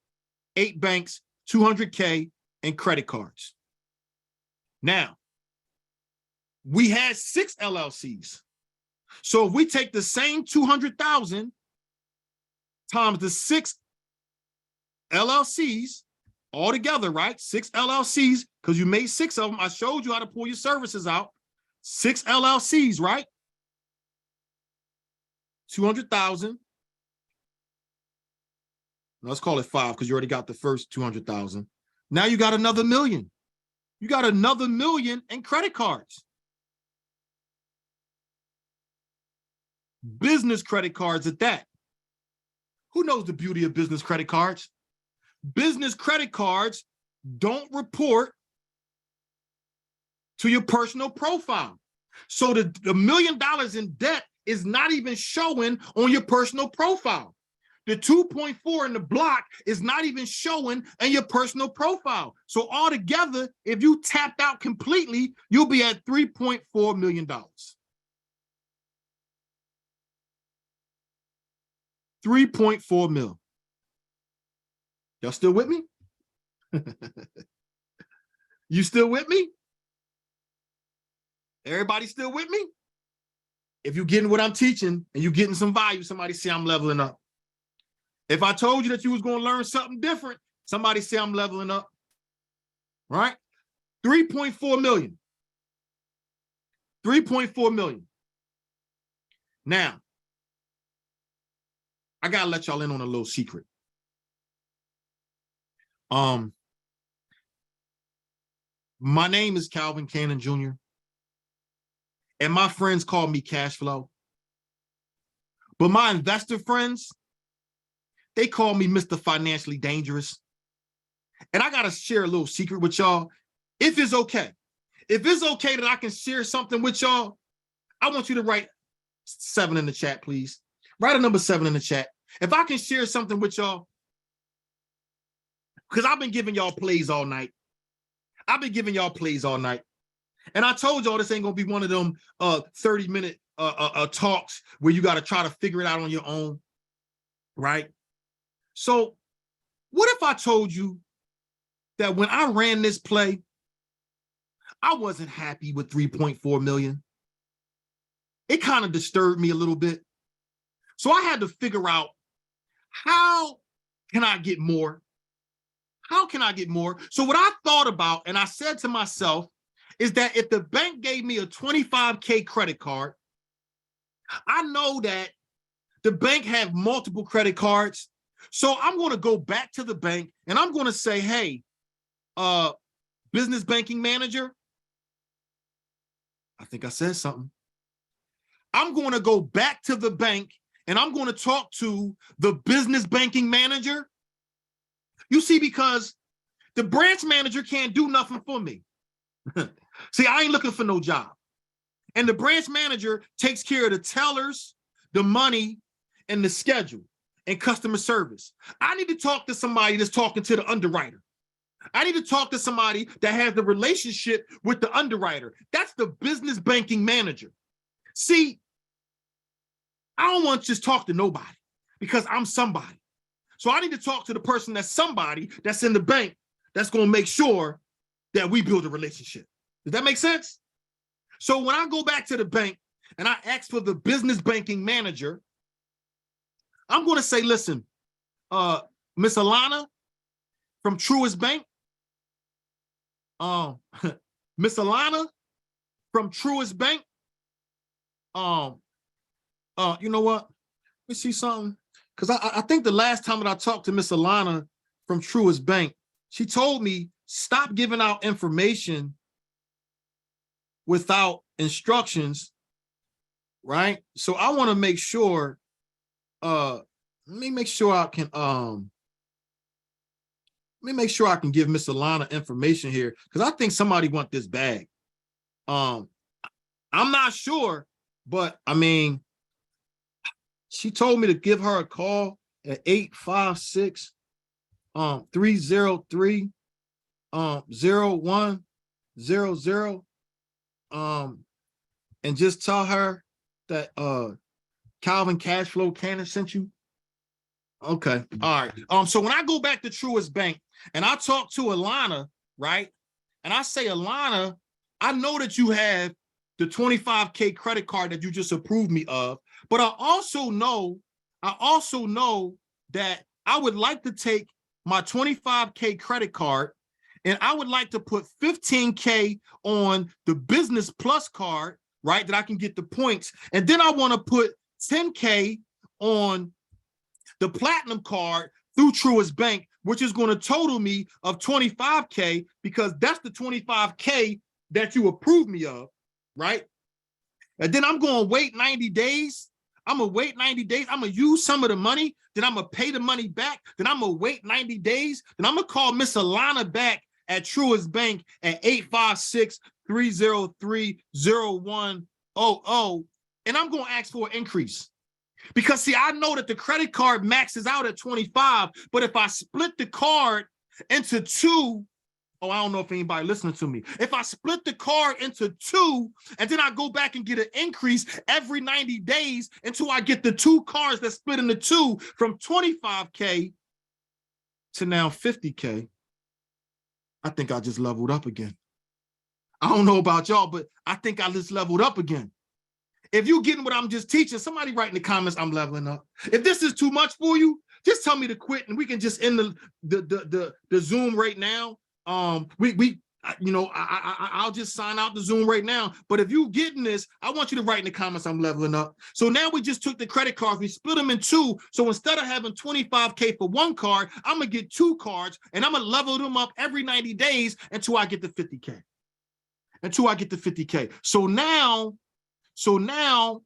8 banks, 200K in credit cards. Now, we had 6 LLCs. So if we take the same 200,000 times the 6 LLCs all together, right? 6 LLCs, because you made 6 of them. I showed you how to pull your services out. 6 LLCs, right? 200,000. Let's call it 5 because you already got the first 200,000. Now you got another million. You got another million in credit cards. Business credit cards at that. Who knows the beauty of business credit cards? Business credit cards don't report to your personal profile. So the $1 million in debt is not even showing on your personal profile. The 2.4 in the block is not even showing in your personal profile. So altogether, if you tapped out completely, you'll be at $3.4 million. $3.4 million. Y'all still with me? You still with me? Everybody still with me? If you're getting what I'm teaching and you're getting some value, somebody say I'm leveling up. If I told you that you was going to learn something different, somebody say I'm leveling up. Right? 3.4 million. 3.4 million. Now, I got to let y'all in on a little secret. My name is Calvin Cannon Jr. And my friends call me Cash Flow. But my investor friends, they call me Mr. Financially Dangerous. And I got to share a little secret with y'all, if it's okay. if it's okay that I can share something with y'all, I want you to write 7 in the chat, please. Write a number 7 in the chat. If I can share something with y'all, because I've been giving y'all plays all night. And I told y'all this ain't gonna be one of them 30-minute talks where you got to try to figure it out on your own, right? So what if I told you that when I ran this play, I wasn't happy with 3.4 million? It kind of disturbed me a little bit. So I had to figure out, how can I get more? How can I get more? So what I thought about, and I said to myself, is that if the bank gave me a 25K credit card, I know that the bank have multiple credit cards. So I'm going to go back to the bank and I'm going to say, hey, business banking manager. I think I said something. I'm going to go back to the bank and I'm going to talk to the business banking manager. You see, because the branch manager can't do nothing for me. See, I ain't looking for no job. And the branch manager takes care of the tellers, the money, and the schedule and customer service. I need to talk to somebody that's talking to the underwriter. I need to talk to somebody that has the relationship with the underwriter. That's the business banking manager. See, I don't want to just talk to nobody because I'm somebody. So I need to talk to the person that's somebody that's in the bank that's going to make sure that we build a relationship. Does that make sense? So when I go back to the bank and I ask for the business banking manager, I'm going to say, listen, Miss Alana from Truist Bank, Miss Alana from Truist Bank, you know what? Let me see something. Because I think the last time that I talked to Miss Alana from Truist Bank, she told me, stop giving out information without instructions, right? So I want to make sure, let me make sure I can give Miss Alana information here, because I think somebody want this bag. I'm not sure, but I mean, she told me to give her a call at 856-303-0100. And just tell her that Calvin Cashflow Cannon sent you. Okay. All right. So when I go back to Truist Bank and I talk to Alana, right? And I say, Alana, I know that you have the 25K credit card that you just approved me of, but I also know that I would like to take my 25K credit card and I would like to put 15K on the Business Plus card, right? That I can get the points. And then I want to put 10K on the Platinum card through Truist Bank, which is going to total me of 25K, because that's the 25K that you approved me of, right? And then I'm going to wait 90 days. I'm going to wait 90 days. I'm going to use some of the money. Then I'm going to pay the money back. Then I'm going to wait 90 days. Then I'm going to call Miss Alana back at Truist Bank at 856-303-0100. And I'm going to ask for an increase. Because, see, I know that the credit card maxes out at 25, but if I split the card into two, I don't know if anybody listening to me. If I split the card into two, and then I go back and get an increase every 90 days until I get the two cards that split into two from 25K to now 50K, I think I just leveled up again. I don't know about y'all, but I think I just leveled up again. If you're getting what I'm just teaching, somebody write in the comments, I'm leveling up. If this is too much for you, just tell me to quit and we can just end the Zoom right now. I'll just sign out the Zoom right now. But if you're getting this, I want you to write in the comments, I'm leveling up. So now we just took the credit cards, we split them in two. So instead of having 25K for one card, I'm gonna get two cards and I'm gonna level them up every 90 days until I get to 50K. So now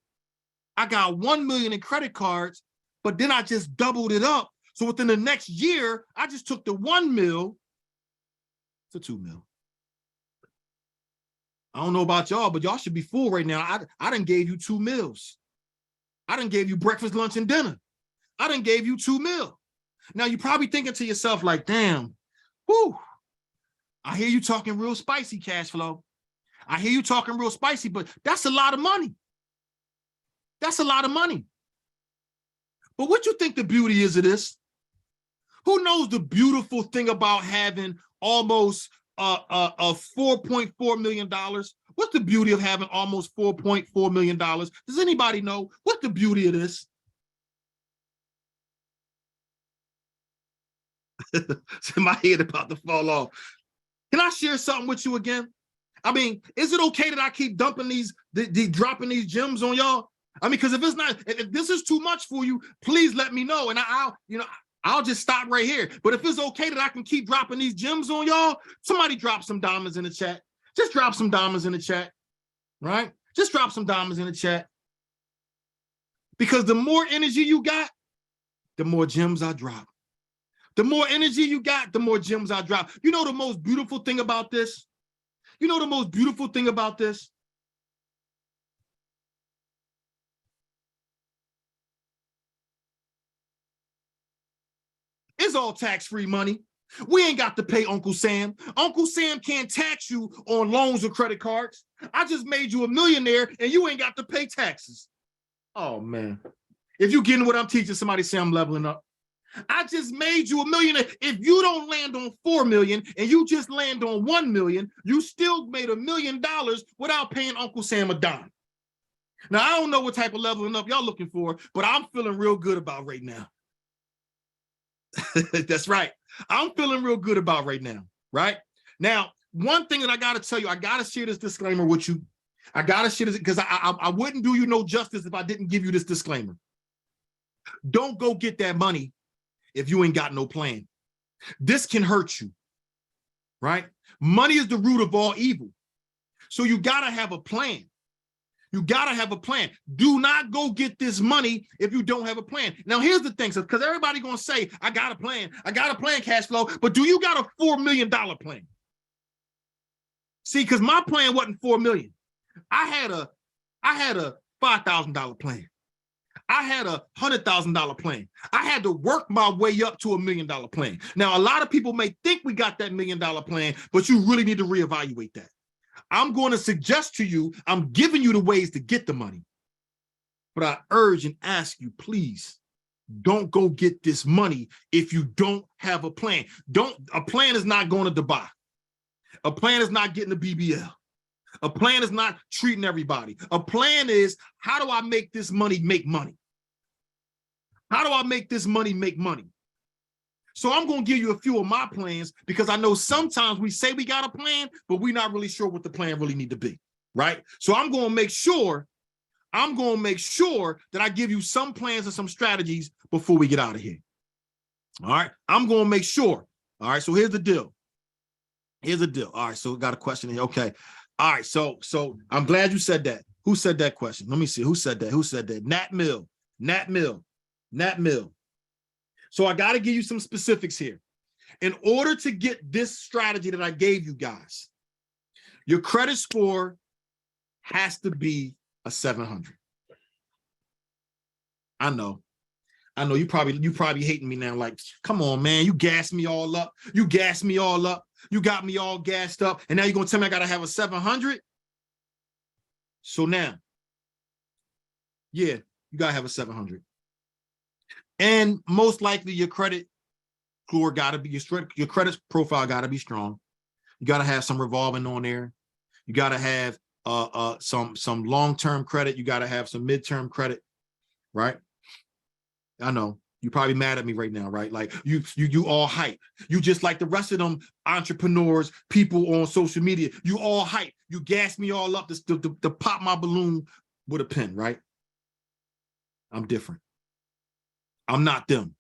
I got 1 million in credit cards, but then I just doubled it up. So within the next year, I just took the 1 mil to 2 mil. I don't know about y'all, but y'all should be full right now. I done gave you 2 meals. I done gave you breakfast, lunch, and dinner. I done gave you 2 meals. Now you're probably thinking to yourself like, damn, whoo, I hear you talking real spicy, cash flow. I hear you talking real spicy, but that's a lot of money. That's a lot of money. But what you think the beauty is of this? Who knows the beautiful thing about having almost $4.4 million? What's the beauty of having almost $4.4 million? Does anybody know? What's the beauty of this? My head about to fall off. Can I share something with you again? I mean, is it okay that I keep dumping dropping these gems on y'all? I mean, because if it's not, if this is too much for you, please let me know, and I'll just stop right here. But if it's okay that I can keep dropping these gems on y'all, somebody drop some diamonds in the chat. Just drop some diamonds in the chat, right? Just drop some diamonds in the chat. Because the more energy you got, the more gems I drop. The more energy you got, the more gems I drop. You know the most beautiful thing about this? You know the most beautiful thing about this? It's all tax-free money. We ain't got to pay Uncle Sam. Uncle Sam can't tax you on loans or credit cards. I just made you a millionaire and you ain't got to pay taxes. Oh, man. If you getting what I'm teaching, somebody say I'm leveling up. I just made you a millionaire. If you don't land on 4 million and you just land on 1 million, you still made $1 million without paying Uncle Sam a dime. Now, I don't know what type of leveling up y'all looking for, but I'm feeling real good about right now. That's right. I'm feeling real good about right now, right? Now, one thing that I got to tell you, I got to share this disclaimer with you. I got to share this because I wouldn't do you no justice if I didn't give you this disclaimer. Don't go get that money if you ain't got no plan. This can hurt you, right? Money is the root of all evil. So you got to have a plan. You got to have a plan. Do not go get this money if you don't have a plan. Now, here's the thing, because everybody going to say, I got a plan, cash flow, but do you got a $4 million plan? See, because my plan wasn't 4 million. I had a $5,000 plan. I had a $100,000 plan. I had to work my way up to $1 million plan. Now, a lot of people may think we got that $1 million plan, but you really need to reevaluate that. I'm going to suggest to you, I'm giving you the ways to get the money. But I urge and ask you, please, don't go get this money if you don't have a plan. A plan is not going to Dubai. A plan is not getting a BBL. A plan is not treating everybody. A plan is, how do I make this money make money? How do I make this money make money? So I'm going to give you a few of my plans because I know sometimes we say we got a plan, but we're not really sure what the plan really need to be, right? So I'm going to make sure that I give you some plans and some strategies before we get out of here. All right. I'm going to make sure. All right. So here's the deal. All right. So we got a question here. Okay. All right. So I'm glad you said that. Who said that question? Let me see. Who said that? Nat Mill. So I got to give you some specifics here. In order to get this strategy that I gave you guys, your credit score has to be a 700. I know you probably hating me now. Like, come on, man, you gassed me all up. You got me all gassed up. And now you're going to tell me I got to have a 700? So now, yeah, you got to have a 700. And most likely your credit score got to be, your credit profile got to be strong. You got to have some revolving on there. You got to have some long-term credit. You got to have some mid-term credit, right? I know you're probably mad at me right now, right? Like you all hype. You just like the rest of them entrepreneurs, people on social media. You all hype. You gas me all up to pop my balloon with a pen, right? I'm different. I'm not them.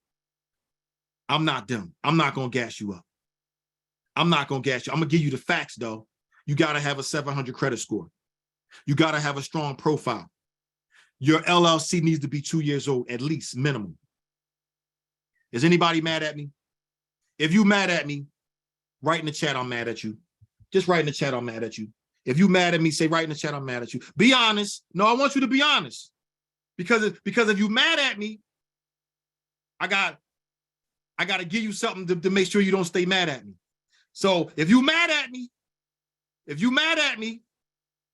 I'm not going to gas you up. I'm not going to gas you. I'm going to give you the facts, though. You got to have a 700 credit score. You got to have a strong profile. Your LLC needs to be 2 years old, at least, minimum. Is anybody mad at me? If you mad at me, write in the chat, I'm mad at you. Just write in the chat, I'm mad at you. If you mad at me, say right in the chat, I'm mad at you. Be honest. No, I want you to be honest. Because if you mad at me, I got to give you something to make sure you don't stay mad at me. So if you mad at me,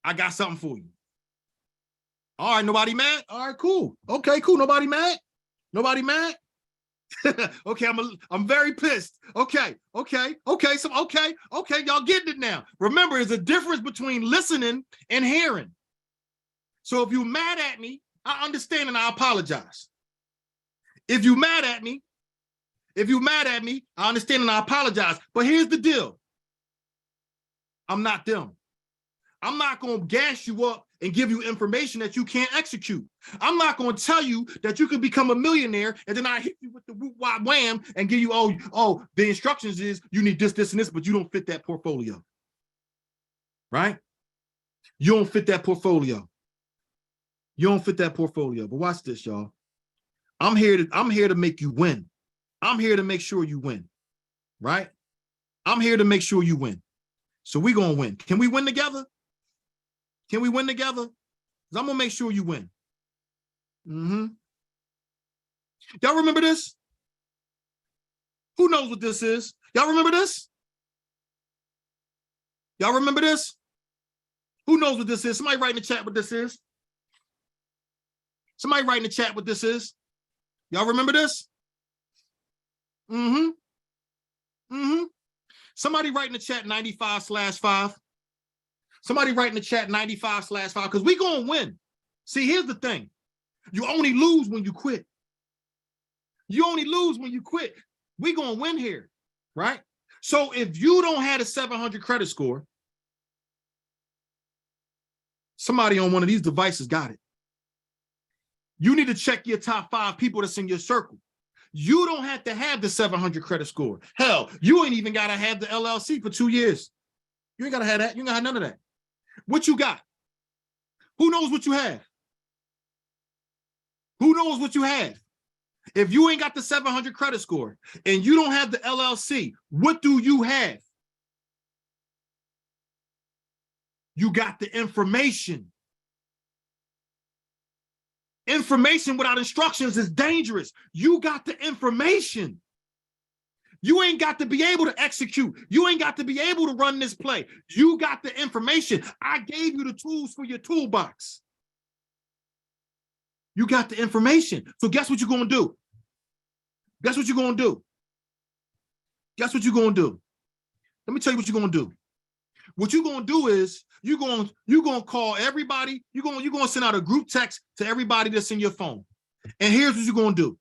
I got something for you. All right, nobody mad? All right, cool. Okay, cool. Nobody mad? Nobody mad? Okay, I'm very pissed. Okay. So y'all getting it now. Remember, there's a difference between listening and hearing. So if you're mad at me, I understand and I apologize. If you mad at me, I understand and I apologize. But here's the deal. I'm not them. I'm not going to gas you up and give you information that you can't execute. I'm not going to tell you that you can become a millionaire and then I hit you with the whoop, whop, wham and give you, oh, the instructions is you need this, this, and this, but you don't fit that portfolio. Right? You don't fit that portfolio. But watch this, y'all. I'm here to make you win. I'm here to make sure you win. Right? I'm here to make sure you win. So we're going to win. Can we win together? Can we win together? Because I'm going to make sure you win. Y'all remember this? Who knows what this is? Y'all remember this? Y'all remember this? Who knows what this is? Somebody write in the chat what this is. Somebody write in the chat what this is. Y'all remember this? Somebody write in the chat 95/5. Somebody write in the chat 95/5 because we're going to win. See, here's the thing. You only lose when you quit. You only lose when you quit. We're going to win here, right? So if you don't have a 700 credit score, somebody on one of these devices got it. You need to check your top 5 people that's in your circle. You don't have to have the 700 credit score. Hell, you ain't even got to have the LLC for 2 years. You ain't got to have that. You ain't got to have none of that. What you got? Who knows what you have? Who knows what you have? If you ain't got the 700 credit score and you don't have the LLC, what do you have? You got the information. Information without instructions is dangerous. You got the information. You ain't got to be able to execute. You ain't got to be able to run this play. You got the information. I gave you the tools for your toolbox. You got the information. So guess what you're going to do? Guess what you're going to do? Guess what you're going to do? Let me tell you what you're going to do. What you're going to do is you're going to call everybody. You're going to send out a group text to everybody that's in your phone. And here's what you're going to do.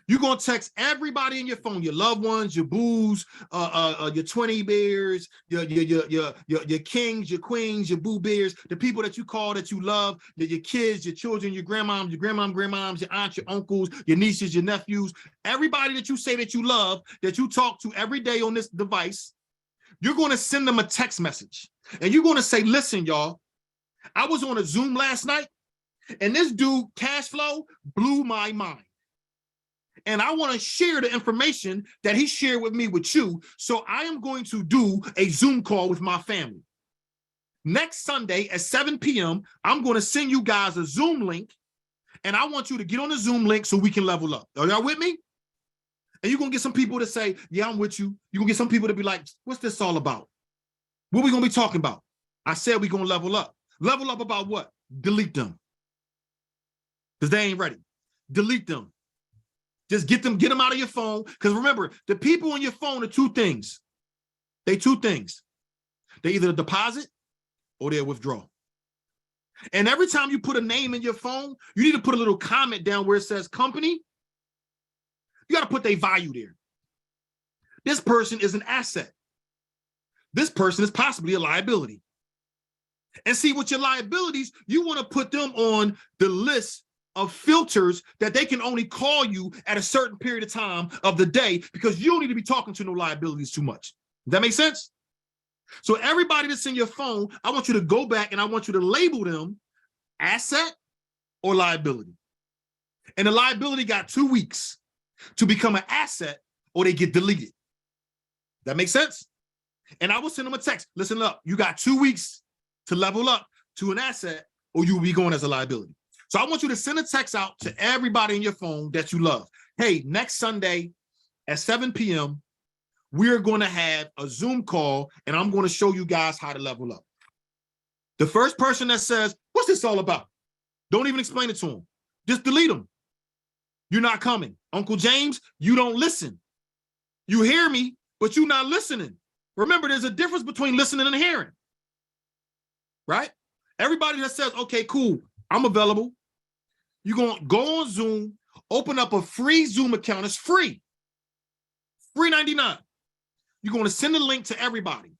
You're going to text everybody in your phone, your loved ones, your boos, your 20 bears, your kings, your queens, your boo bears, the people that you call that you love, your kids, your children, your grandmoms, your aunts, your uncles, your nieces, your nephews, everybody that you say that you love, that you talk to every day on this device. You're going to send them a text message. And you're going to say, listen, y'all, I was on a Zoom last night, and this dude, cash flow, blew my mind. And I want to share the information that he shared with me with you. So I am going to do a Zoom call with my family. Next Sunday at 7 p.m., I'm going to send you guys a Zoom link. And I want you to get on the Zoom link so we can level up. Are y'all with me? And you're going to get some people to say, yeah, I'm with you. You're going to get some people to be like, what's this all about? What are we going to be talking about? I said we're going to level up. Level up about what? Delete them. Because they ain't ready. Delete them. Just get them out of your phone. Because remember, the people on your phone are two things. They either deposit or they withdraw. And every time you put a name in your phone, you need to put a little comment down where it says company. You got to put their value there. This person is an asset. This person is possibly a liability. And see, with your liabilities, you want to put them on the list of filters that they can only call you at a certain period of time of the day because you don't need to be talking to no liabilities too much. Does that make sense? So everybody that's in your phone, I want you to go back and I want you to label them asset or liability. And the liability got 2 weeks to become an asset or they get deleted. That makes sense? And I will send them a text. Listen up, you got 2 weeks to level up to an asset or you will be going as a liability. So I want you to send a text out to everybody in your phone that you love. Hey, next Sunday at 7 p.m., we're going to have a Zoom call and I'm going to show you guys how to level up. The first person that says, what's this all about? Don't even explain it to them. Just delete them. You're not coming. Uncle James, you don't listen. You hear me, but you're not listening. Remember, there's a difference between listening and hearing, right? Everybody that says, okay, cool, I'm available. You're going to go on Zoom, open up a free Zoom account. It's free. Free 99. You're going to send a link to everybody.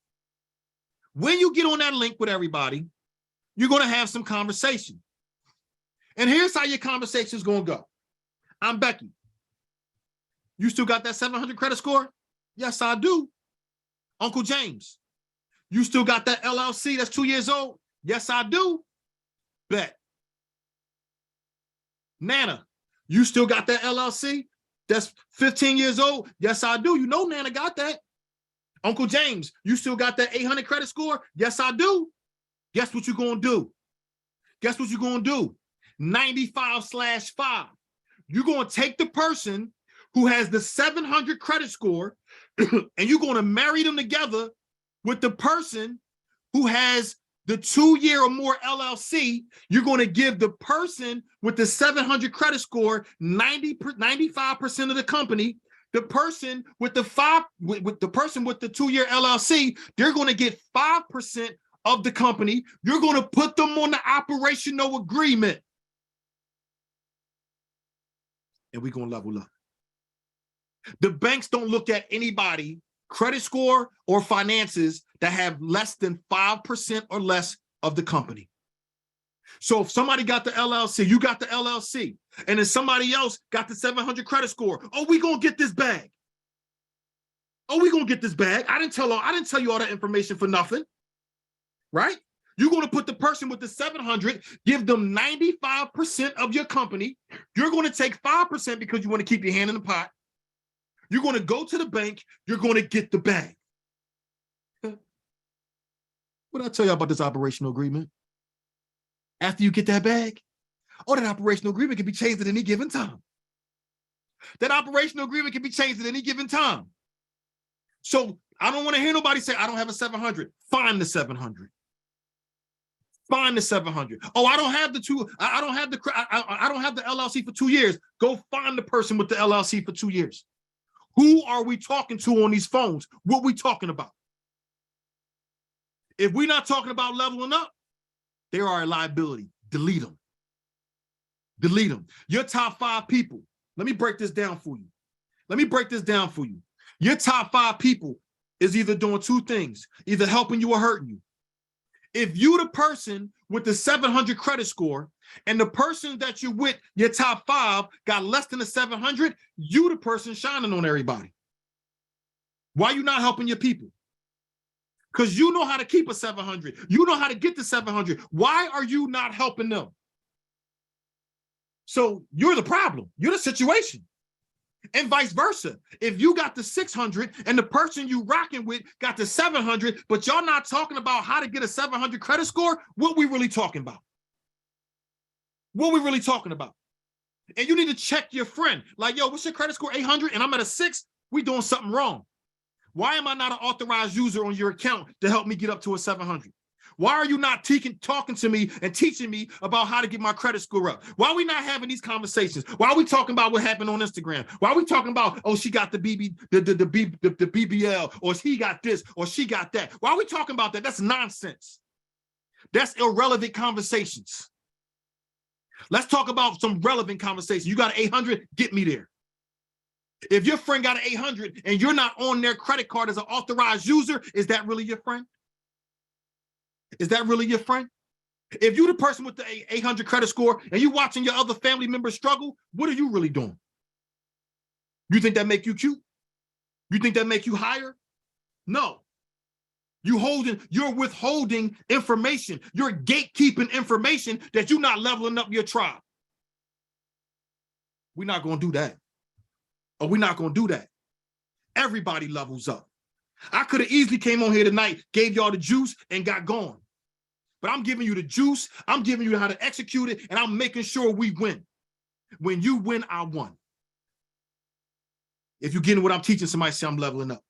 When you get on that link with everybody, you're going to have some conversation. And here's how your conversation is going to go. I'm Becky. You still got that 700 credit score? Yes, I do. Uncle James, you still got that LLC that's 2 years old? Yes, I do. Bet. Nana, you still got that LLC that's 15 years old? Yes, I do. You know Nana got that. Uncle James, you still got that 800 credit score? Yes, I do. Guess what you're going to do? Guess what you're going to do? 95/5. You're going to take the person who has the 700 credit score and you're going to marry them together with the person who has the 2-year or more LLC. You're going to give the person with the 700 credit score 95% of the company. The person with the person with the 2-year LLC, they're going to get 5% of the company. You're going to put them on the operational agreement. And we're going to level up. The banks don't look at anybody, credit score or finances, that have less than 5% or less of the company. So if somebody got the LLC, you got the LLC, and then somebody else got the 700 credit score, oh, we gonna get this bag. Oh, we gonna get this bag. I didn't tell you all that information for nothing, right? You're gonna put the person with the 700, give them 95% of your company. You're gonna take 5% because you want to keep your hand in the pot. You're gonna go to the bank. You're gonna get the bag. What did I tell you about this operational agreement? After you get that bag, oh, that operational agreement can be changed at any given time. That operational agreement can be changed at any given time. So I don't want to hear nobody say, I don't have a 700. Find the 700. Find the 700. Oh, I don't have the LLC for 2 years. Go find the person with the LLC for 2 years. Who are we talking to on these phones? What we talking about? If we're not talking about leveling up, they are a liability. Delete them. Delete them. Your top 5 people. Let me break this down for you. Let me break this down for you. Your top 5 people is either doing 2 things, either helping you or hurting you. If you the person with the 700 credit score and the person that you're with, your top 5, got less than a 700, you the person shining on everybody. Why you not helping your people? Because you know how to keep a 700. You know how to get the 700. Why are you not helping them? So you're the problem. You're the situation. And vice versa. If you got the 600 and the person you rocking with got the 700, but y'all not talking about how to get a 700 credit score, what we really talking about? What we really talking about? And you need to check your friend. Like, yo, what's your credit score? 800 and I'm at a 6? We doing something wrong. Why am I not an authorized user on your account to help me get up to a 700? Why are you not talking to me and teaching me about how to get my credit score up? Why are we not having these conversations? Why are we talking about what happened on Instagram? Why are we talking about, oh, she got the BBL, or he got this, or she got that? Why are we talking about that? That's nonsense. That's irrelevant conversations. Let's talk about some relevant conversations. You got an 800, get me there. If your friend got an 800 and you're not on their credit card as an authorized user, is that really your friend? Is that really your friend? If you're the person with the 800 credit score and you watching your other family members struggle, what are you really doing? You think that make you cute? You think that make you higher? No. You're withholding information. You're gatekeeping information that you're not leveling up your tribe. We're not going to do that. Or we're not going to do that. Everybody levels up. I could have easily came on here tonight, gave y'all the juice and got gone. But I'm giving you the juice. I'm giving you how to execute it. And I'm making sure we win. When you win, I won. If you're getting what I'm teaching, somebody say I'm leveling up.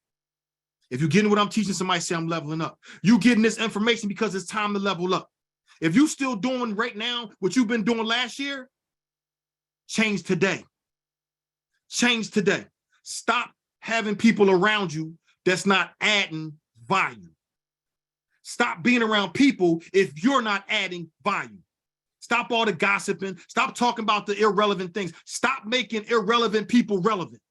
If you're getting what I'm teaching, somebody say I'm leveling up. You getting this information because it's time to level up. If you still doing right now what you've been doing last year, change today. Change today. Stop having people around you that's not adding value. Stop being around people if you're not adding value. Stop all the gossiping. Stop talking about the irrelevant things. Stop making irrelevant people relevant.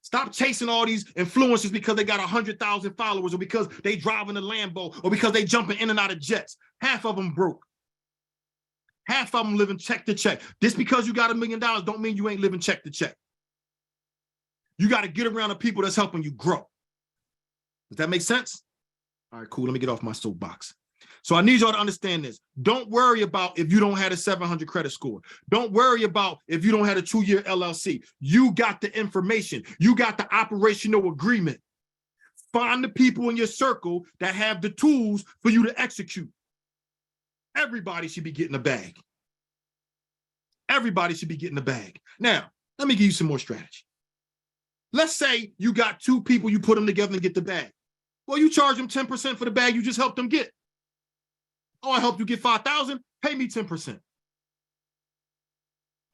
Stop chasing all these influencers because they got 100,000 followers, or because they driving a Lambo, or because they jumping in and out of jets. Half of them broke. Half of them living check to check. Just because you got $1 million don't mean you ain't living check to check. You got to get around the people that's helping you grow. Does that make sense? All right, cool. Let me get off my soapbox. So I need y'all to understand this. Don't worry about if you don't have a 700 credit score. Don't worry about if you don't have a 2-year LLC. You got the information. You got the operational agreement. Find the people in your circle that have the tools for you to execute. Everybody should be getting a bag. Everybody should be getting a bag. Now, let me give you some more strategy. Let's say you got 2 people, you put them together and get the bag. Well, you charge them 10% for the bag you just helped them get. Oh, I helped you get 5,000, pay me 10%.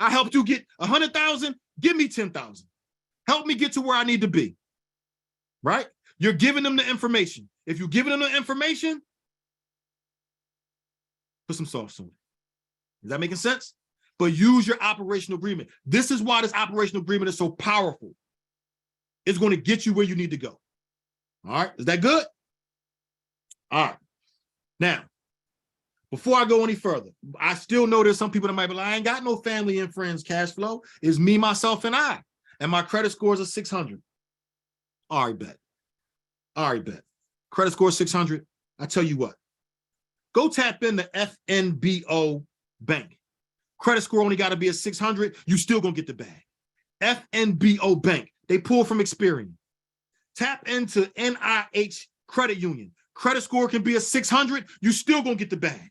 I helped you get 100,000, give me 10,000. Help me get to where I need to be, right? You're giving them the information. If you're giving them the information, put some sauce on it. Is that making sense? But use your operational agreement. This is why this operational agreement is so powerful. It's going to get you where you need to go. All right, is that good? All right. Now, before I go any further, I still know there's some people that might be like, I ain't got no family and friends cash flow. It's me, myself, and I. And my credit scores are 600. All right, bet. All right, bet. Credit score 600. I tell you what. Go tap in the FNBO bank. Credit score only got to be at 600. You still going to get the bag. FNBO bank. They pull from Experian. Tap into NIH Credit Union. Credit score can be a 600. You still going to get the bag.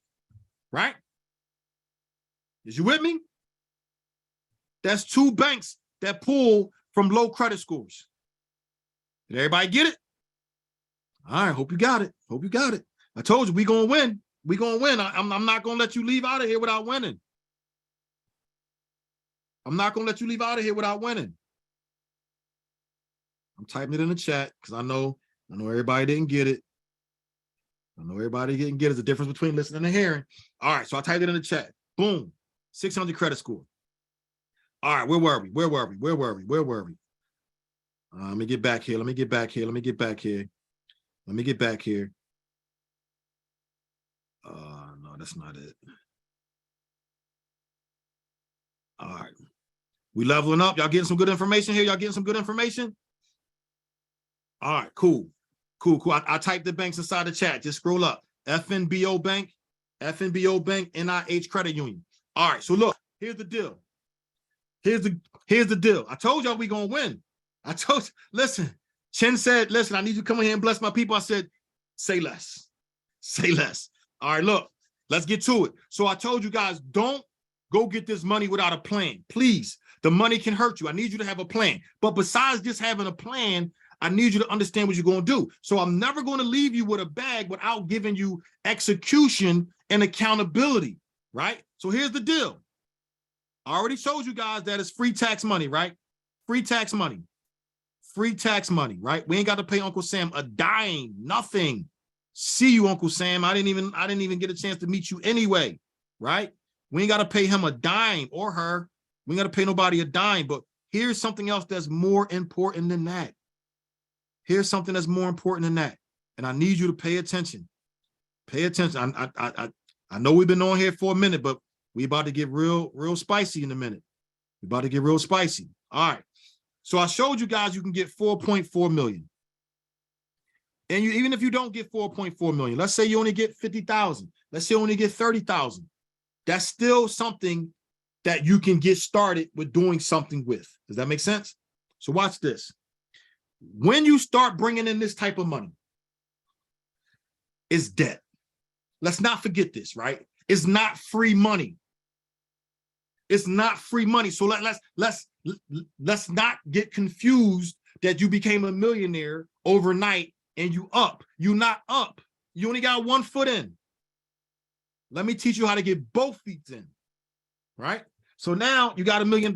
Right? Is you with me? That's 2 banks that pull from low credit scores. Did everybody get it? All right, hope you got it. Hope you got it. I told you we going to win. We going to win. I'm not going to let you leave out of here without winning. I'm not going to let you leave out of here without winning. I'm typing it in the chat because I know everybody didn't get it. I know everybody didn't get it. There's a difference between listening and hearing. All right, so I typed it in the chat. Boom, 600 credit score. All right, where were we? Let me get back here. No, that's not it. All right. We leveling up. Y'all getting some good information here? All right, cool. I typed the banks inside the chat. Just scroll up. FNBO Bank, NIH Credit Union. All right, so look, here's the deal. Here's the deal. I told y'all we gonna win. Listen, Chen said, listen, I need you to come in here and bless my people. I said, say less. All right, look, let's get to it. So I told you guys, don't go get this money without a plan. Please, the money can hurt you. I need you to have a plan. But besides just having a plan, I need you to understand what you're going to do. So I'm never going to leave you with a bag without giving you execution and accountability, right? So here's the deal. I already showed you guys that it's free tax money, right? Free tax money, right? We ain't got to pay Uncle Sam a dime, nothing. See you, Uncle Sam. I didn't even get a chance to meet you anyway, right? We ain't got to pay him a dime or her. We ain't got to pay nobody a dime. But here's something else that's more important than that. And I need you to pay attention. I know we've been on here for a minute, but we about to get real spicy in a minute. All right. So I showed you guys you can get 4.4 million. And even if you don't get 4.4 million, let's say you only get 50,000. Let's say you only get 30,000. That's still something that you can get started with doing something with. Does that make sense? So watch this. When you start bringing in this type of money, it's debt. Let's not forget this, right? It's not free money. It's not free money. So let's not get confused that you became a millionaire overnight and you up. You're not up. You only got one foot in. Let me teach you how to get both feet in, right? So now you got $1 million.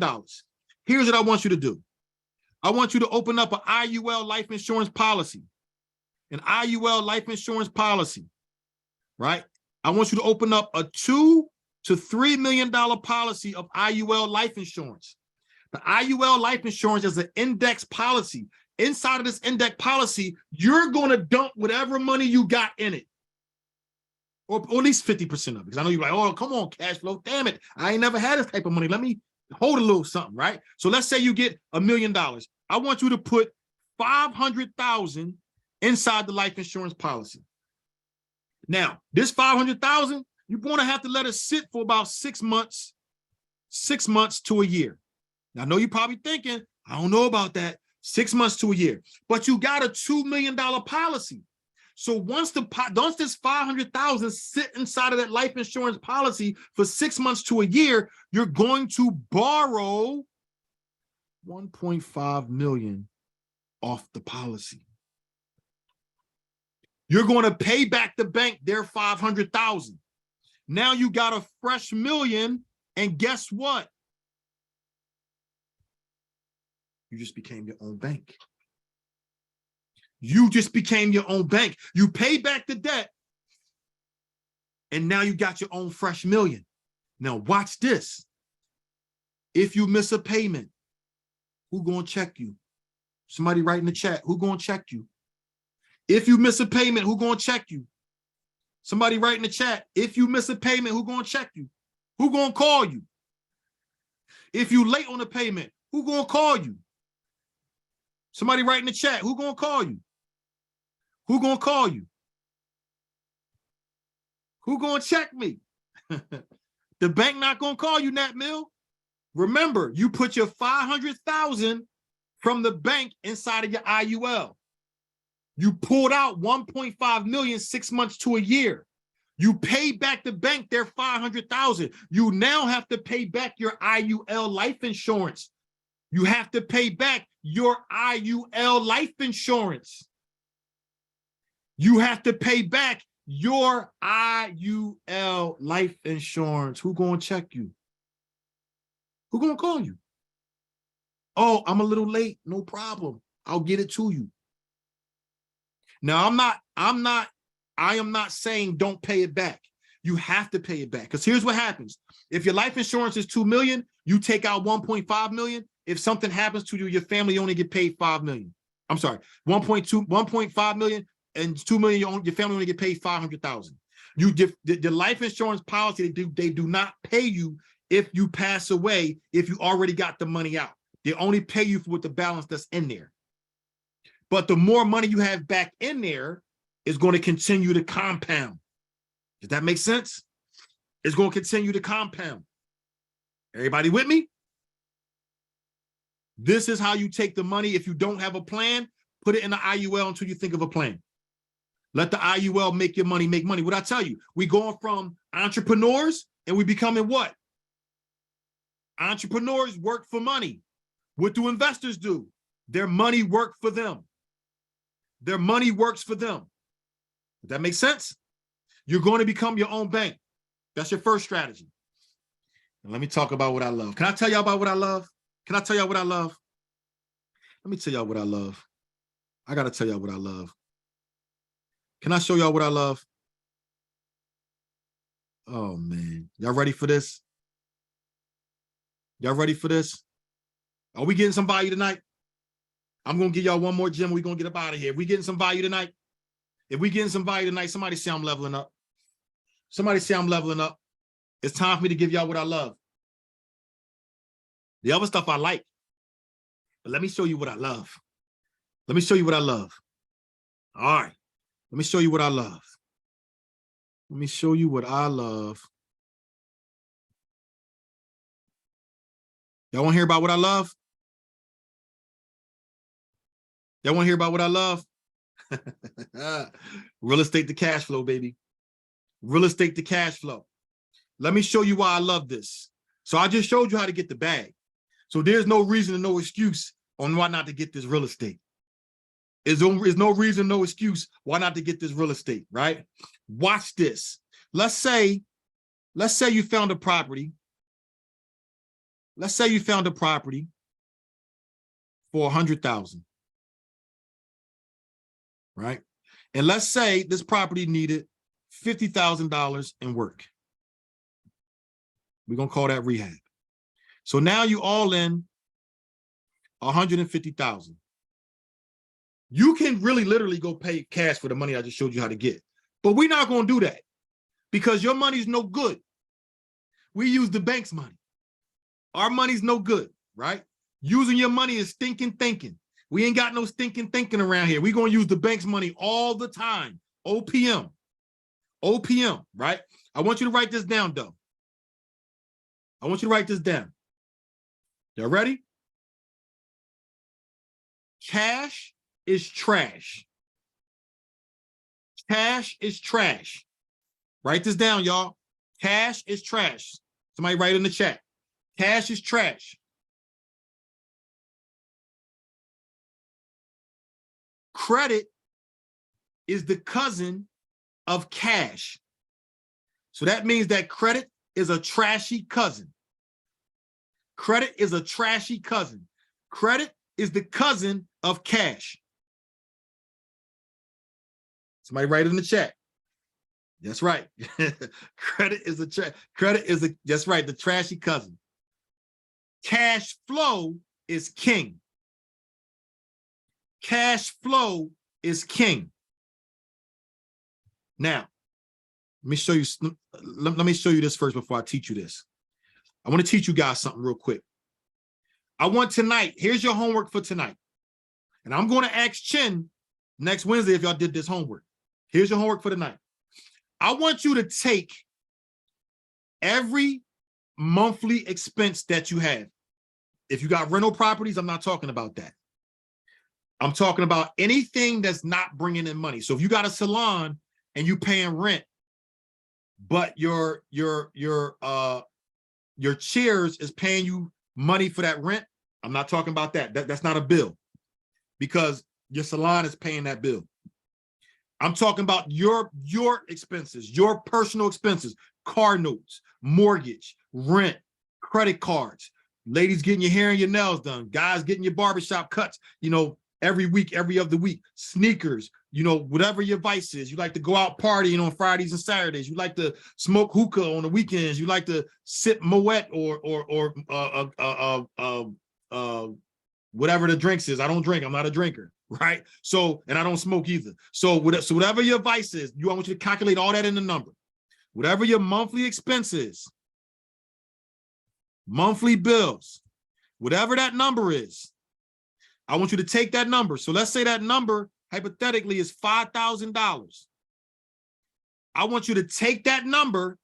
Here's what I want you to do. I want you to open up an IUL life insurance policy. An IUL life insurance policy, right? I want you to open up a $2 to $3 million policy of IUL life insurance. The IUL life insurance is an index policy. Inside of this index policy, you're going to dump whatever money you got in it. Or at least 50% of it. Because I know you're like, oh, come on, cash flow. Damn it. I ain't never had this type of money. Let me hold a little something, right? So let's say you get $1 million. I want you to put $500,000 inside the life insurance policy. Now, this $500,000, you're going to have to let it sit for about 6 months to a year. Now, I know you're probably thinking, I don't know about that. 6 months to a year, but you got a $2 million policy. So once this 500,000 sit inside of that life insurance policy for 6 months to a year, you're going to borrow 1.5 million off the policy. You're going to pay back the bank their 500,000. Now you got a fresh $1 million, and guess what? You just became your own bank. You just became your own bank. You pay back the debt, and now you got your own fresh $1 million. Now watch this. If you miss a payment, who gonna check you? Somebody write in the chat, who gonna check you? If you miss a payment, who gonna check you? Somebody write in the chat, if you miss a payment, who gonna check you? Who gonna call you? If you late on the payment, who gonna call you? Somebody write in the chat, who gonna call you? Who gonna call you? Who gonna check me? The bank not gonna call you, Nat Mill. Remember, you put your 500,000 from the bank inside of your IUL. You pulled out 1.5 million 6 months to a year. You pay back the bank their 500,000. You now have to pay back your IUL life insurance. You have to pay back your IUL life insurance. You have to pay back your IUL life insurance. Who gonna check you? Who gonna call you? Oh, I'm a little late. No problem. I'll get it to you. Now, I am not saying don't pay it back. You have to pay it back, because here's what happens. If your life insurance is $2 million, you take out 1.5 million. If something happens to you, your family only get paid 5 million. I'm sorry, 1.5 million and 2 million, your family only get paid 500,000. The life insurance policy, they do not pay you if you pass away, if you already got the money out. They only pay you for the balance that's in there. But the more money you have back in there is going to continue to compound. Does that make sense? It's going to continue to compound. Everybody with me? This is how you take the money. If you don't have a plan, put it in the IUL until you think of a plan. Let the IUL make your money make money. What I tell you, we going from entrepreneurs and we becoming what? Entrepreneurs work for money. What do investors do? Their money work for them. Their money works for them. Does that make sense? You're going to become your own bank. That's your first strategy. And let me talk about what I love. Can I tell y'all about what I love? Can I tell y'all what I love? Let me tell y'all what I love. I got to tell y'all what I love. Can I show y'all what I love? Oh, man. Y'all ready for this? Y'all ready for this? Are we getting some value tonight? I'm going to give y'all one more gem. We're going to get up out of here. We getting some value tonight? If we getting some value tonight, somebody say I'm leveling up. Somebody say I'm leveling up. It's time for me to give y'all what I love. The other stuff I like. But let me show you what I love. Let me show you what I love. All right. Let me show you what I love. Let me show you what I love. Y'all want to hear about what I love? Y'all want to hear about what I love? Real estate to cash flow, baby. Real estate to cash flow. Let me show you why I love this. So I just showed you how to get the bag. So there's no reason and no excuse on why not to get this real estate. There's no reason, no excuse why not to get this real estate, right? Watch this. Let's say you found a property. Let's say you found a property for $100,000, right? And let's say this property needed $50,000 in work. We're gonna call that rehab. So now you all in $150,000. You can really literally go pay cash for the money I just showed you how to get. But we're not gonna do that because your money's no good. We use the bank's money. Our money's no good, right? Using your money is stinking thinking. We ain't got no stinking thinking around here. We're gonna use the bank's money all the time. OPM. OPM, right? I want you to write this down, though. I want you to write this down. Y'all ready? Cash is trash. Cash is trash. Write this down, y'all. Cash is trash. Somebody write in the chat. Cash is trash. Credit is the cousin of cash. So that means that credit is a trashy cousin. Credit is a trashy cousin. Credit is the cousin of cash. Somebody write it in the chat. That's right. Credit is that's right, the trashy cousin. Cash flow is king. Cash flow is king. Now, let me show you this first before I teach you this. I want to teach you guys something real quick. I want tonight, here's your homework for tonight. And I'm going to ask Chin next Wednesday if y'all did this homework. Here's your homework for tonight. I want you to take every monthly expense that you have. If you got rental properties, I'm not talking about that. I'm talking about anything that's not bringing in money. So if you got a salon and you paying rent, but your chairs is paying you money for that rent, I'm not talking about that. That's not a bill because your salon is paying that bill. I'm talking about your expenses, your personal expenses, car notes, mortgage, rent, credit cards, ladies getting your hair and your nails done, guys getting your barbershop cuts, you know, every week, every other week, sneakers, you know, whatever your vice is. You like to go out partying on Fridays and Saturdays. You like to smoke hookah on the weekends. You like to sip Moet or whatever the drinks is. I don't drink. I'm not a drinker, right? So, and I don't smoke either. So whatever your vice is, I want you to calculate all that in the number. Whatever your monthly expenses, monthly bills, whatever that number is, I want you to take that number. So let's say that number hypothetically is $5,000. I want you to take that number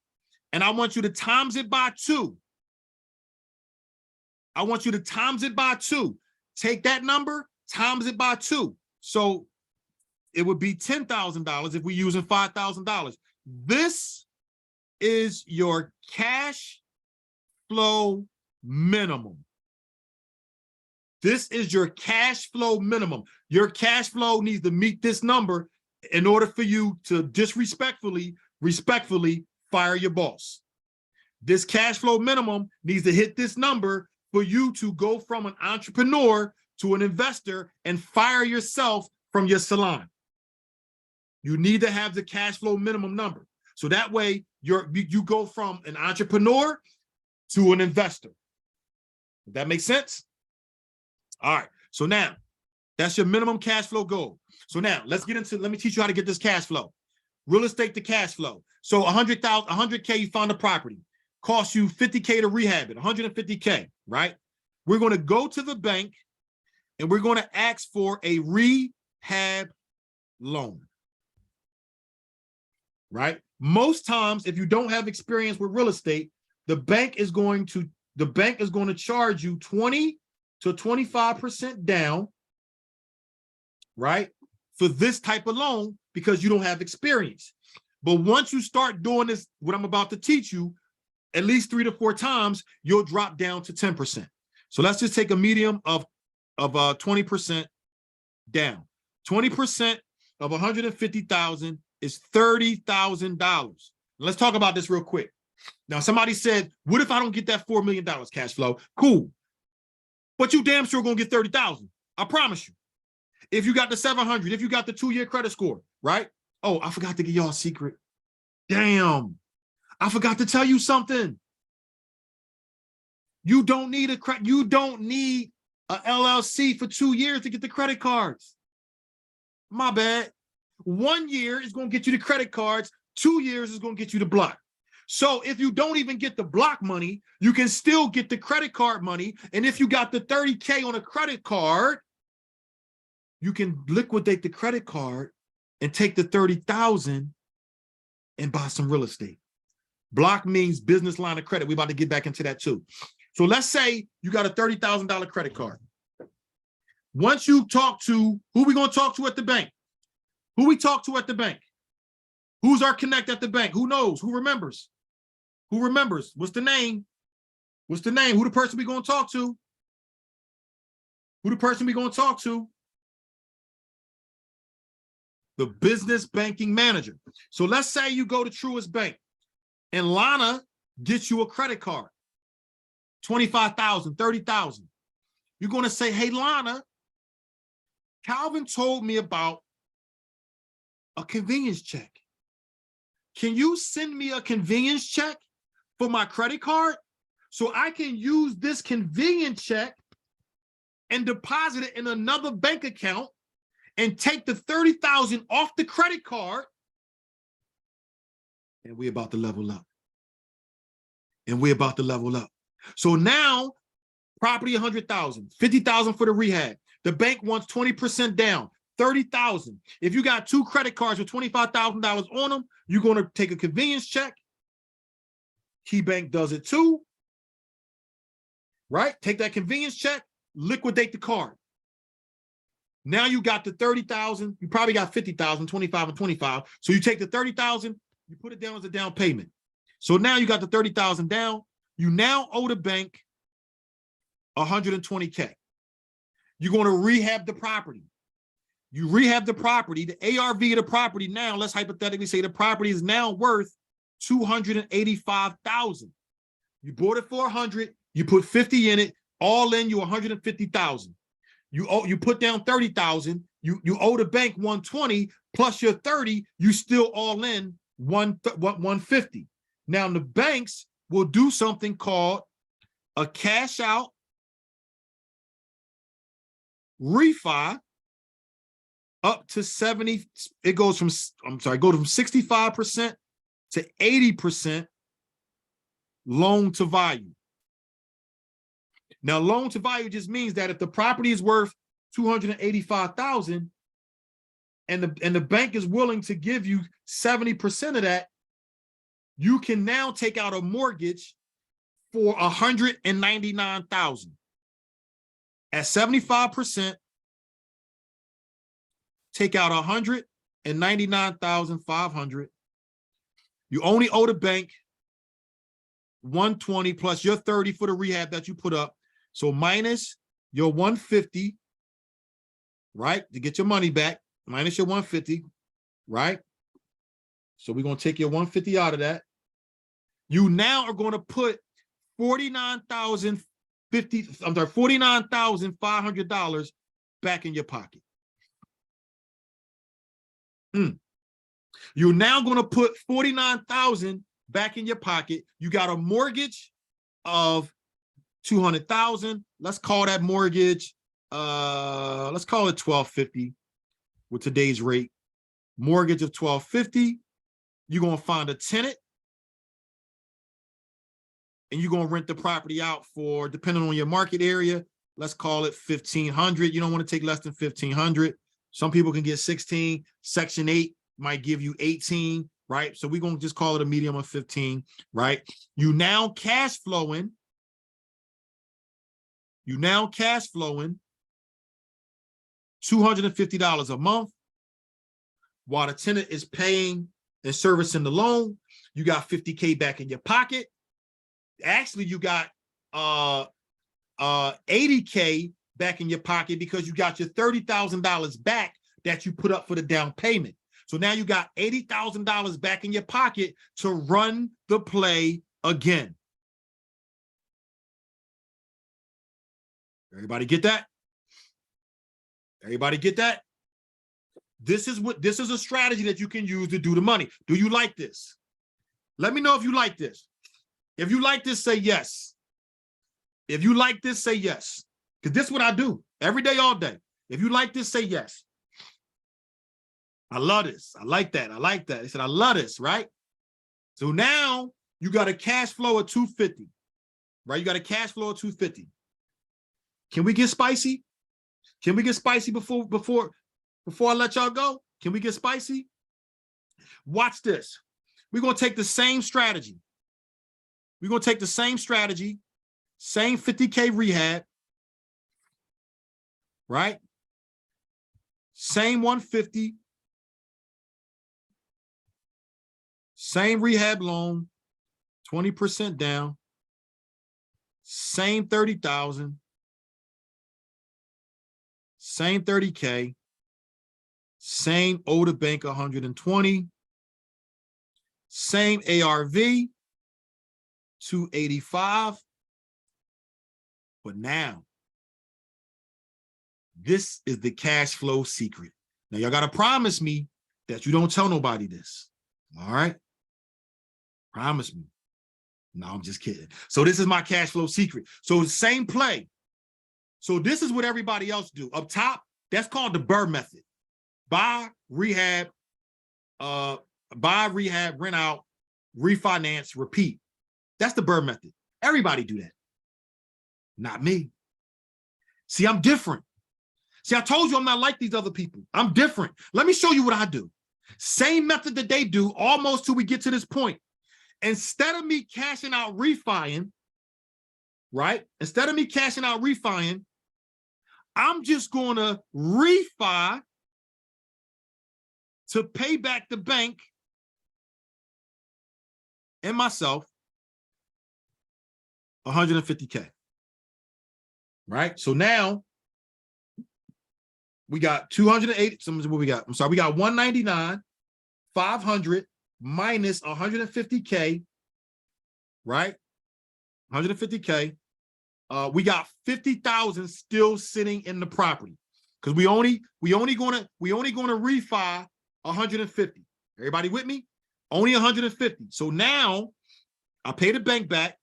and I want you to times it by 2. I want you to times it by 2. Take that number, times it by 2. So it would be $10,000 if we're using $5,000. This is your cash flow minimum. This is your cash flow minimum. Your cash flow needs to meet this number in order for you to respectfully fire your boss. This cash flow minimum needs to hit this number for you to go from an entrepreneur to an investor and fire yourself from your salon. You need to have the cash flow minimum number. So that way you go from an entrepreneur to an investor. Does that make sense? All right, so now that's your minimum cash flow goal. So now let me teach you how to get this cash flow. Real estate to cash flow. So 100K, you found a property, cost you 50K to rehab it, 150K, right? We're going to go to the bank and we're going to ask for a rehab loan, right? Most times, if you don't have experience with real estate, the bank is going to charge you 20 to 25% down right? For this type of loan because you don't have experience. But once you start doing this, what I'm about to teach you, at least 3 to 4 times, you'll drop down to 10%. So let's just take a medium of 20% down. 20% of 150,000 is $30,000. Let's talk about this real quick. Now, somebody said, what if I don't get that $4 million cash flow? Cool. But you damn sure gonna get 30,000. I promise you. If you got the 700, if you got the 2-year credit score, right? Oh, I forgot to give y'all a secret. Damn. I forgot to tell you something. You don't need a LLC for 2 years to get the credit cards. My bad. 1 year is going to get you the credit cards. 2 years is going to get you the block. So if you don't even get the block money, you can still get the credit card money. And if you got the 30K on a credit card, you can liquidate the credit card and take the 30,000 and buy some real estate. Block means business line of credit. We're about to get back into that too. So let's say you got a $30,000 credit card. Once you talk to, who we going to talk to at the bank? Who we talk to at the bank? Who's our connect at the bank? Who knows? Who remembers? Who remembers? What's the name? What's the name? Who the person we going to talk to? Who the person we going to talk to? The business banking manager. So let's say you go to Truist Bank and Lana gets you a credit card, 25,000, 30,000. You're going to say, hey, Lana, Calvin told me about a convenience check. Can you send me a convenience check for my credit card so I can use this convenience check and deposit it in another bank account and take the 30,000 off the credit card? And we're about to level up. And we're about to level up. So now, property 100,000, 50,000 for the rehab. The bank wants 20% down, 30,000. If you got 2 credit cards with $25,000 on them, you're going to take a convenience check. KeyBank does it too, right? Take that convenience check, liquidate the card. Now you got the 30,000. You probably got 50,000, 25 and 25. So you take the 30,000, you put it down as a down payment. So now you got the 30,000 down. You now owe the bank 120K. You're going to rehab the property. You rehab the property, the ARV of the property now, let's hypothetically say the property is now worth 285,000. You bought it for 100, you put 50 in it, all in you 150,000. You put down 30,000, you owe the bank 120 plus your 30, you still all in 150. Now the banks will do something called a cash out refi up to 70. It goes from, go from 65% to 80% loan to value. Now, loan to value just means that if the property is worth 285,000 and the bank is willing to give you 70% of that, you can now take out a mortgage for 199,000. At 75%, take out 199,500. You only owe the bank 120 plus your 30 for the rehab that you put up. So minus your 150, right? To get your money back, minus your 150, right? So we're going to take your 150 out of that. You now are going to put $49,500 back in your pocket. You're now going to put $49,000 back in your pocket. You got a mortgage of $200,000. Let's call that mortgage, let's call it $1,250 with today's rate. Mortgage of $1,250. You're going to find a tenant and you're going to rent the property out for, depending on your market area, let's call it $1,500. You don't want to take less than $1,500. Some people can get 16. Section 8 might give you 18, right? So we're going to just call it a medium of 15, right? You now cash flowing. $250 a month while the tenant is paying and servicing the loan. You got 50K back in your pocket. Actually, you got 80K back in your pocket because you got your $30,000 back that you put up for the down payment. So now you got $80,000 back in your pocket to run the play again. Everybody get that? Everybody get that? This is a strategy that you can use to do the money. Do you like this? Let me know if you like this. If you like this, say yes. If you like this, say yes. Because this is what I do every day, all day. If you like this, say yes. I love this. I like that. I like that. They said, I love this, right? So now you got a cash flow of 250, right? You got a cash flow of 250. Can we get spicy? Can we get spicy before I let y'all go? Can we get spicy? Watch this. We're going to take the same strategy. We're going to take the same strategy, same 50K rehab, right? Same 150, same rehab loan, 20% down, same 30,000, same 30K, same owe the bank 120, same ARV, 285. But now, this is the cash flow secret. Now, y'all got to promise me that you don't tell nobody this. All right? Promise me. No, I'm just kidding. So this is my cash flow secret. So same play. So this is what everybody else do. Up top, that's called the Burr method. Buy, rehab, rent out, refinance, repeat. That's the Burr method. Everybody do that. Not me. See, I'm different. See, I told you I'm not like these other people. I'm different. Let me show you what I do. Same method that they do, almost till we get to this point. Instead of me cashing out refining, right? Instead of me cashing out refining, I'm just going to refi to pay back the bank and myself 150K. Right? So now we got 280. What we got? I'm sorry, we got 199, 500 minus 150K, right? 150K. We got 50,000 still sitting in the property because we only gonna refi 150. Everybody with me? Only 150. So now I pay the bank back.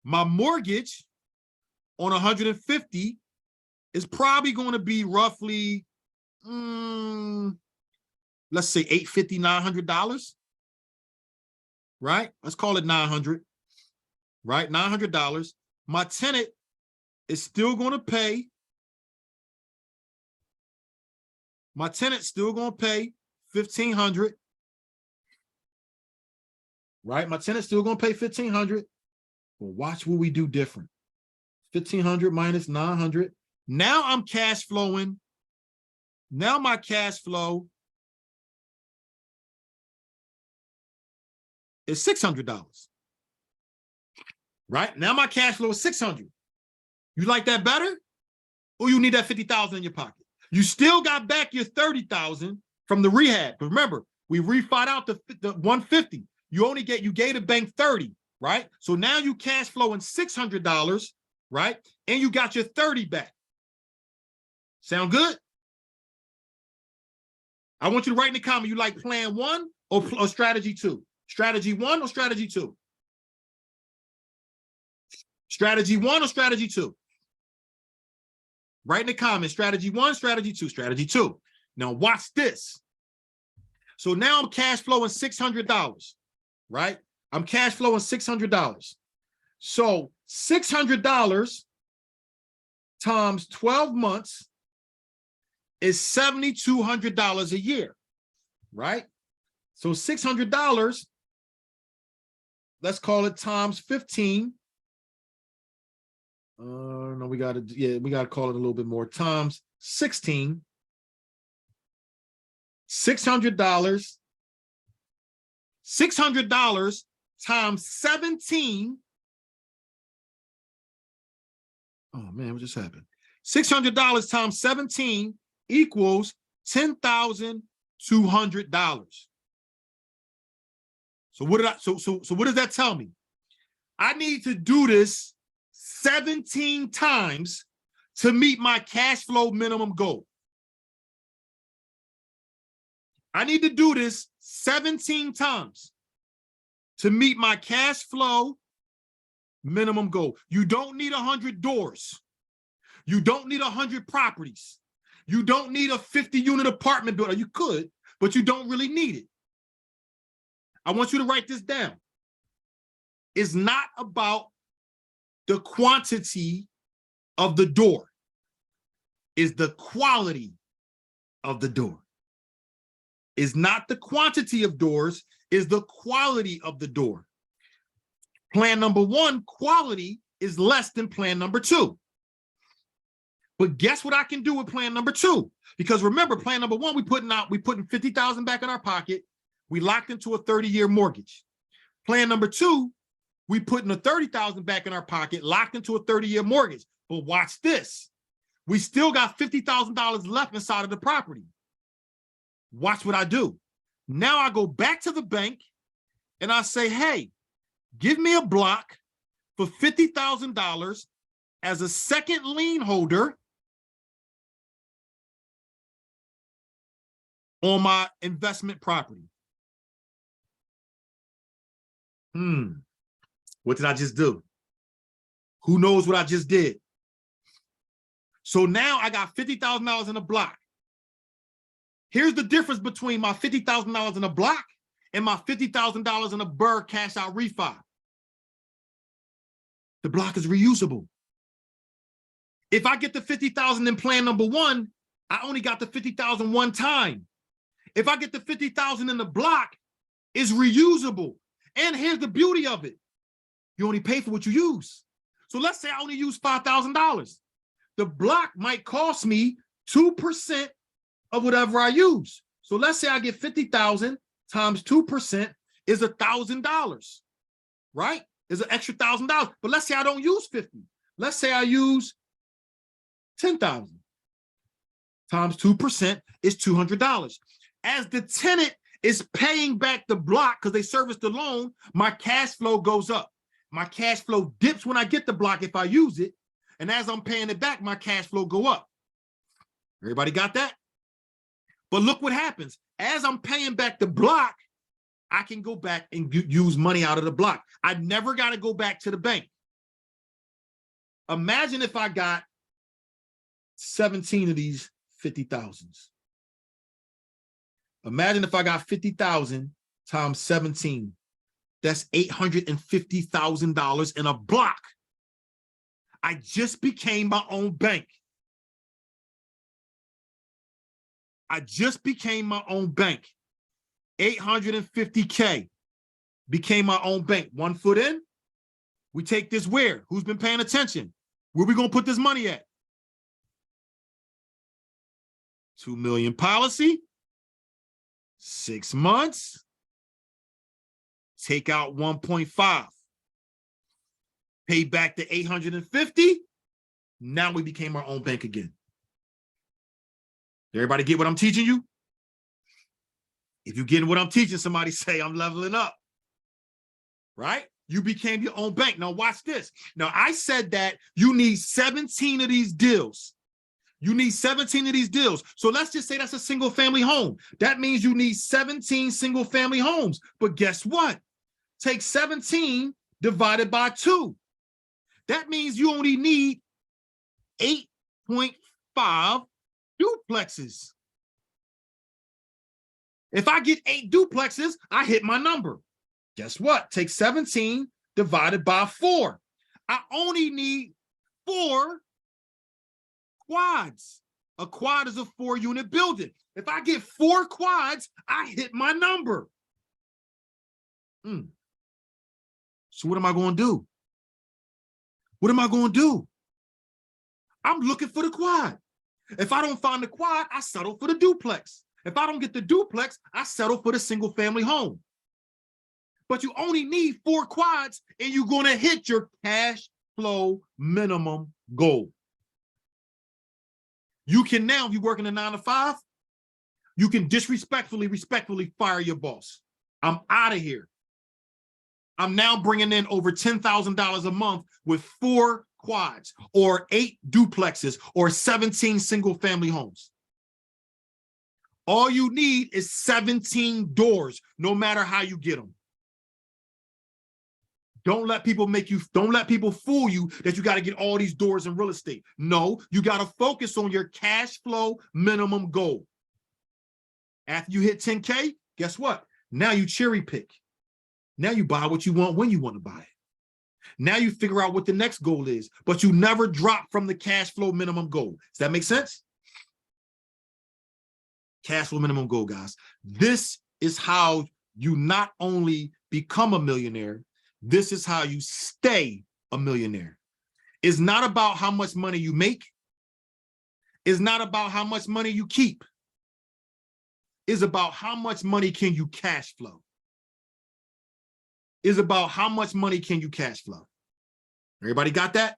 My mortgage on 150 is probably going to be roughly, let's say $850, $900, right? Let's call it 900, right? $900. My tenant is still going to pay. My tenant's still going to pay $1,500, right? My tenant's still going to pay $1,500. Well, watch what we do different. 1,500 minus 900. Now I'm cash flowing. Now my cash flow is $600. Right? Now my cash flow is 600. You like that better? Or you need that 50,000 in your pocket? You still got back your 30,000 from the rehab. But remember, we refied out the 150. You gave the bank 30, right? So now you cash flowing $600, right? And you got your 30 back. Sound good? I want you to write in the comment, you like plan 1 or strategy 2? Strategy 1 or strategy 2? Strategy 1 or strategy 2? Write in the comments, strategy 1, strategy 2, strategy 2. Now watch this. So now I'm cash flowing $600, right? I'm cash flowing $600. So $600 times 12 months is $7,200 a year, right? So $600, let's call it times 15. No, we gotta call it a little bit more. Times 16, $600, $600 times 17. Oh man, what just happened? $600 times 17 equals $10,200. So what did I, so what does that tell me? I need to do this 17 times to meet my cash flow minimum goal. I need to do this 17 times to meet my cash flow minimum goal. You don't need 100 doors. You don't need 100 properties. You don't need a 50-unit apartment building. You could, but you don't really need it. I want you to write this down. It's not about the quantity of the door. It's the quality of the door. It's not the quantity of doors, it's the quality of the door. Plan number one, quality, is less than plan number two. But guess what I can do with plan number two? Because remember, plan number one, we putting $50,000 back in our pocket. We locked into a 30-year mortgage. Plan number two, we putting a $30,000 back in our pocket, locked into a 30-year mortgage. But watch this. We still got $50,000 left inside of the property. Watch what I do. Now I go back to the bank and I say, hey, give me a block for $50,000 as a second lien holder on my investment property. What did I just do? Who knows what I just did? So now I got $50,000 in a block. Here's the difference between my $50,000 in a block and my $50,000 in a Burr cash out refi. The block is reusable. If I get the $50,000 in plan number one, I only got the $50,000 one time. If I get the $50,000 in the block, it's reusable. And here's the beauty of it. You only pay for what you use. So let's say I only use $5,000. The block might cost me 2% of whatever I use. So let's say I get 50,000 times 2% is $1,000, right? Is an extra $1,000. But let's say I don't use 50. Let's say I use 10,000 times 2% is $200. As the tenant is paying back the block because they service the loan, my cash flow goes up. My cash flow dips when I get the block if I use it. And as I'm paying it back, my cash flow go up. Everybody got that? But look what happens. As I'm paying back the block, I can go back and use money out of the block. I never got to go back to the bank. Imagine if I got 17 of these 50,000s. Imagine if I got 50,000 times 17. That's $850,000 in a block. I just became my own bank. I just became my own bank. 850K became my own bank. 1 foot in. We take this where? Who's been paying attention? Where we gonna put this money at? 2 million policy. 6 months. Take out 1.5. Pay back the 850. Now we became our own bank again. Everybody get what I'm teaching you? If you're getting what I'm teaching, somebody say I'm leveling up. Right? You became your own bank. Now watch this. Now I said that you need 17 of these deals. You need 17 of these deals. So let's just say that's a single family home. That means you need 17 single family homes. But guess what? Take 17 divided by 2. That means you only need 8.5 duplexes. If I get 8 duplexes, I hit my number. Guess what? Take 17 divided by 4. I only need 4 quads. A quad is a 4-unit building. If I get 4 quads, I hit my number. So what am I going to do? What am I going to do? I'm looking for the quad. If I don't find the quad, I settle for the duplex. If I don't get the duplex, I settle for the single family home. But you only need 4 quads and you're going to hit your cash flow minimum goal. You can now, if you're working a 9 to 5, you can respectfully fire your boss. I'm out of here. I'm now bringing in over $10,000 a month with 4 quads or 8 duplexes or 17 single family homes. All you need is 17 doors, no matter how you get them. Don't let people fool you that you got to get all these doors in real estate. No, you got to focus on your cash flow minimum goal. After you hit 10K, guess what? Now you cherry pick. Now you buy what you want when you want to buy it. Now you figure out what the next goal is, but you never drop from the cash flow minimum goal. Does that make sense? Cash flow minimum goal, guys. This is how you not only become a millionaire, this is how you stay a millionaire. It's not about how much money you make. It's not about how much money you keep. It's about how much money can you cash flow. It's about how much money can you cash flow. Everybody got that?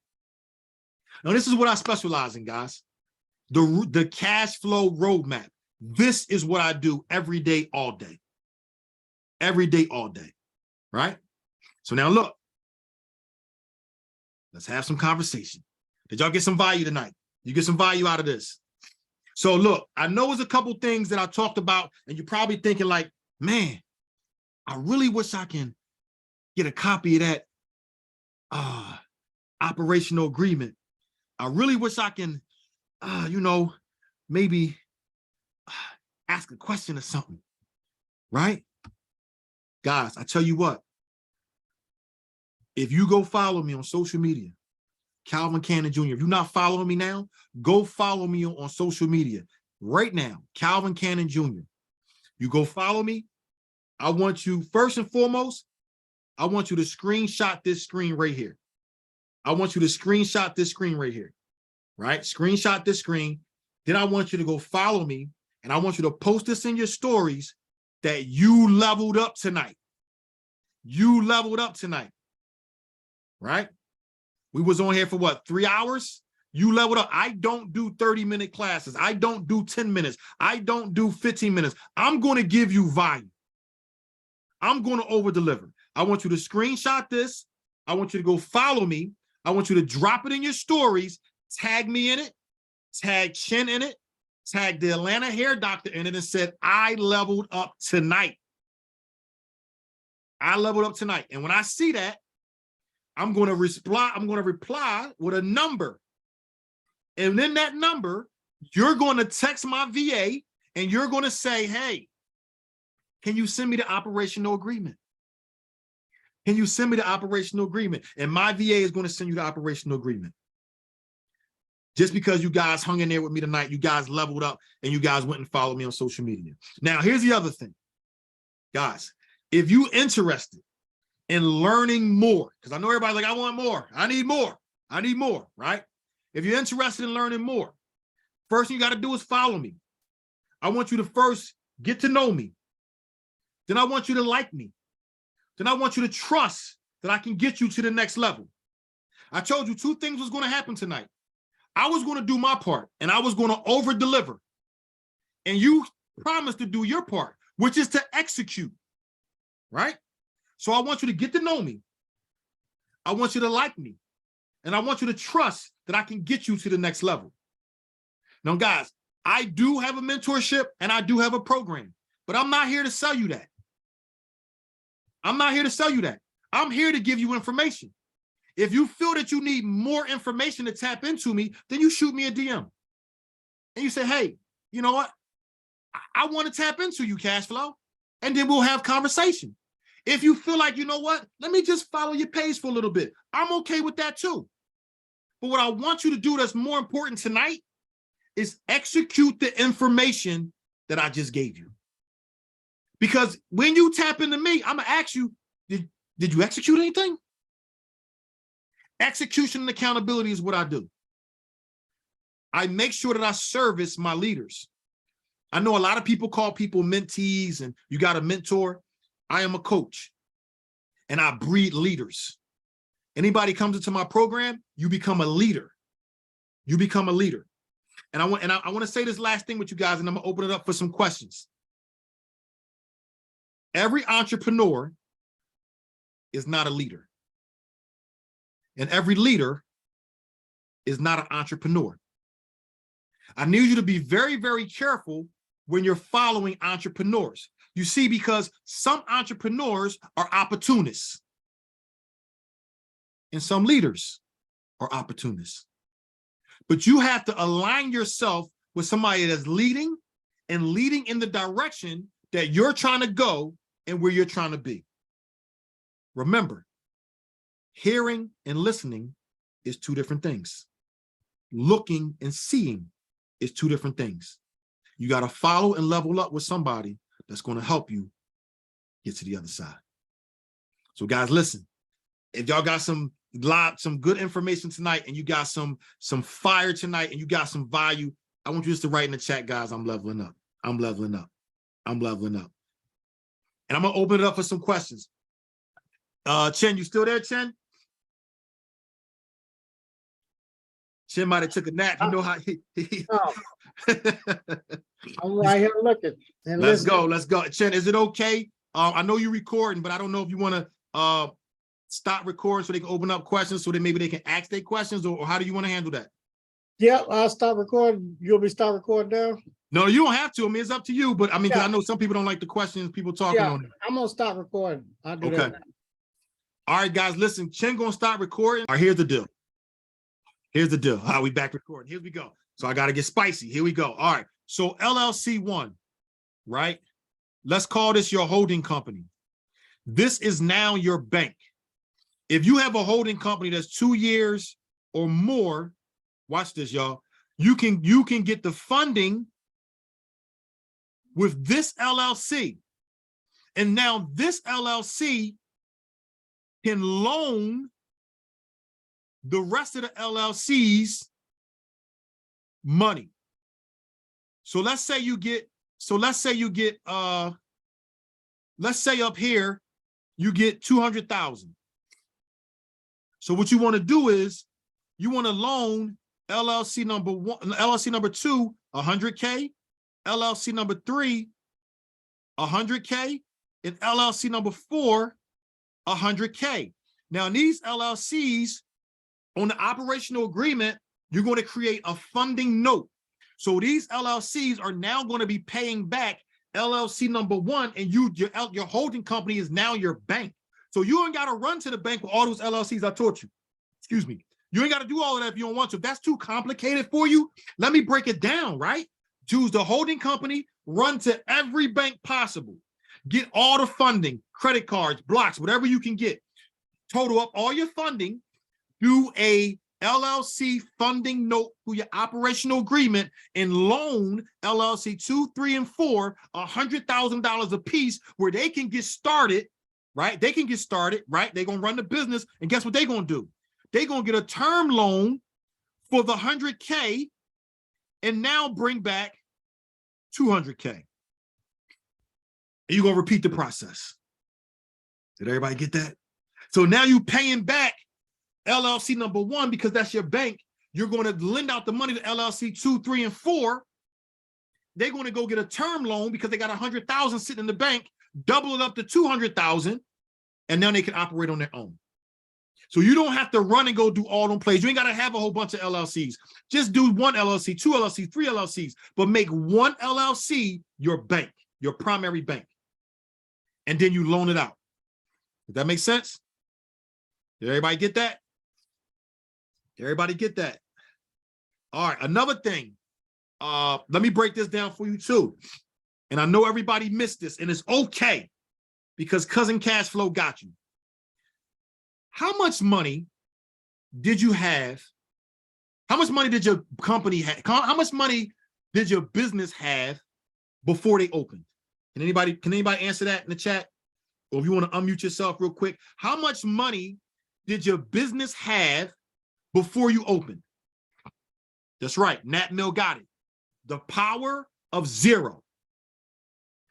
Now, this is what I specialize in, guys. The cash flow roadmap. This is what I do every day, all day. Every day, all day, right? So now look, let's have some conversation. Did y'all get some value tonight? You get some value out of this. So look, I know there's a couple things that I talked about, and you're probably thinking like, man, I really wish I can get a copy of that operational agreement. I really wish I can, maybe ask a question or something, right? Guys, I tell you what, if you go follow me on social media, Calvin Cannon Jr., if you're not following me now, go follow me on social media right now, Calvin Cannon Jr. You go follow me. I want you, first and foremost, I want you to screenshot this screen right here. I want you to screenshot this screen right here, right? Screenshot this screen. Then I want you to go follow me, and I want you to post this in your stories that you leveled up tonight. You leveled up tonight, right? We was on here for what, 3 hours? You leveled up. I don't do 30-minute classes. I don't do 10 minutes. I don't do 15 minutes. I'm going to give you value. I'm going to over-deliver. I want you to screenshot this. I want you to go follow me. I want you to drop it in your stories, tag me in it, tag Chin in it, tag the Atlanta hair doctor in it, and said, I leveled up tonight. I leveled up tonight. And when I see that, I'm going to reply with a number. And in that number, you're going to text my VA and you're going to say, hey, can you send me the operational agreement? Can you send me the operational agreement? And my VA is going to send you the operational agreement. Just because you guys hung in there with me tonight, you guys leveled up and you guys went and followed me on social media. Now, here's the other thing. Guys, if you're interested in learning more, because I know everybody's like, I want more. I need more, right? If you're interested in learning more, first thing you got to do is follow me. I want you to first get to know me. Then I want you to like me. Then I want you to trust that I can get you to the next level. I told you 2 things was going to happen tonight. I was going to do my part and I was going to over deliver. And you promised to do your part, which is to execute, right? So I want you to get to know me. I want you to like me. And I want you to trust that I can get you to the next level. Now, guys, I do have a mentorship and I do have a program, but I'm not here to sell you that. I'm not here to sell you that. I'm here to give you information. If you feel that you need more information to tap into me, then you shoot me a DM. And you say, hey, you know what? I want to tap into you, cash flow. And then we'll have conversation. If you feel like, you know what? Let me just follow your page for a little bit. I'm okay with that too. But what I want you to do that's more important tonight is execute the information that I just gave you. Because when you tap into me, I'm going to ask you, did you execute anything? Execution and accountability is what I do. I make sure that I service my leaders. I know a lot of people call people mentees and you got a mentor. I am a coach and I breed leaders. Anybody comes into my program, you become a leader. You become a leader. And I want to say this last thing with you guys, and I'm gonna open it up for some questions. Every entrepreneur is not a leader. And every leader is not an entrepreneur. I need you to be very, very careful when you're following entrepreneurs. You see, because some entrepreneurs are opportunists and some leaders are opportunists. But you have to align yourself with somebody that's leading and leading in the direction that you're trying to go and where you're trying to be. Remember, hearing and listening is two different things. Looking and seeing is two different things. You got to follow and level up with somebody that's going to help you get to the other side. So guys, listen, if y'all got some good information tonight and you got some fire tonight and you got some value, I want you just to write in the chat, guys, I'm leveling up. I'm leveling up. I'm leveling up. And I'm going to open it up for some questions. Chen, you still there, Chen? Chen might have took a nap. You know how Oh, I'm right here looking. And let's listening. go. Let's go. Chen, is it okay? I know you're recording, but I don't know if you want to stop recording so they can open up questions so that maybe they can ask their questions, or how do you want to handle that? Yeah, I'll stop recording. You'll be stop recording now? No, you don't have to. I mean, it's up to you, but I mean, 'cause Yeah. I know some people don't like the questions, people talking Yeah, on it. I'm gonna stop recording. I'll do that. All right, guys, listen, Chen gonna start recording. All right, here's the deal. Here's the deal. All right, we back recording. Here we go. So I got to get spicy. Here we go. All right. So LLC 1, right? Let's call this your holding company. This is now your bank. If you have a holding company that's 2 years or more, watch this, y'all. You can get the funding with this LLC. And now this LLC can loan the rest of the LLC's money. So let's say up here, you get 200,000. So what you want to do is you want to loan LLC number 1, LLC number 2, 100K, LLC number 3, 100K, and LLC number 4, 100K. Now, in these LLCs, on the operational agreement, you're going to create a funding note. So these LLCs are now going to be paying back LLC number 1, and your holding company is now your bank. So you ain't got to run to the bank with all those LLCs I taught you. Excuse me. You ain't got to do all of that if you don't want to. If that's too complicated for you, let me break it down, right? Choose the holding company, run to every bank possible. Get all the funding, credit cards, blocks, whatever you can get. Total up all your funding, do a LLC funding note through your operational agreement, and loan LLC 2, 3, and 4 $100,000 a piece, where they can get started, right? They can get started, right? They're going to run the business, and guess what they're going to do? They're going to get a term loan for the 100K and now bring back 200K. And you're going to repeat the process. Did everybody get that? So now you're paying back LLC number 1 because that's your bank. You're going to lend out the money to LLC 2, 3, and 4. They're going to go get a term loan because they got 100,000 sitting in the bank, double it up to 200,000, and now they can operate on their own. So you don't have to run and go do all them plays. You ain't got to have a whole bunch of LLCs. Just do 1 LLC, 2 LLCs, 3 LLCs, but make 1 LLC your bank, your primary bank. And then you loan it out. Does that make sense? Did everybody get that? Everybody get that? All right, another thing. Let me break this down for you too. And I know everybody missed this, and it's okay because Cousin Cash Flow got you. How much money did you have? How much money did your company have? How much money did your business have before they opened? Can anybody answer that in the chat? Or if you want to unmute yourself real quick, how much money did your business have before you opened? That's right. Nat Mill got it. The power of zero.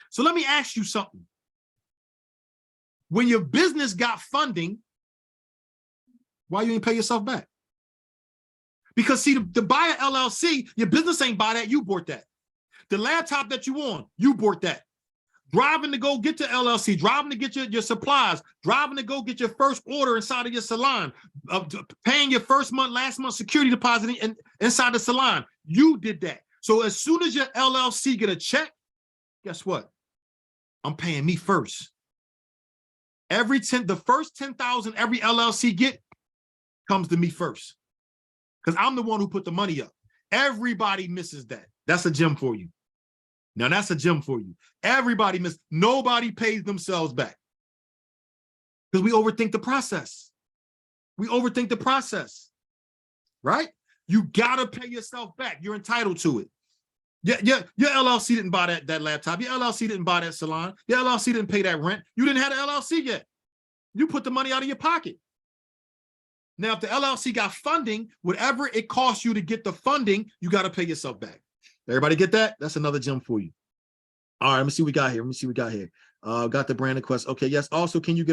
So let me ask you something. When your business got funding, why you ain't pay yourself back? Because see, to buy an LLC, your business ain't buy that, you bought that. The laptop that you on, you bought that. Driving to go get your LLC, driving to get your supplies, driving to go get your first order inside of your salon, paying your first month, last month security deposit inside the salon. You did that. So as soon as your LLC get a check, guess what? I'm paying me first. The first 10,000 every LLC get comes to me first. Because I'm the one who put the money up. Everybody misses that. That's a gem for you. Now that's a gem for you. Everybody nobody pays themselves back. Because we overthink the process. We overthink the process. Right? You gotta pay yourself back. You're entitled to it. Your LLC didn't buy that laptop. Your LLC didn't buy that salon. Your LLC didn't pay that rent. You didn't have an LLC yet. You put the money out of your pocket. Now, if the LLC got funding, whatever it costs you to get the funding, you got to pay yourself back. Everybody get that? That's another gem for you. All right, let me see what we got here. Got the brand request. Okay, yes. Also, can you get